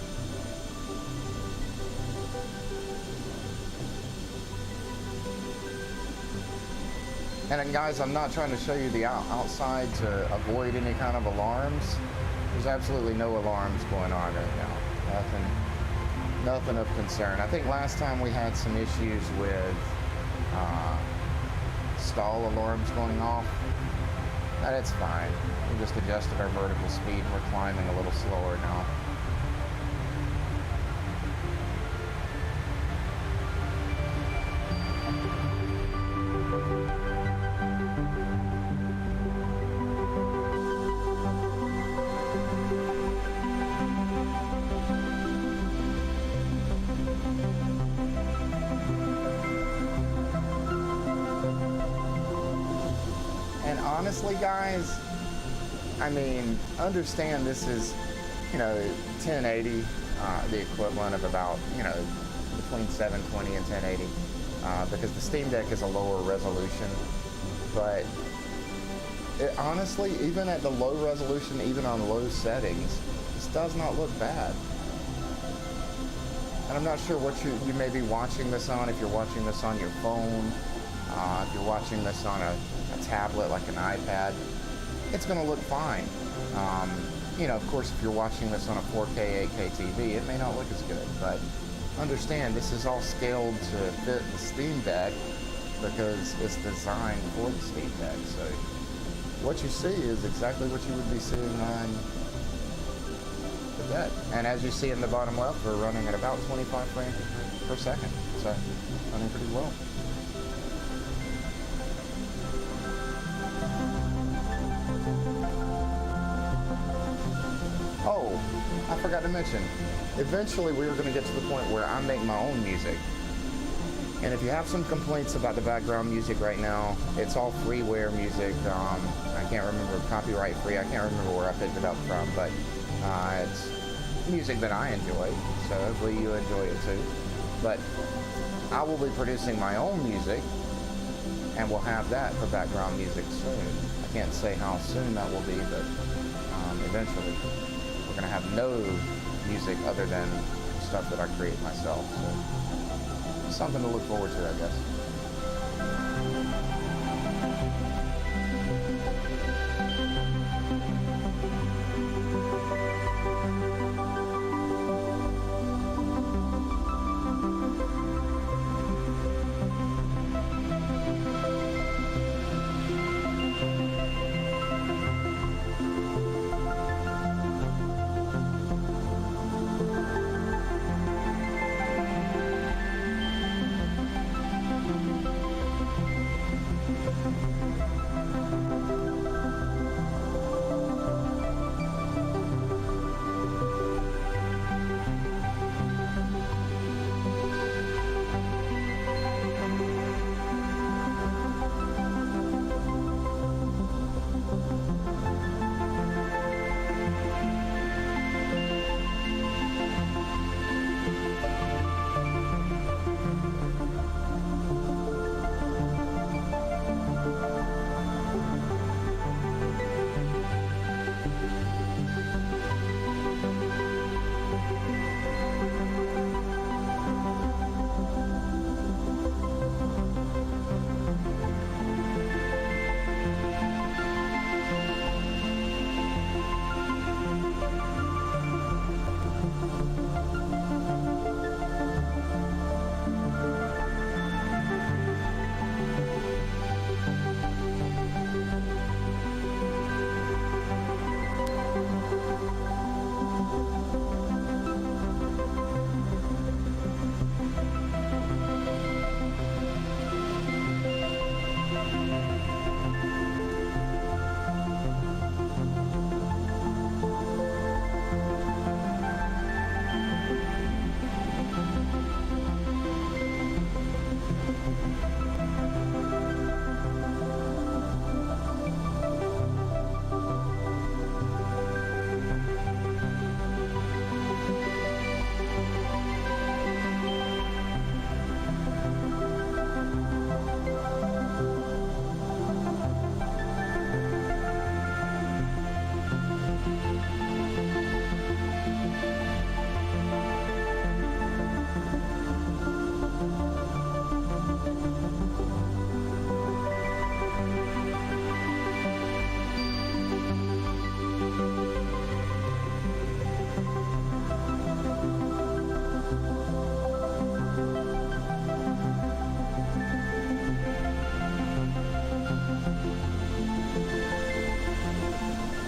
And then, guys, I'm not trying to show you the outside to avoid any kind of alarms. There's absolutely no alarms going on right now. Nothing of concern. I think last time we had some issues with stall alarms going off. That's fine. We just adjusted our vertical speed. We're climbing a little slower now. Honestly, guys, I mean, understand this is, 1080, the equivalent of about, between 720 and 1080, because the Steam Deck is a lower resolution. But honestly, even at the low resolution, even on low settings, this does not look bad. And I'm not sure what you may be watching this on, if you're watching this on your phone, if you're watching this on a tablet like an iPad, it's going to look fine. Of course, if you're watching this on a 4K, 8K TV, it may not look as good, but understand this is all scaled to fit the Steam Deck because it's designed for the Steam Deck. So what you see is exactly what you would be seeing on the deck. And as you see in the bottom left, we're running at about 25 frames per second, so running pretty well. Oh, forgot to mention, eventually we are going to get to the point where I make my own music. And if you have some complaints about the background music right now, it's all freeware music. I can't remember, copyright free. I can't remember where I picked it up from, but it's music that I enjoy. So hopefully you enjoy it too. But I will be producing my own music, and we'll have that for background music soon. I can't say how soon that will be, but eventually we're going to have no music other than stuff that I create myself. So something to look forward to, I guess.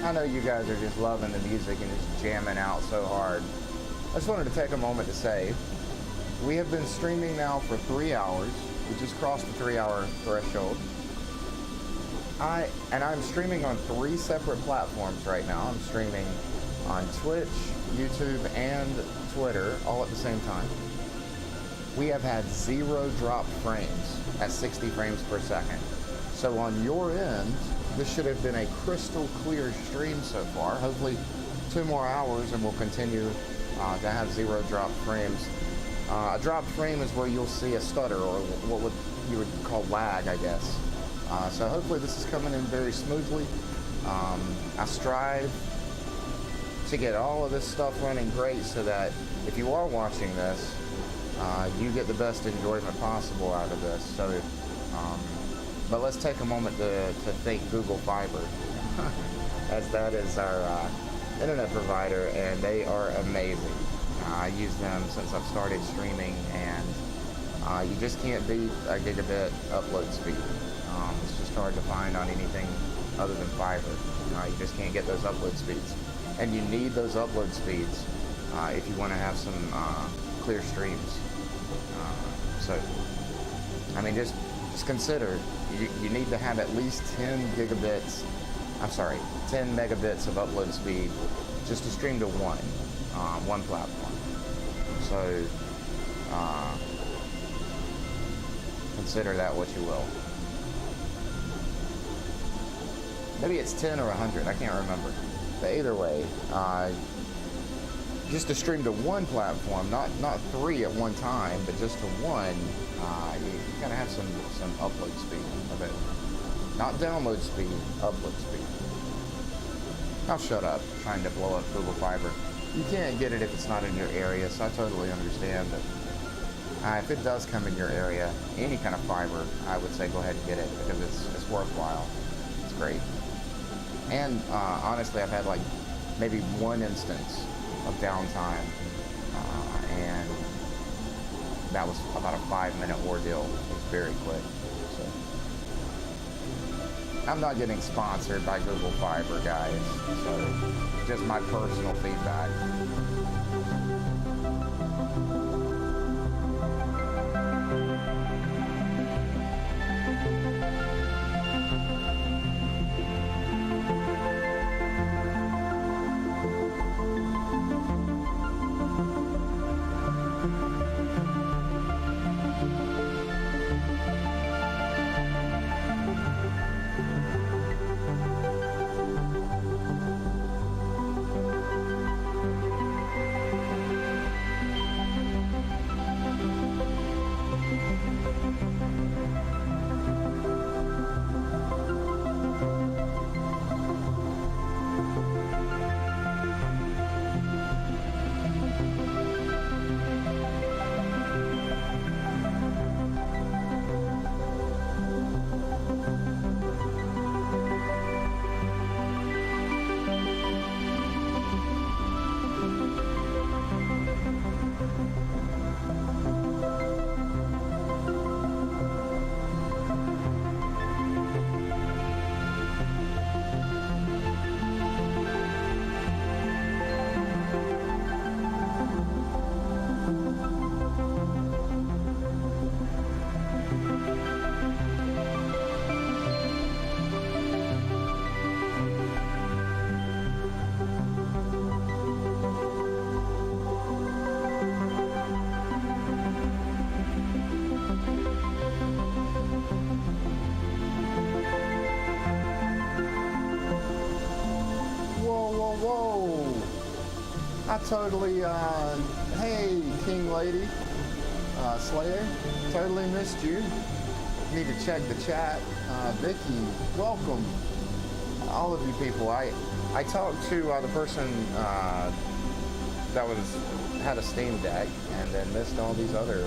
I know you guys are just loving the music and just jamming out so hard. I just wanted to take a moment to say, we have been streaming now for 3 hours. We just crossed the 3-hour threshold. I'm streaming on 3 separate platforms right now. I'm streaming on Twitch, YouTube, and Twitter all at the same time. We have had 0 drop frames at 60 frames per second. So on your end, this should have been a crystal clear stream so far. Hopefully 2 more hours and we'll continue to have 0 drop frames. A dropped frame is where you'll see a stutter, or what you would call lag, I guess. So hopefully this is coming in very smoothly. I strive to get all of this stuff running great so that if you are watching this, you get the best enjoyment possible out of this. So, but let's take a moment to thank Google Fiber, as that is our internet provider, and they are amazing. I use them since I've started streaming, and you just can't beat a gigabit upload speed. It's just hard to find on anything other than fiber. You just can't get those upload speeds, and you need those upload speeds if you want to have some clear streams. So, I mean, just consider you need to have at least 10 megabits of upload speed just to stream to 1. one platform. So consider that what you will. Maybe it's 10 or 100, I can't remember. But either way, just to stream to one platform, not 3 at one time, but just to one, you gotta have some upload speed of it. Not download speed, upload speed. I'll shut up, trying to blow up Google Fiber. You can't get it if it's not in your area, so I totally understand that. If it does come in your area, any kind of fiber, I would say go ahead and get it because it's worthwhile. It's great. And honestly, I've had like maybe one instance of downtime, and that was about a 5-minute ordeal. It was very quick. So I'm not getting sponsored by Google Fiber, guys. So just my personal feedback. I totally, hey, King Lady, Slayer, totally missed you. Need to check the chat. Vicky, welcome. All of you people. I talked to the person that had a Steam Deck and then missed all these other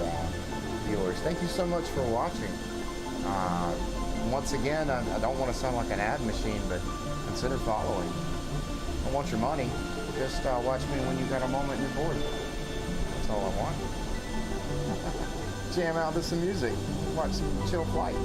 viewers. Thank you so much for watching. Once again, I don't want to sound like an ad machine, but consider following. I want your money. Just watch me when you got a moment and you're bored. That's all I want. Jam out to some music. Watch some chill flight.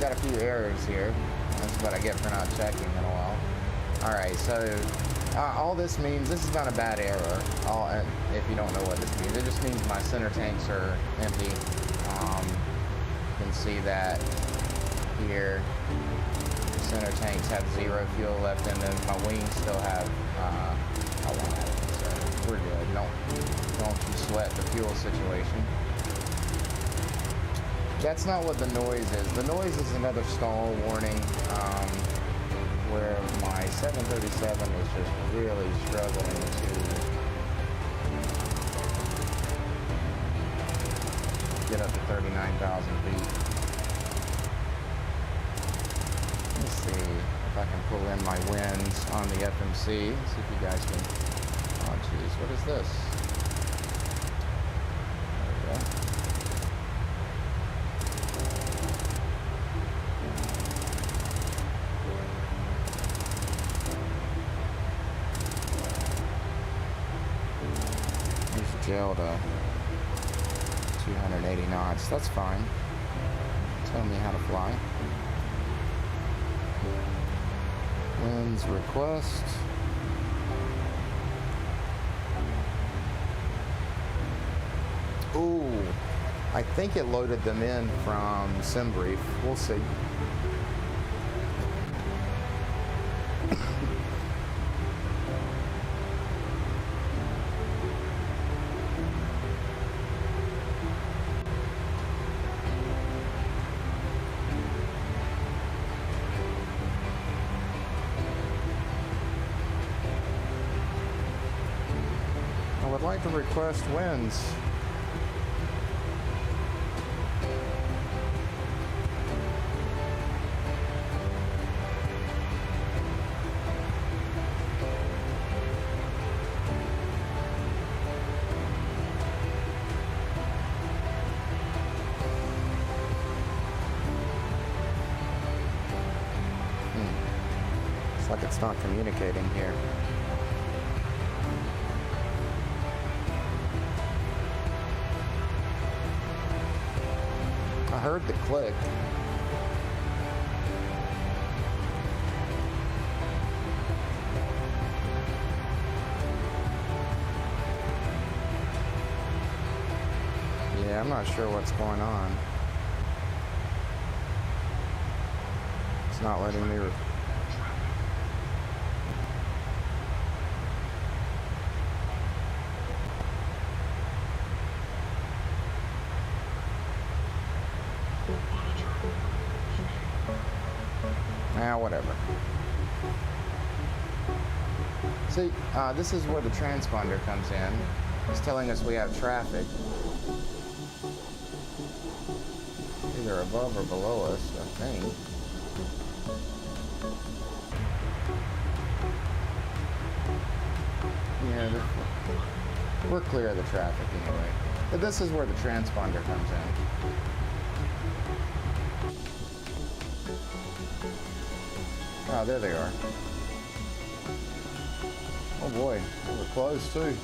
got a few errors here. That's what I get for not checking in a while. Alright, so all this means, this is not a bad error, if you don't know what this means. It just means my center tanks are empty. You can see that here. The center tanks have 0 fuel left in them. My wings still have a lot. So we're good. Don't you sweat the fuel situation. That's not what the noise is. The noise is another stall warning, where my 737 is just really struggling to get up to 39,000 feet. Let's see if I can pull in my winds on the FMC. See if you guys can. Oh, geez, what is this? There we go. gel to 280 knots. That's fine. Tell me how to fly. Winds request. Ooh, I think it loaded them in from SimBrief. We'll see. I would like to request winds. Looks like it's not communicating here. I heard the click. Yeah, I'm not sure what's going on. It's not letting me. Whatever. See, this is where the transponder comes in. It's telling us we have traffic. Either above or below us, I think. Yeah, we're clear of the traffic anyway. But this is where the transponder comes in. Oh, there they are. Oh boy, they were close too.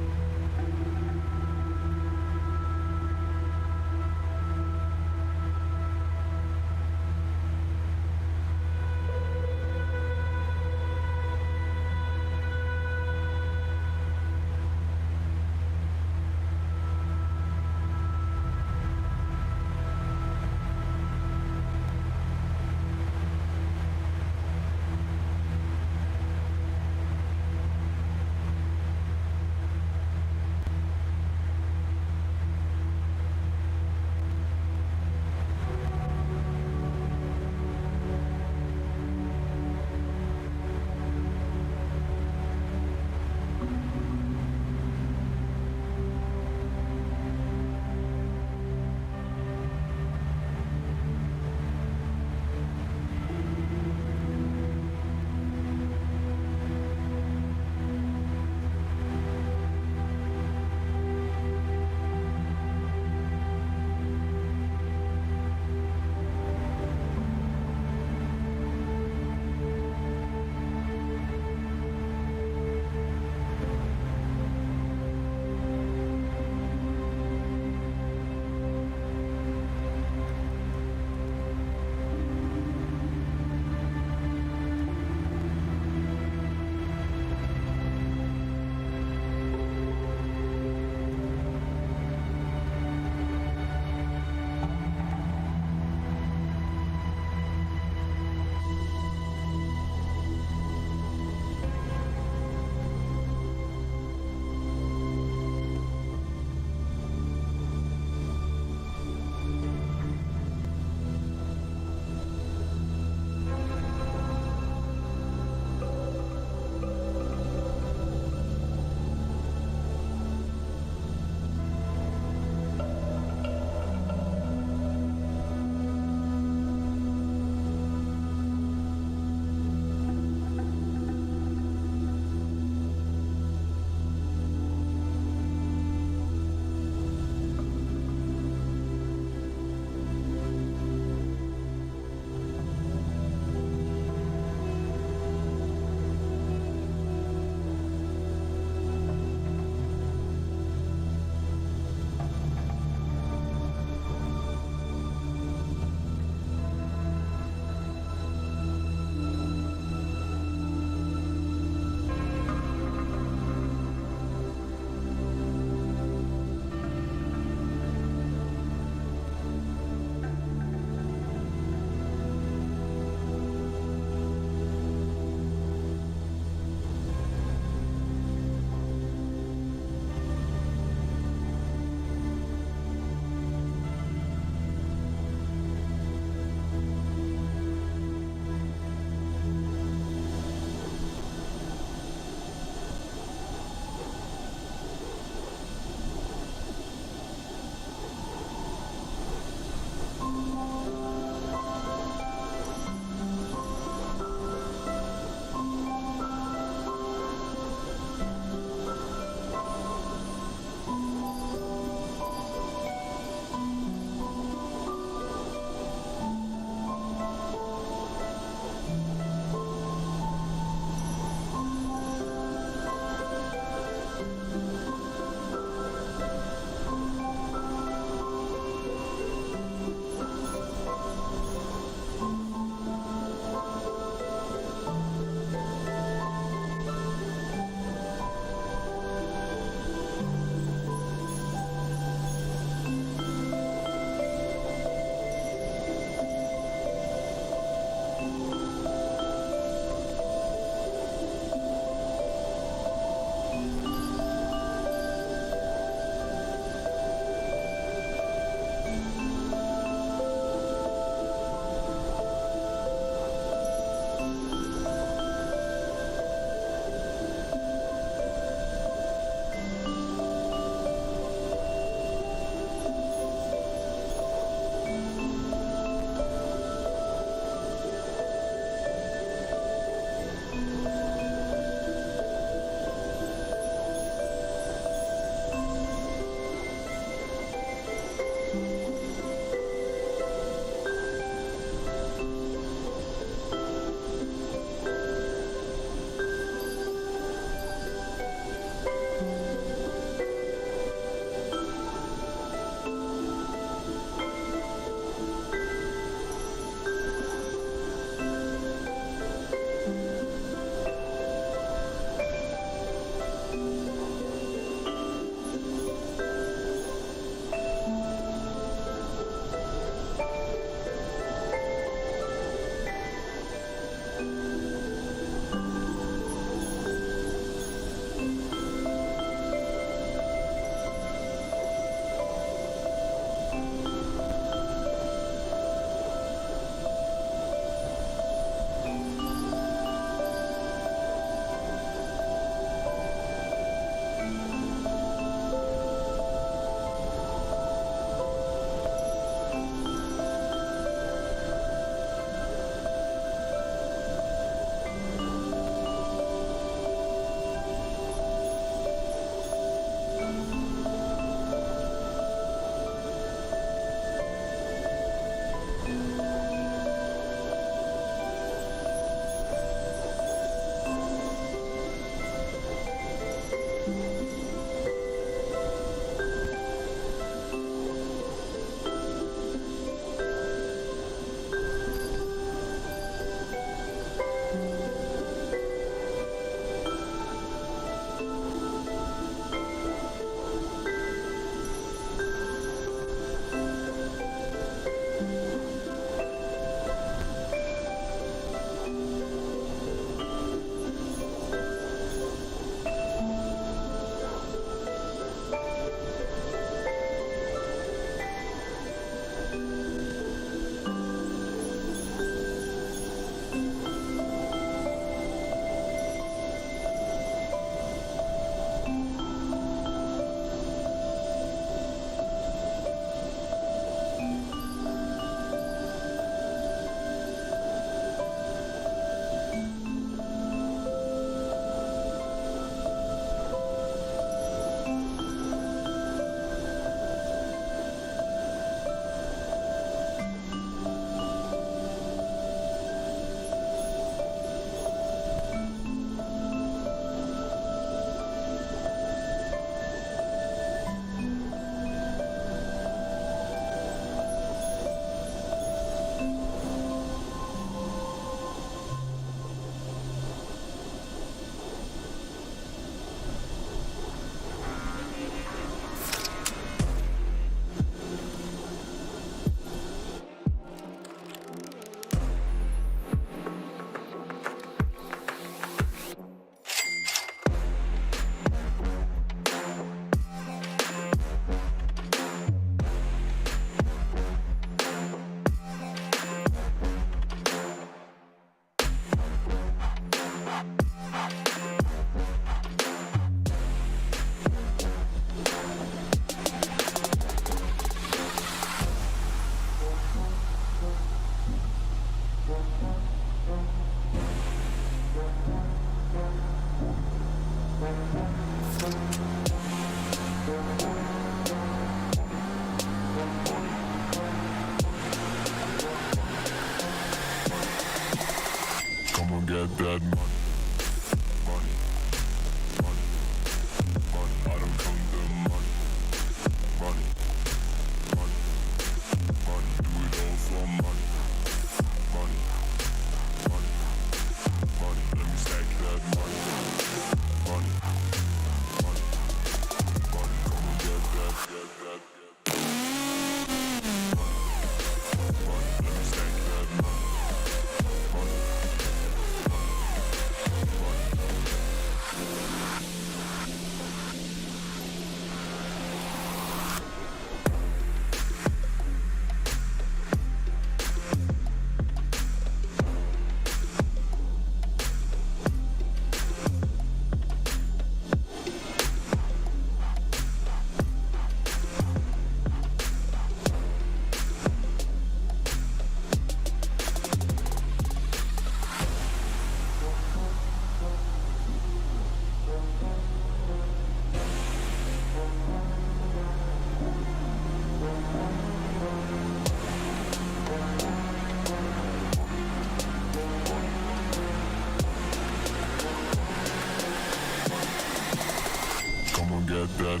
that.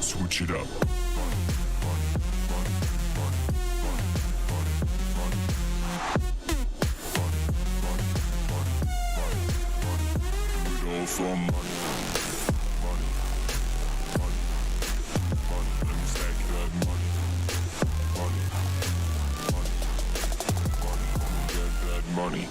Switch it up. Do it all for money. Let me stack that money. Get that money.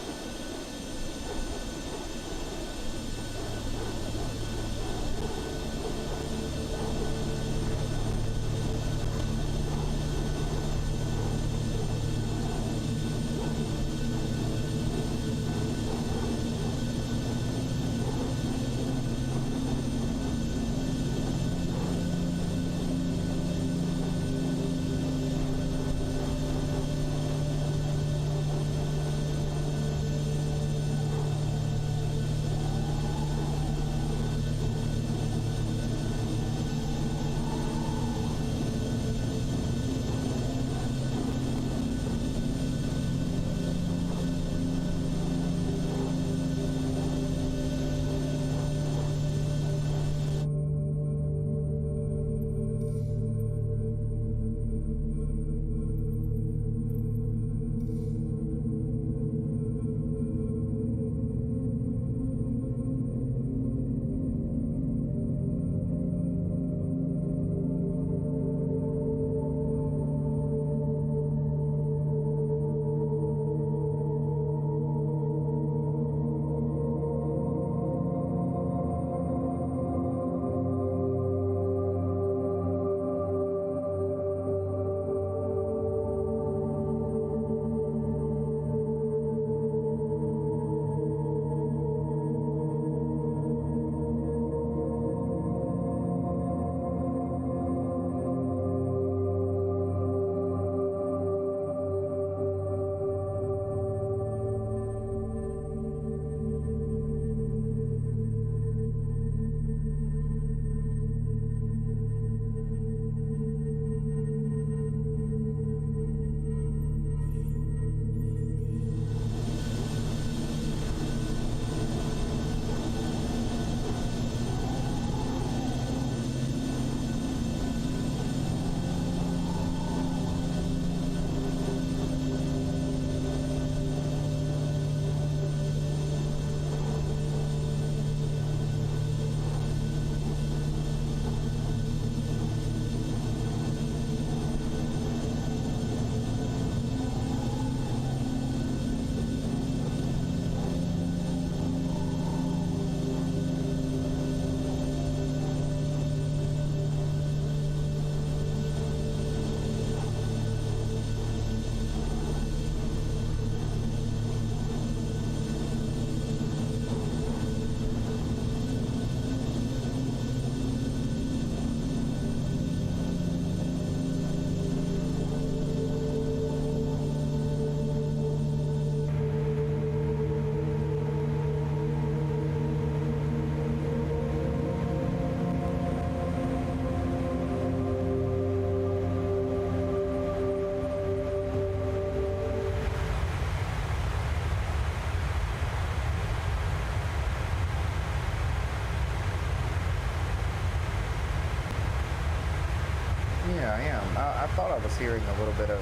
Yeah, I am. I thought I was hearing a little bit of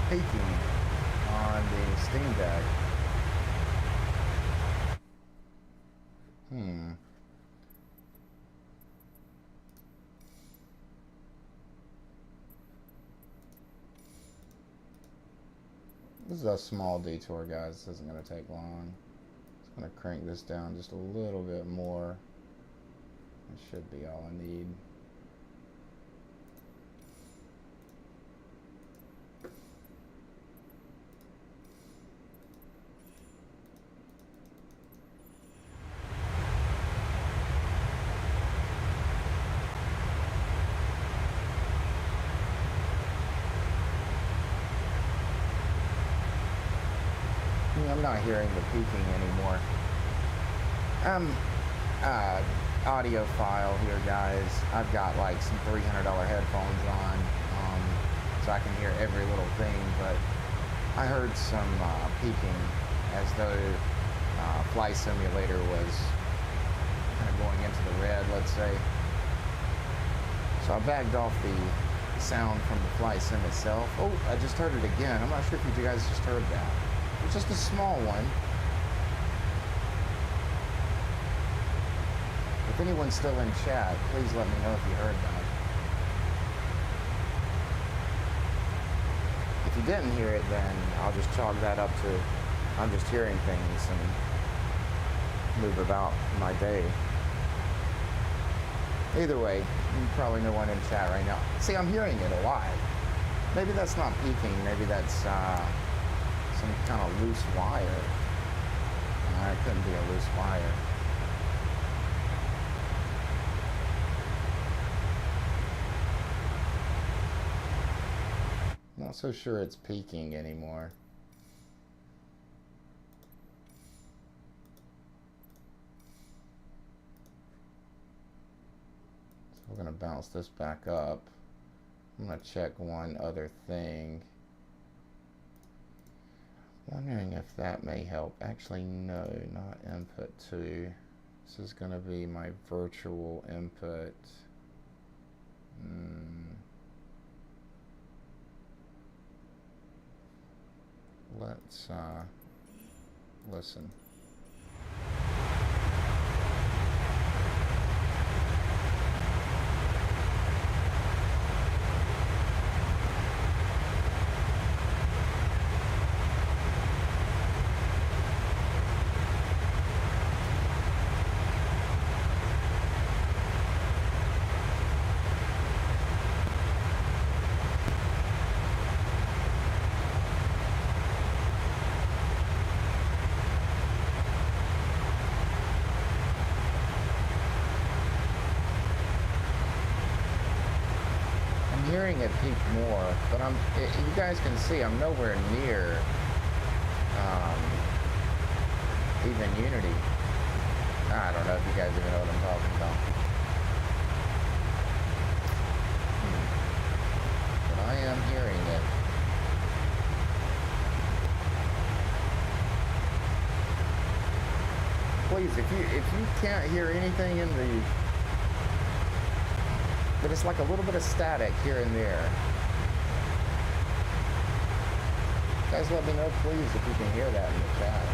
peaking on the Steam Deck. This is a small detour, guys. This isn't going to take long. Just going to crank this down just a little bit more. It should be all I need. I'm not hearing the peaking anymore. Audiophile here, guys. I've got like some $300 headphones on, so I can hear every little thing, but I heard some peaking as though flight simulator was kind of going into the red, let's say. So I backed off the sound from the flight sim itself. Oh, I just heard it again. I'm not sure if you guys just heard that. It's just a small one. If anyone's still in chat, please let me know if you heard that. If you didn't hear it, then I'll just chalk that up to I'm just hearing things and move about my day. Either way, you probably know one in chat right now. See, I'm hearing it a lot. Maybe that's not peaking. Maybe that's some kind of loose wire. It couldn't be a loose wire. Not so sure it's peaking anymore. So we're going to bounce this back up. I'm going to check one other thing. Wondering if that may help. Actually, no, not input 2. This is going to be my virtual input. Let's listen. Hearing it peak more, but you guys can see I'm nowhere near even Unity. I don't know if you guys even know what I'm talking about. But I am hearing it. Please, if you can't hear anything in the but it's like a little bit of static here and there. Guys, let me know, please, if you can hear that in the chat.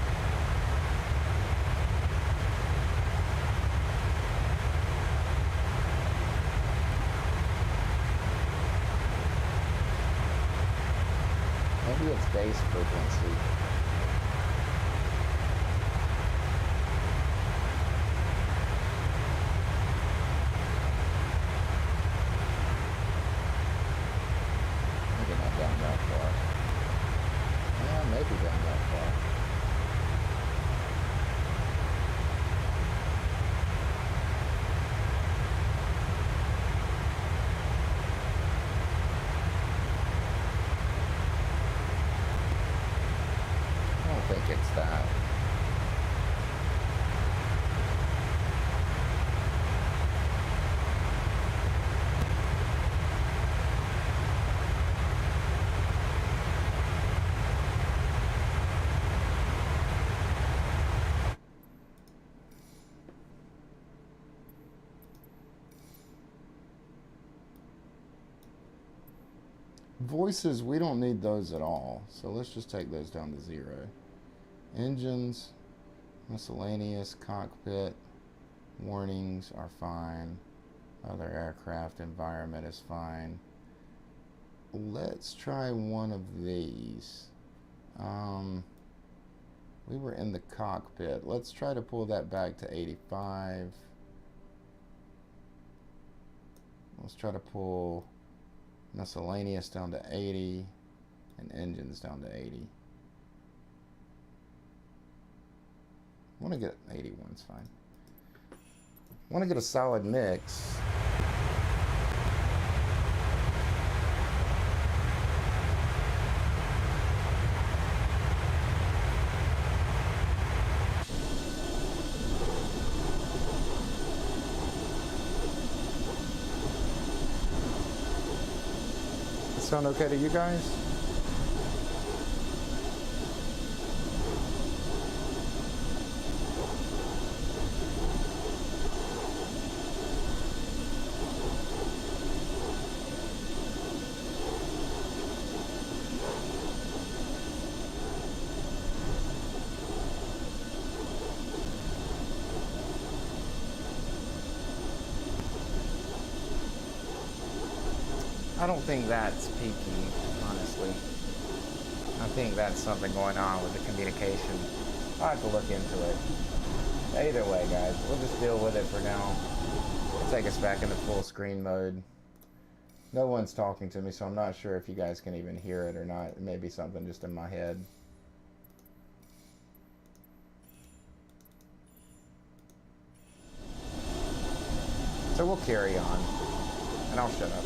Maybe it's bass frequency. It's that. Voices, we don't need those at all, so let's just take those down to 0. Engines, miscellaneous, cockpit, warnings are fine. Other aircraft environment is fine. Let's try one of these. We were in the cockpit. Let's try to pull that back to 85. Let's try to pull miscellaneous down to 80 and engines down to 80. I want to get 81's fine. I want to get a solid mix. Sound okay to you guys? I don't think that's peaky, honestly. I think that's something going on with the communication. I'll have to look into it. Either way, guys, we'll just deal with it for now. It'll take us back into full screen mode. No one's talking to me, so I'm not sure if you guys can even hear it or not. It may be something just in my head. So we'll carry on, and I'll shut up.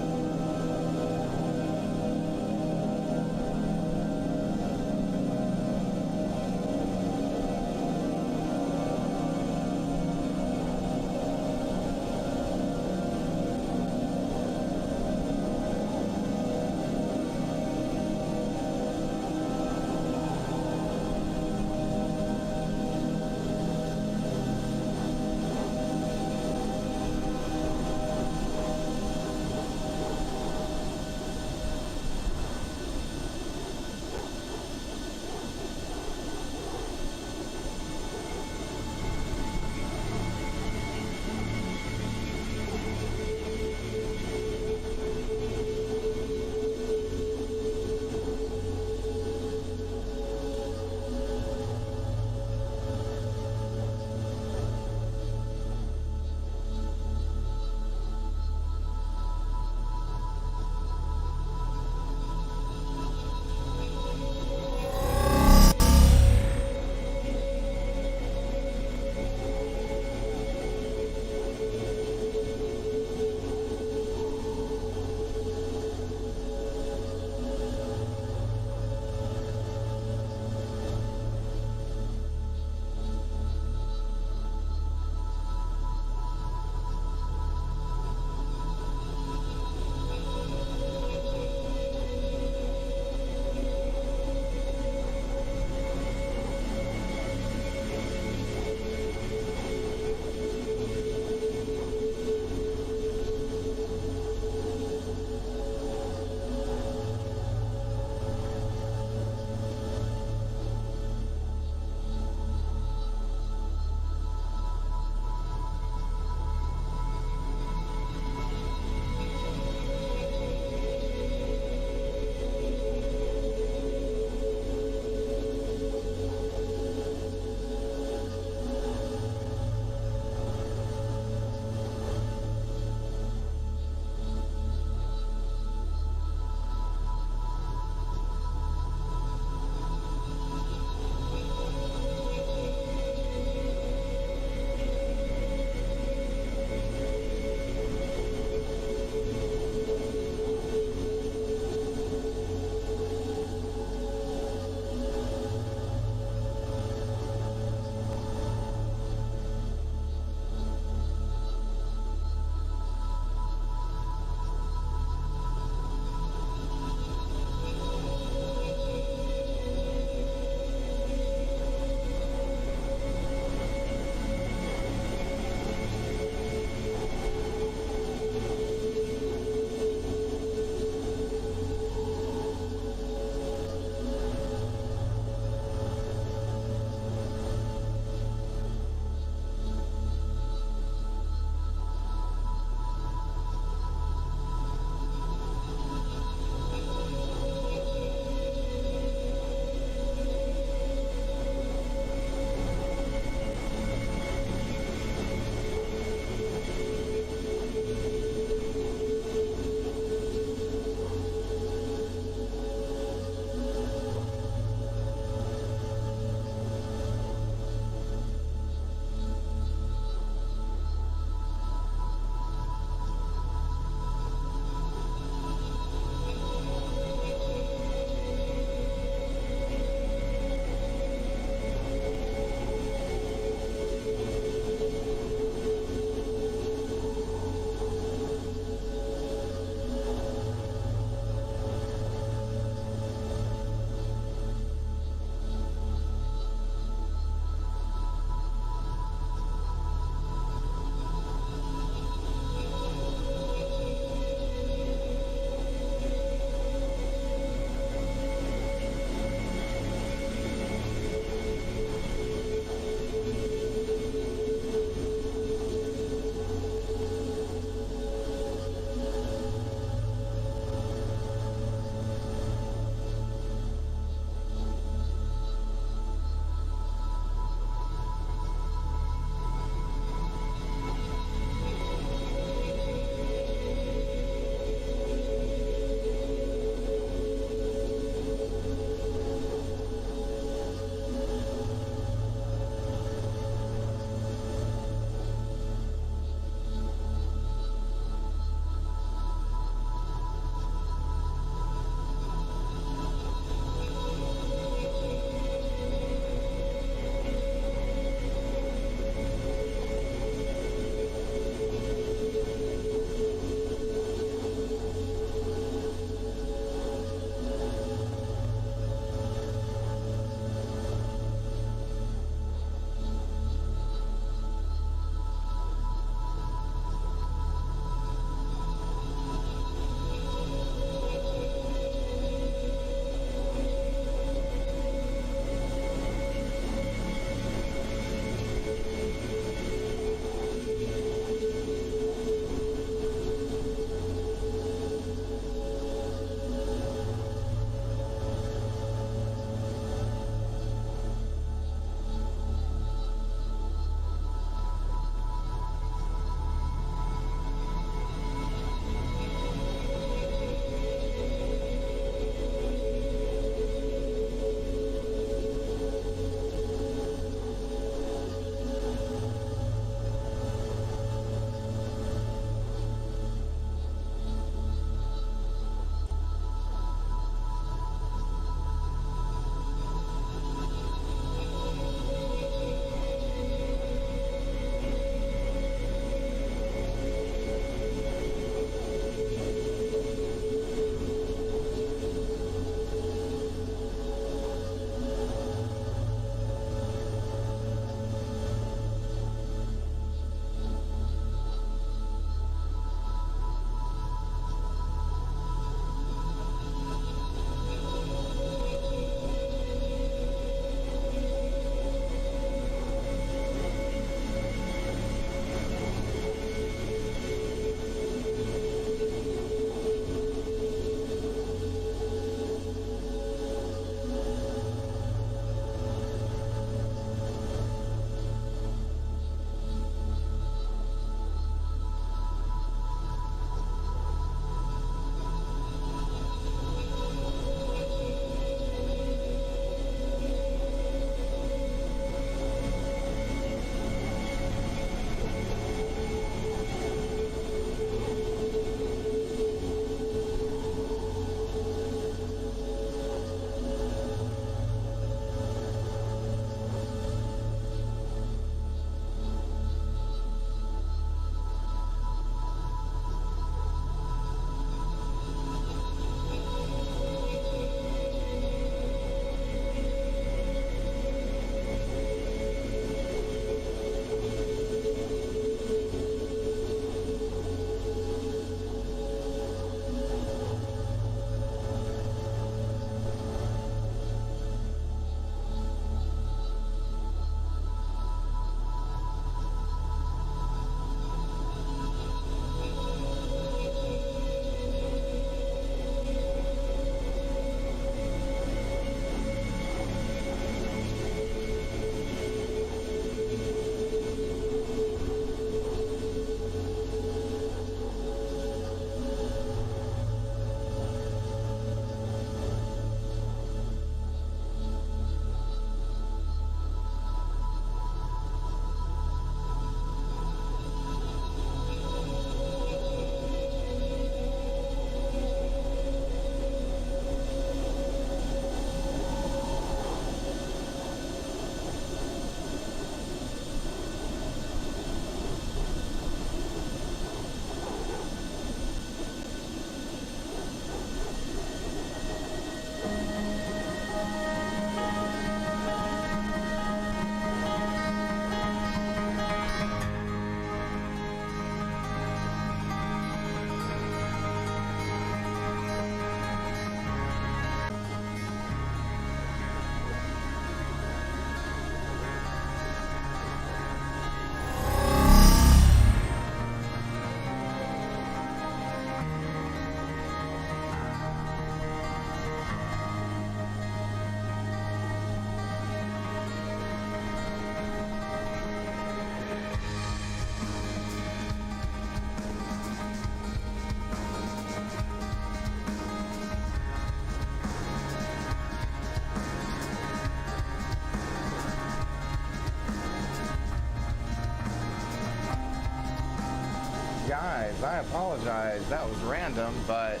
Guys, I apologize. That was random, but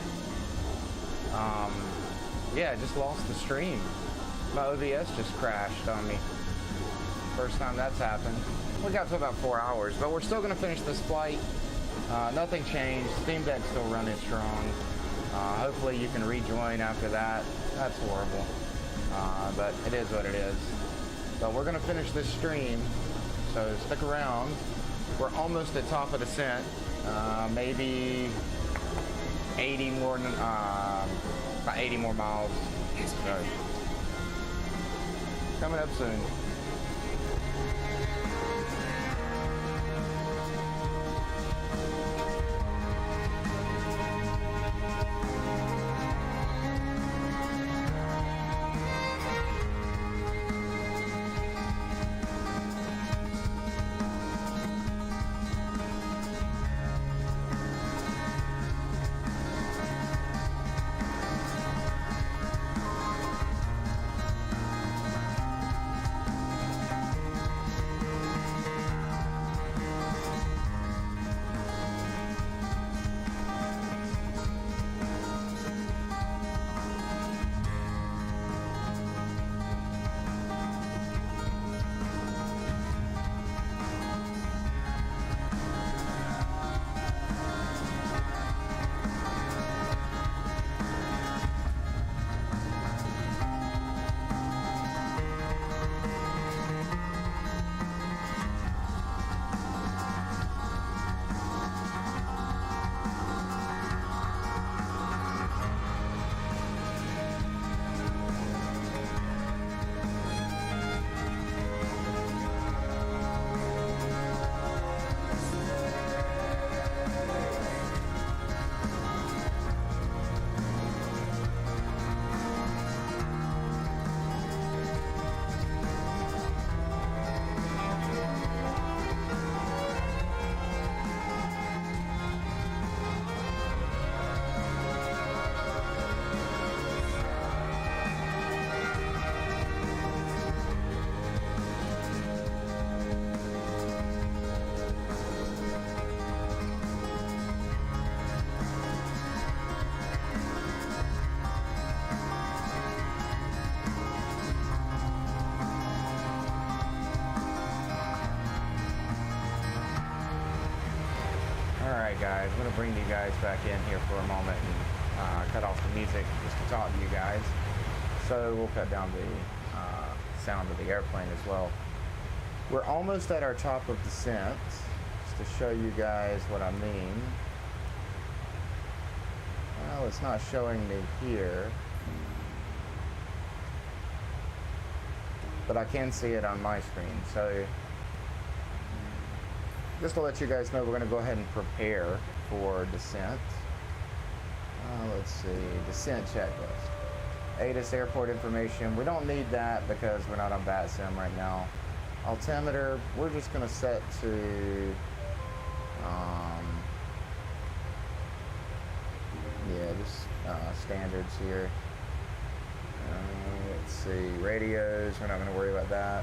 yeah, I just lost the stream. My OBS just crashed on me. First time that's happened. We got to about 4 hours, but we're still gonna finish this flight. Nothing changed. Steam Deck's still running strong. Hopefully you can rejoin after that. That's horrible. But it is what it is. So we're gonna finish this stream. So stick around. We're almost at top of descent. Maybe 80 more, about 80 more miles. So, coming up soon. Alright guys, I'm going to bring you guys back in here for a moment and cut off the music just to talk to you guys. So we'll cut down the sound of the airplane as well. We're almost at our top of descent, just to show you guys what I mean. Well, it's not showing me here, but I can see it on my screen. So just to let you guys know, we're going to go ahead and prepare for descent. Let's see, descent checklist. ATIS airport information. We don't need that because we're not on VATSIM right now. Altimeter, we're just going to set to, yeah, just standards here. Let's see, radios, we're not going to worry about that.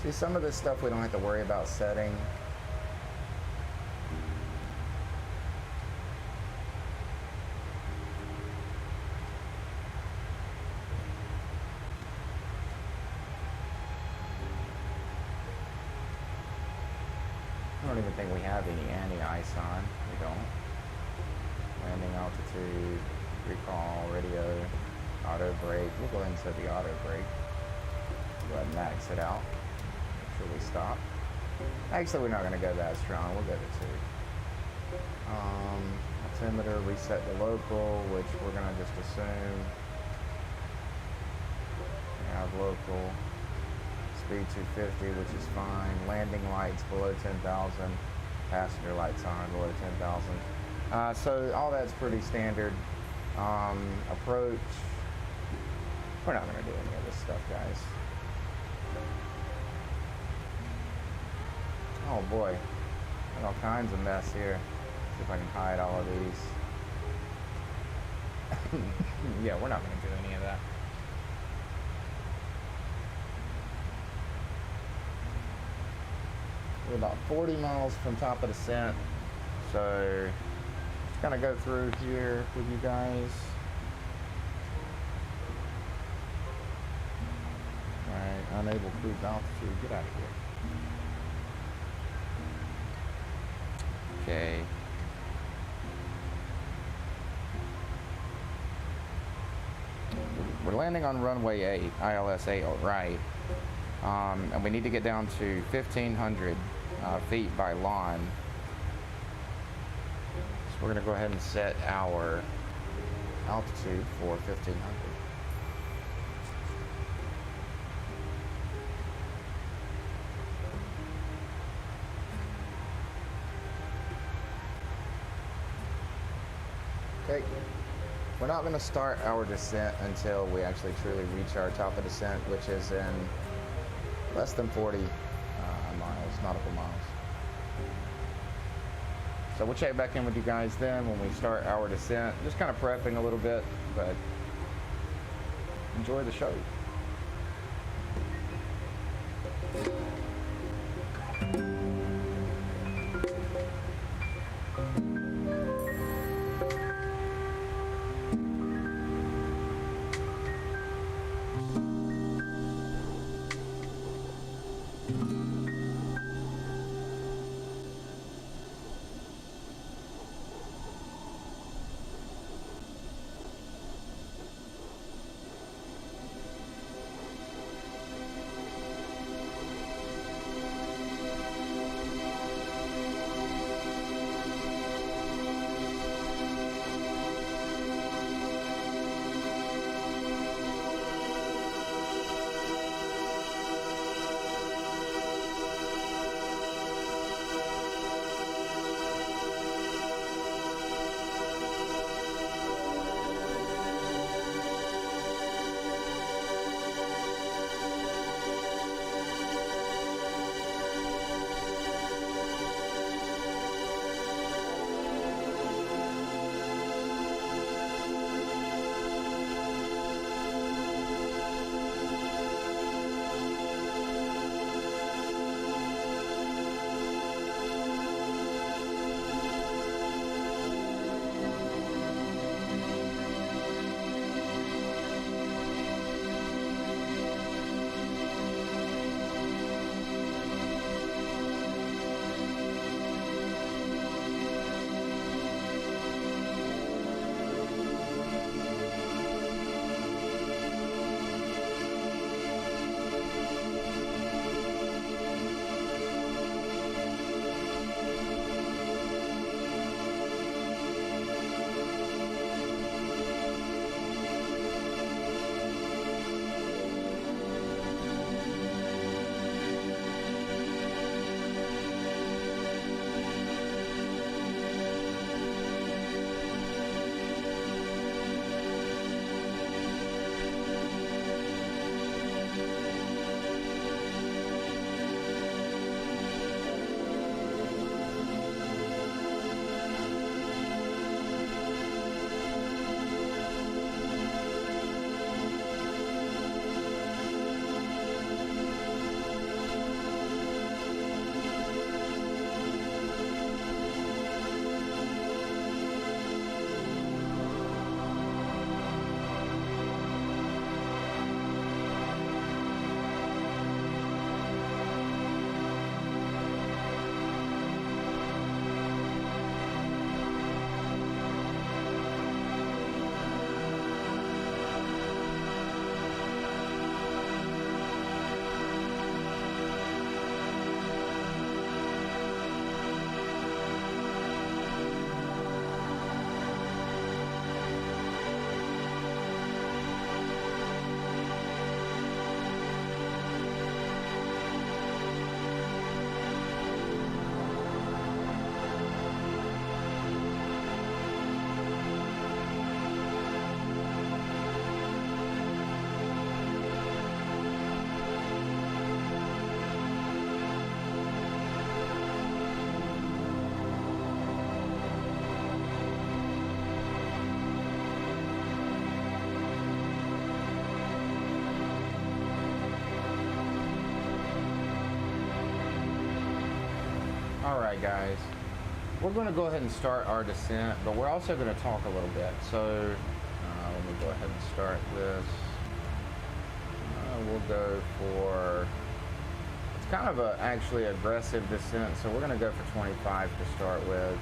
See, some of this stuff we don't have to worry about setting. I don't even think we have any anti-ice on. We don't. Landing altitude, recall, radio, auto brake. We'll go ahead and set the auto brake. Go ahead and max it out. We stop. Actually, we're not going to go that strong. We'll go to 2. Altimeter, reset the local, which we're going to just assume. We have local. Speed 250, which is fine. Landing lights below 10,000. Passenger lights on below 10,000. So all that's pretty standard. Approach. We're not going to do any of this stuff, guys. Oh boy, got all kinds of mess here. See if I can hide all of these. Yeah, we're not going to do any of that. We're about 40 miles from top of descent. So just kind of go through here with you guys. Alright, unable cruise altitude. Get out of here. Okay. We're landing on runway 8, ILS 8, right. And we need to get down to 1,500 feet by lawn. So we're going to go ahead and set our altitude for 1,500. Okay. We're not going to start our descent until we actually truly reach our top of descent, which is in less than 40 miles, nautical miles. So we'll check back in with you guys then when we start our descent. Just kind of prepping a little bit, but enjoy the show. Alright guys, we're going to go ahead and start our descent, but we're also going to talk a little bit. So let me go ahead and start this. We'll go for, it's kind of a actually aggressive descent, so we're going to go for 25 to start with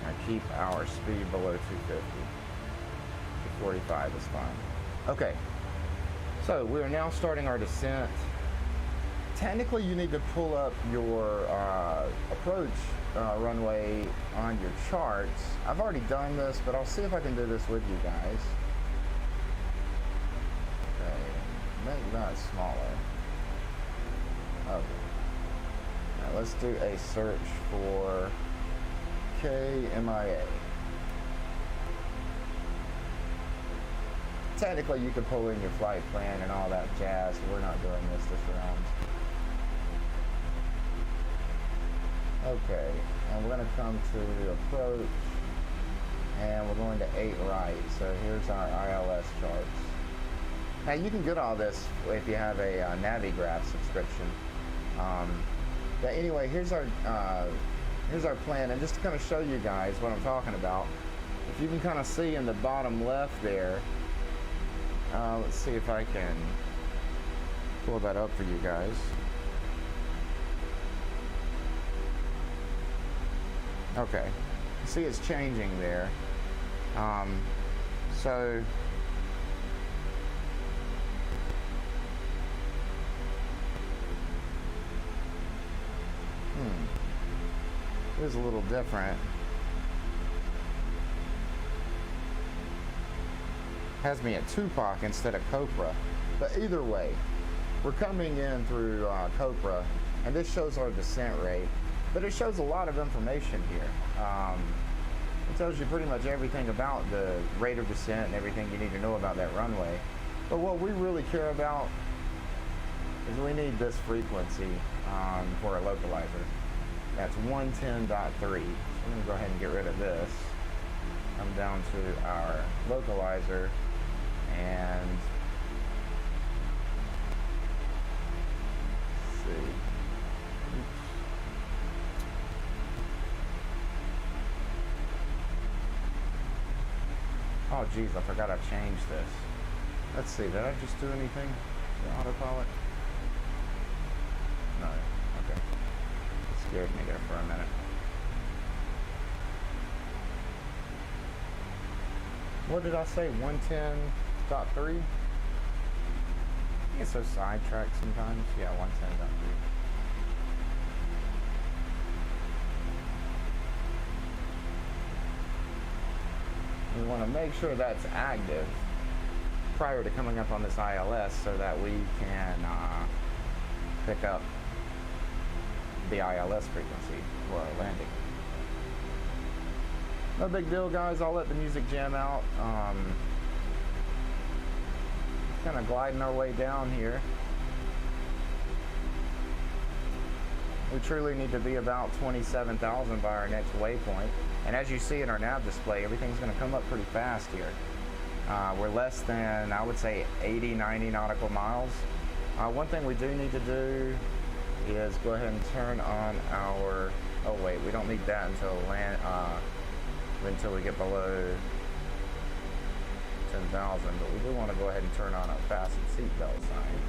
and keep our speed below 250. 45 is fine. Okay, so we are now starting our descent. Technically, you need to pull up your approach runway on your charts. I've already done this, but I'll see if I can do this with you guys. Okay, make that smaller. Okay. Now let's do a search for KMIA. Technically, you can pull in your flight plan and all that jazz. We're not doing this round. Okay, and we're going to come to approach, and we're going to 8 right. So here's our ILS charts. Now you can get all this if you have a Navigraph subscription. But anyway, here's our plan, and just to kind of show you guys what I'm talking about, if you can kind of see in the bottom left there, let's see if I can pull that up for you guys. Okay, see it's changing there. So it is a little different. Has me at Tupac instead of Copra, but either way, we're coming in through Copra, and this shows our descent rate. But it shows a lot of information here. It tells you pretty much everything about the rate of descent and everything you need to know about that runway. But what we really care about is we need this frequency for a localizer. That's 110.3. So I'm going to go ahead and get rid of this. Come down to our localizer and let's see. Oh geez, I forgot I've changed this. Let's see, did I just do anything? The autopilot? No, okay. It scared me there for a minute. What did I say, 110.3? I get so sidetracked sometimes. Yeah, 110.3. We want to make sure that's active prior to coming up on this ILS so that we can pick up the ILS frequency for our landing. No big deal, guys. I'll let the music jam out. Kind of gliding our way down here. We truly need to be about 27,000 by our next waypoint. And as you see in our nav display, everything's going to come up pretty fast here. We're less than, I would say, 80, 90 nautical miles. One thing we do need to do is go ahead and turn on our, oh wait, we don't need that until we get below 10,000, but we do want to go ahead and turn on our fasten seatbelt sign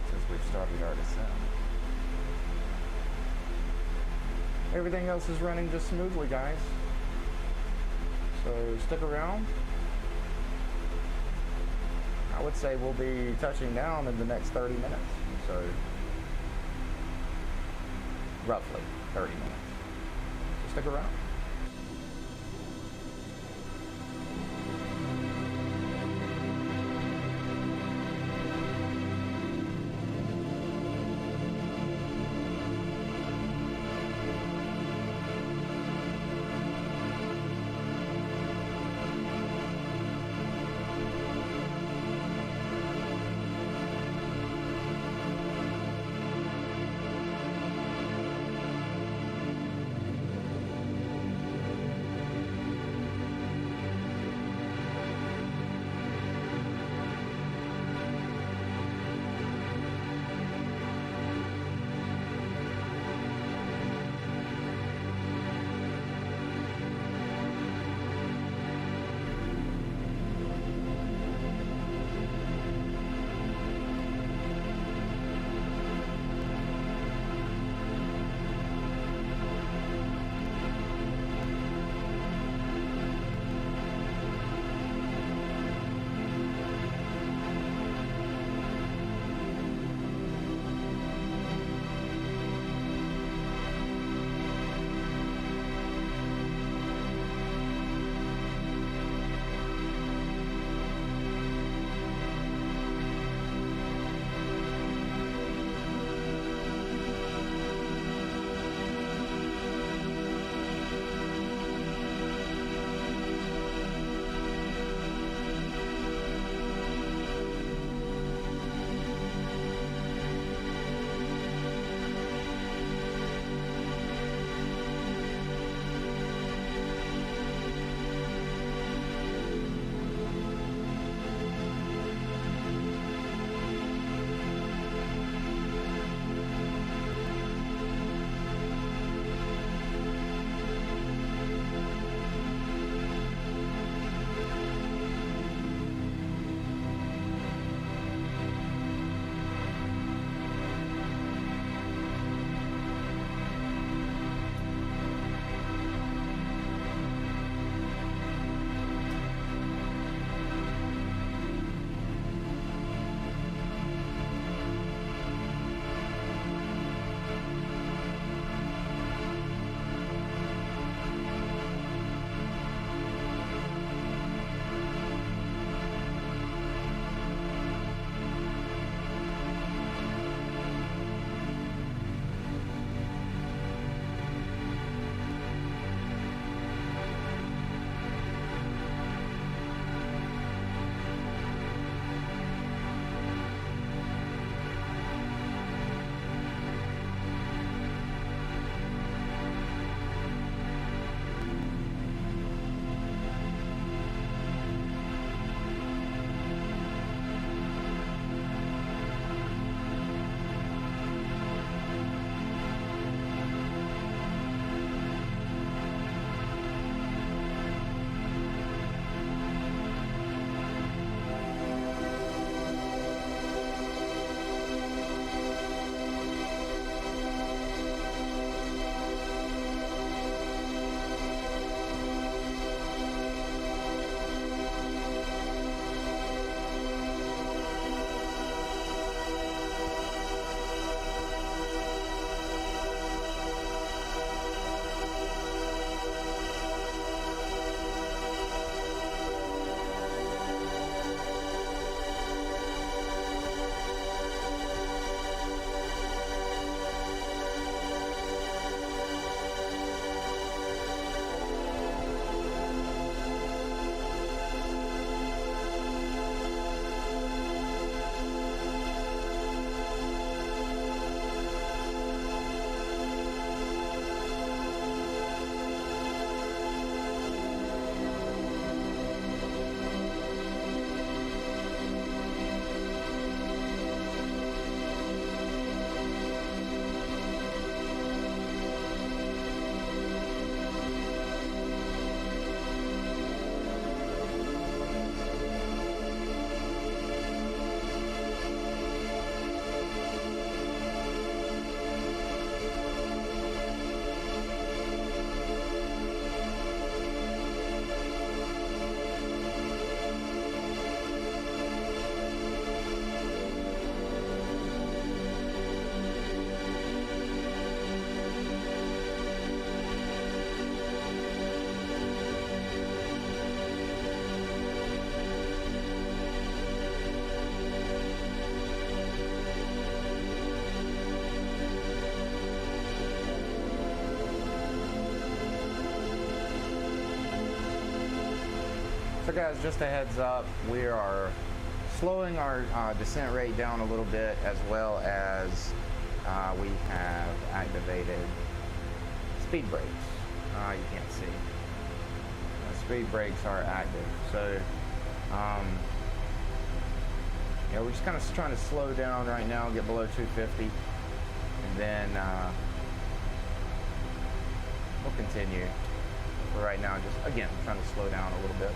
since we've started our descent. Everything else is running just smoothly, guys. So stick around. I would say we'll be touching down in the next 30 minutes. So roughly 30 minutes. So stick around. So guys, just a heads up, we are slowing our descent rate down a little bit, as well as we have activated speed brakes. You can't see. Speed brakes are active. So yeah, we're just kind of trying to slow down right now, get below 250, and then we'll continue. For right now, just again trying to slow down a little bit.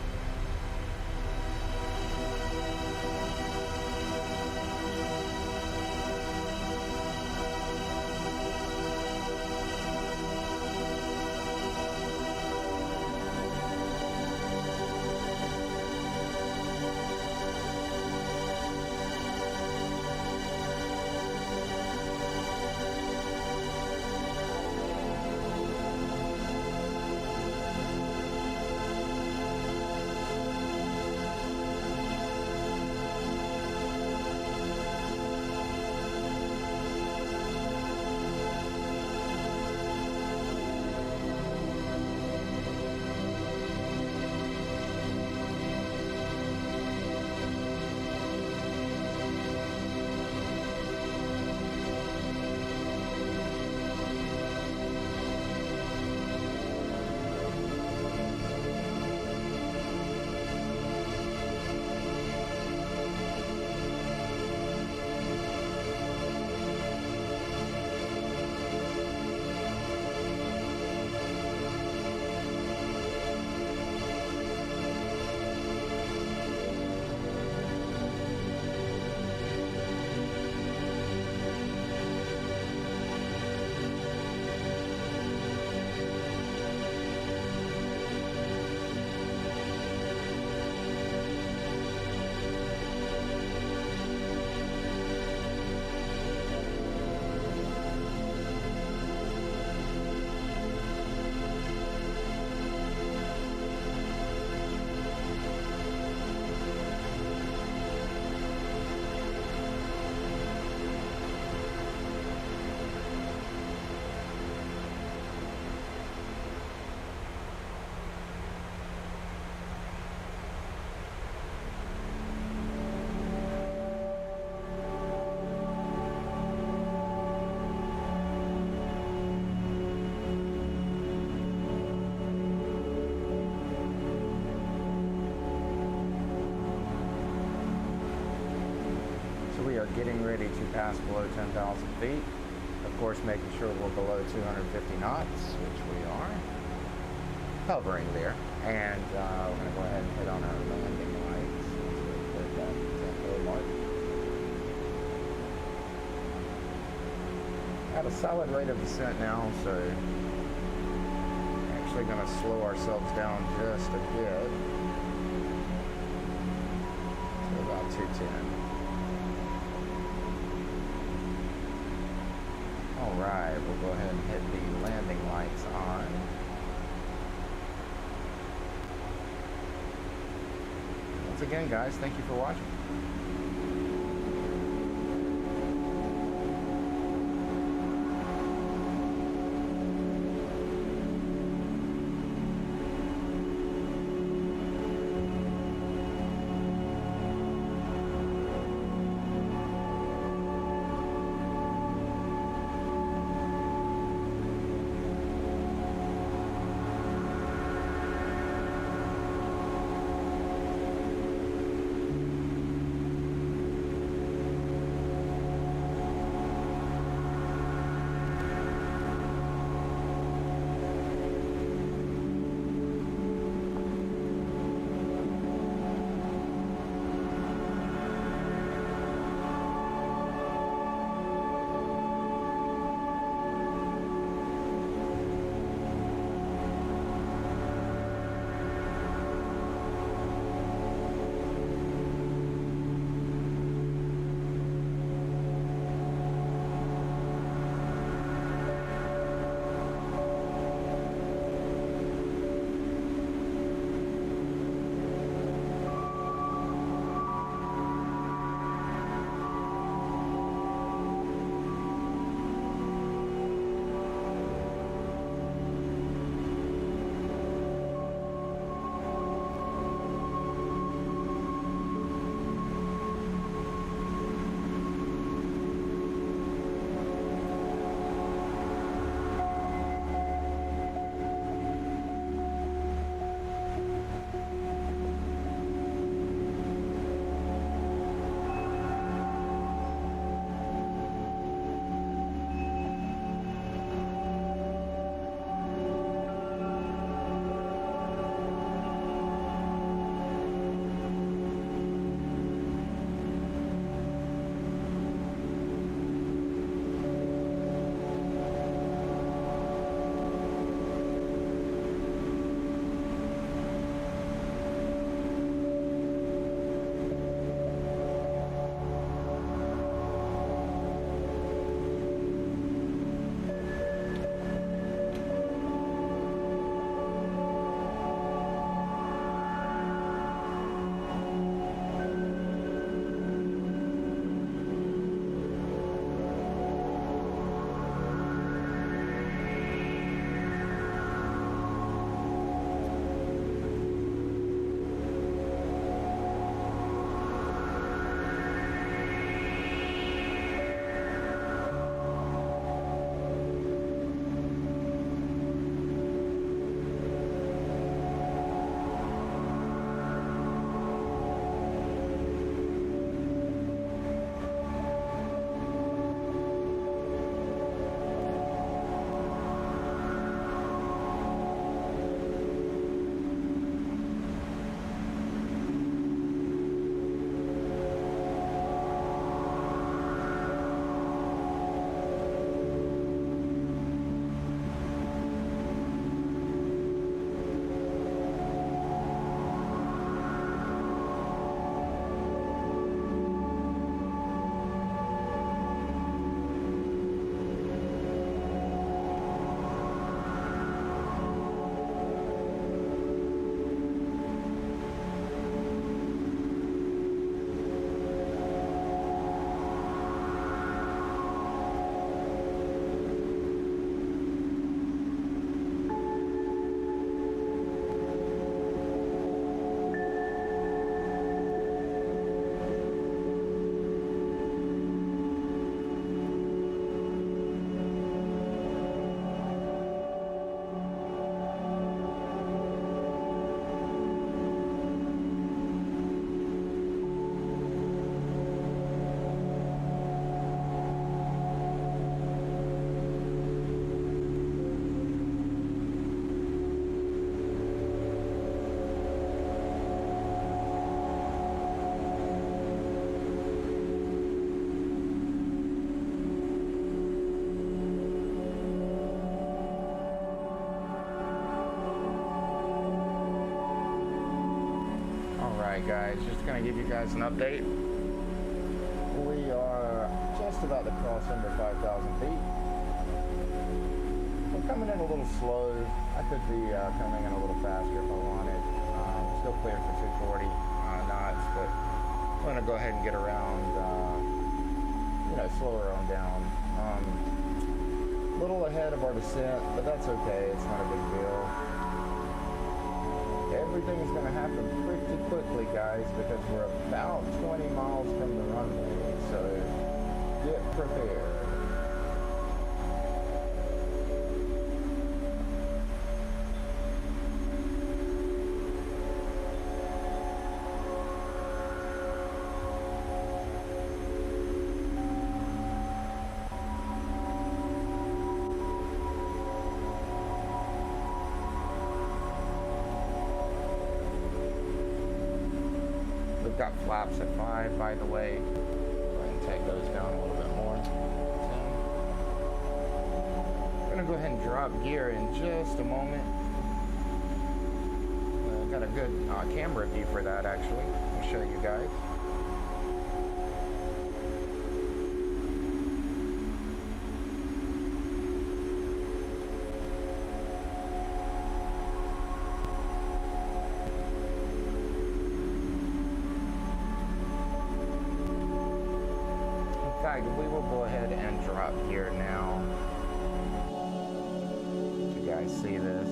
We are getting ready to pass below 10,000 feet. Of course, making sure we're below 250 knots, which we are. Hovering there. And we're going to go ahead and hit on our landing lights. Hit that 10 mark. At a solid rate of descent now, so actually going to slow ourselves down just a bit to about 210. Alright, we'll go ahead and hit the landing lights on. Once again, guys, thank you for watching. guys. Just gonna give you guys an update. We are just about to cross under 5,000 feet. We're coming in a little slow. I could be coming in a little faster if I wanted. Still cleared for 240 knots, but I'm gonna go ahead and get around, slower on down. A little ahead of our descent, but that's okay. It's not a big deal. Everything is going to happen pretty quickly, guys, because we're about 20 miles from the runway, so get prepared. We've got flaps at 5, by the way. Go ahead and take those down a little bit more. I'm gonna go ahead and drop gear in just a moment. Got a good camera view for that, actually. I'll show you guys. We will go ahead and drop gear now. You guys see this?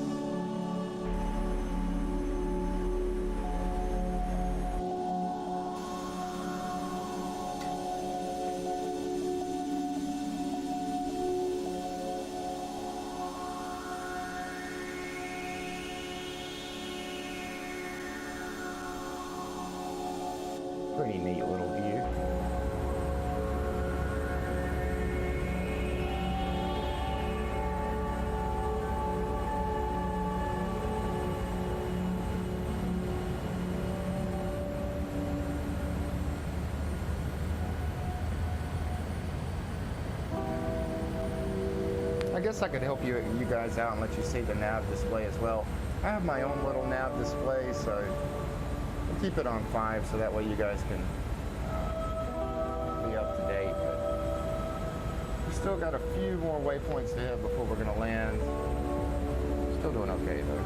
Pretty neat little view. I guess I could help you guys out and let you see the nav display as well. I have my own little nav display, so I'll keep it on 5 so that way you guys can be up to date. But we still got a few more waypoints to hit before we're going to land. Still doing okay though.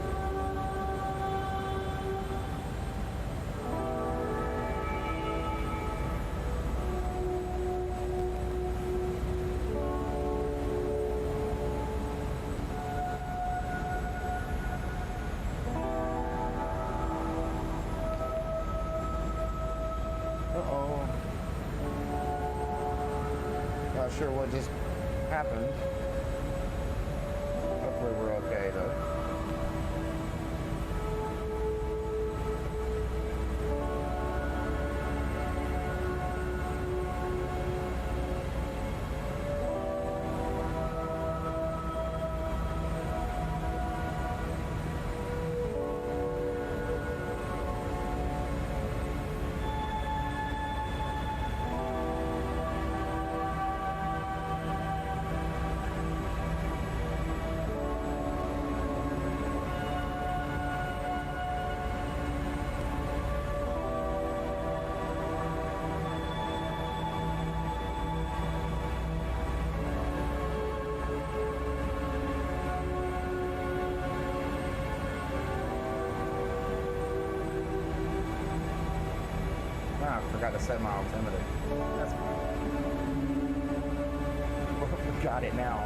Not sure what just happened. Hopefully we're okay though. I forgot to set my altimeter. That's we got it now.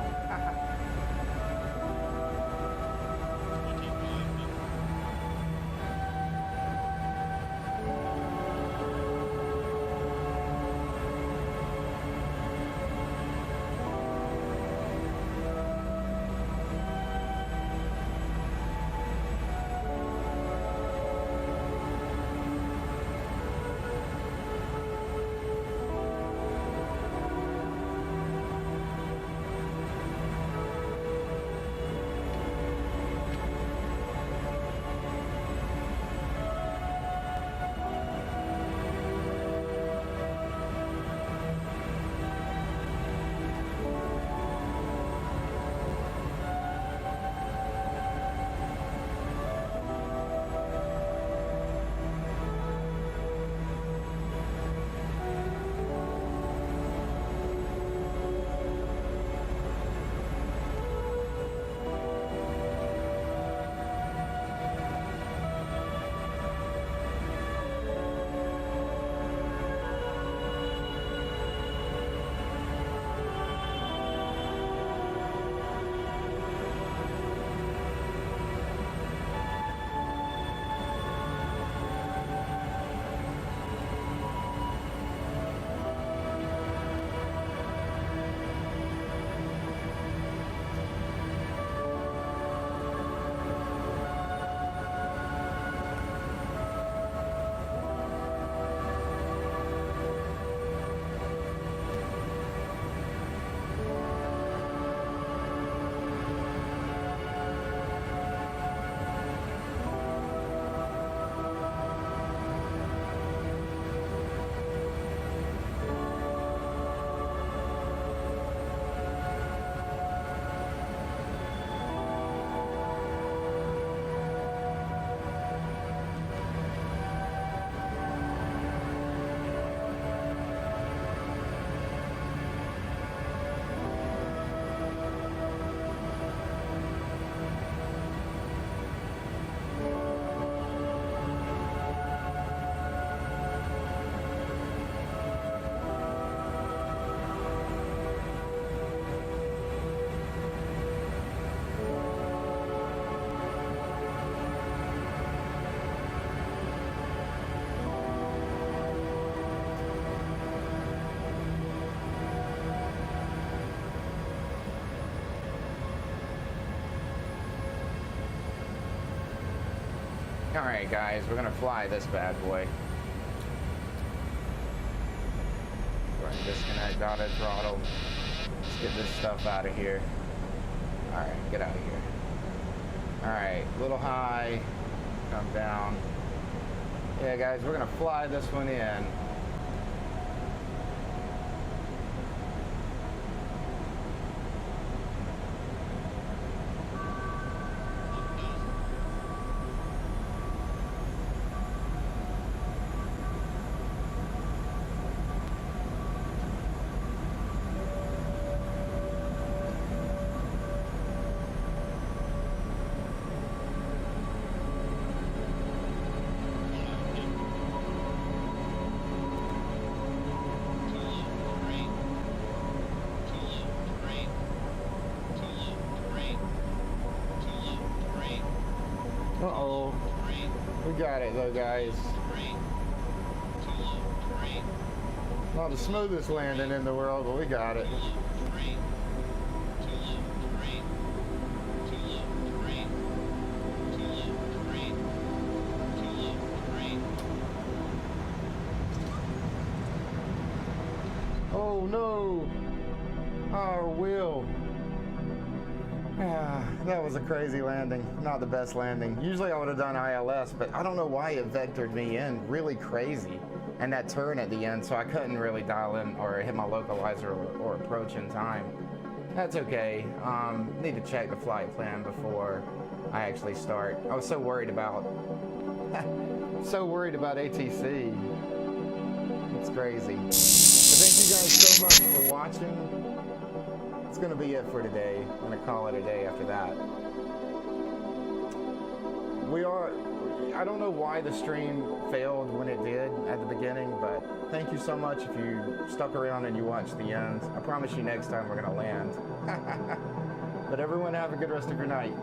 Alright guys, we're gonna fly this bad boy. Go ahead and disconnect auto throttle. Let's get this stuff out of here. Alright, get out of here. Alright, little high, come down. Yeah guys, we're gonna fly this one in. Uh-oh. We got it though, guys. Not the smoothest landing in the world, but we got it. Oh no! Our wheel. Ah, that was a crazy landing. Not the best landing. Usually I would have done ILS, but I don't know why it vectored me in really crazy. And that turn at the end, so I couldn't really dial in or hit my localizer or approach in time. That's okay. Need to check the flight plan before I actually start. I was so worried about ATC. It's crazy. But thank you guys so much for watching. That's going to be it for today. I'm going to call it a day after that. I don't know why the stream failed when it did at the beginning, but thank you so much if you stuck around and you watched the end. I promise you next time we're going to land. But everyone have a good rest of your night.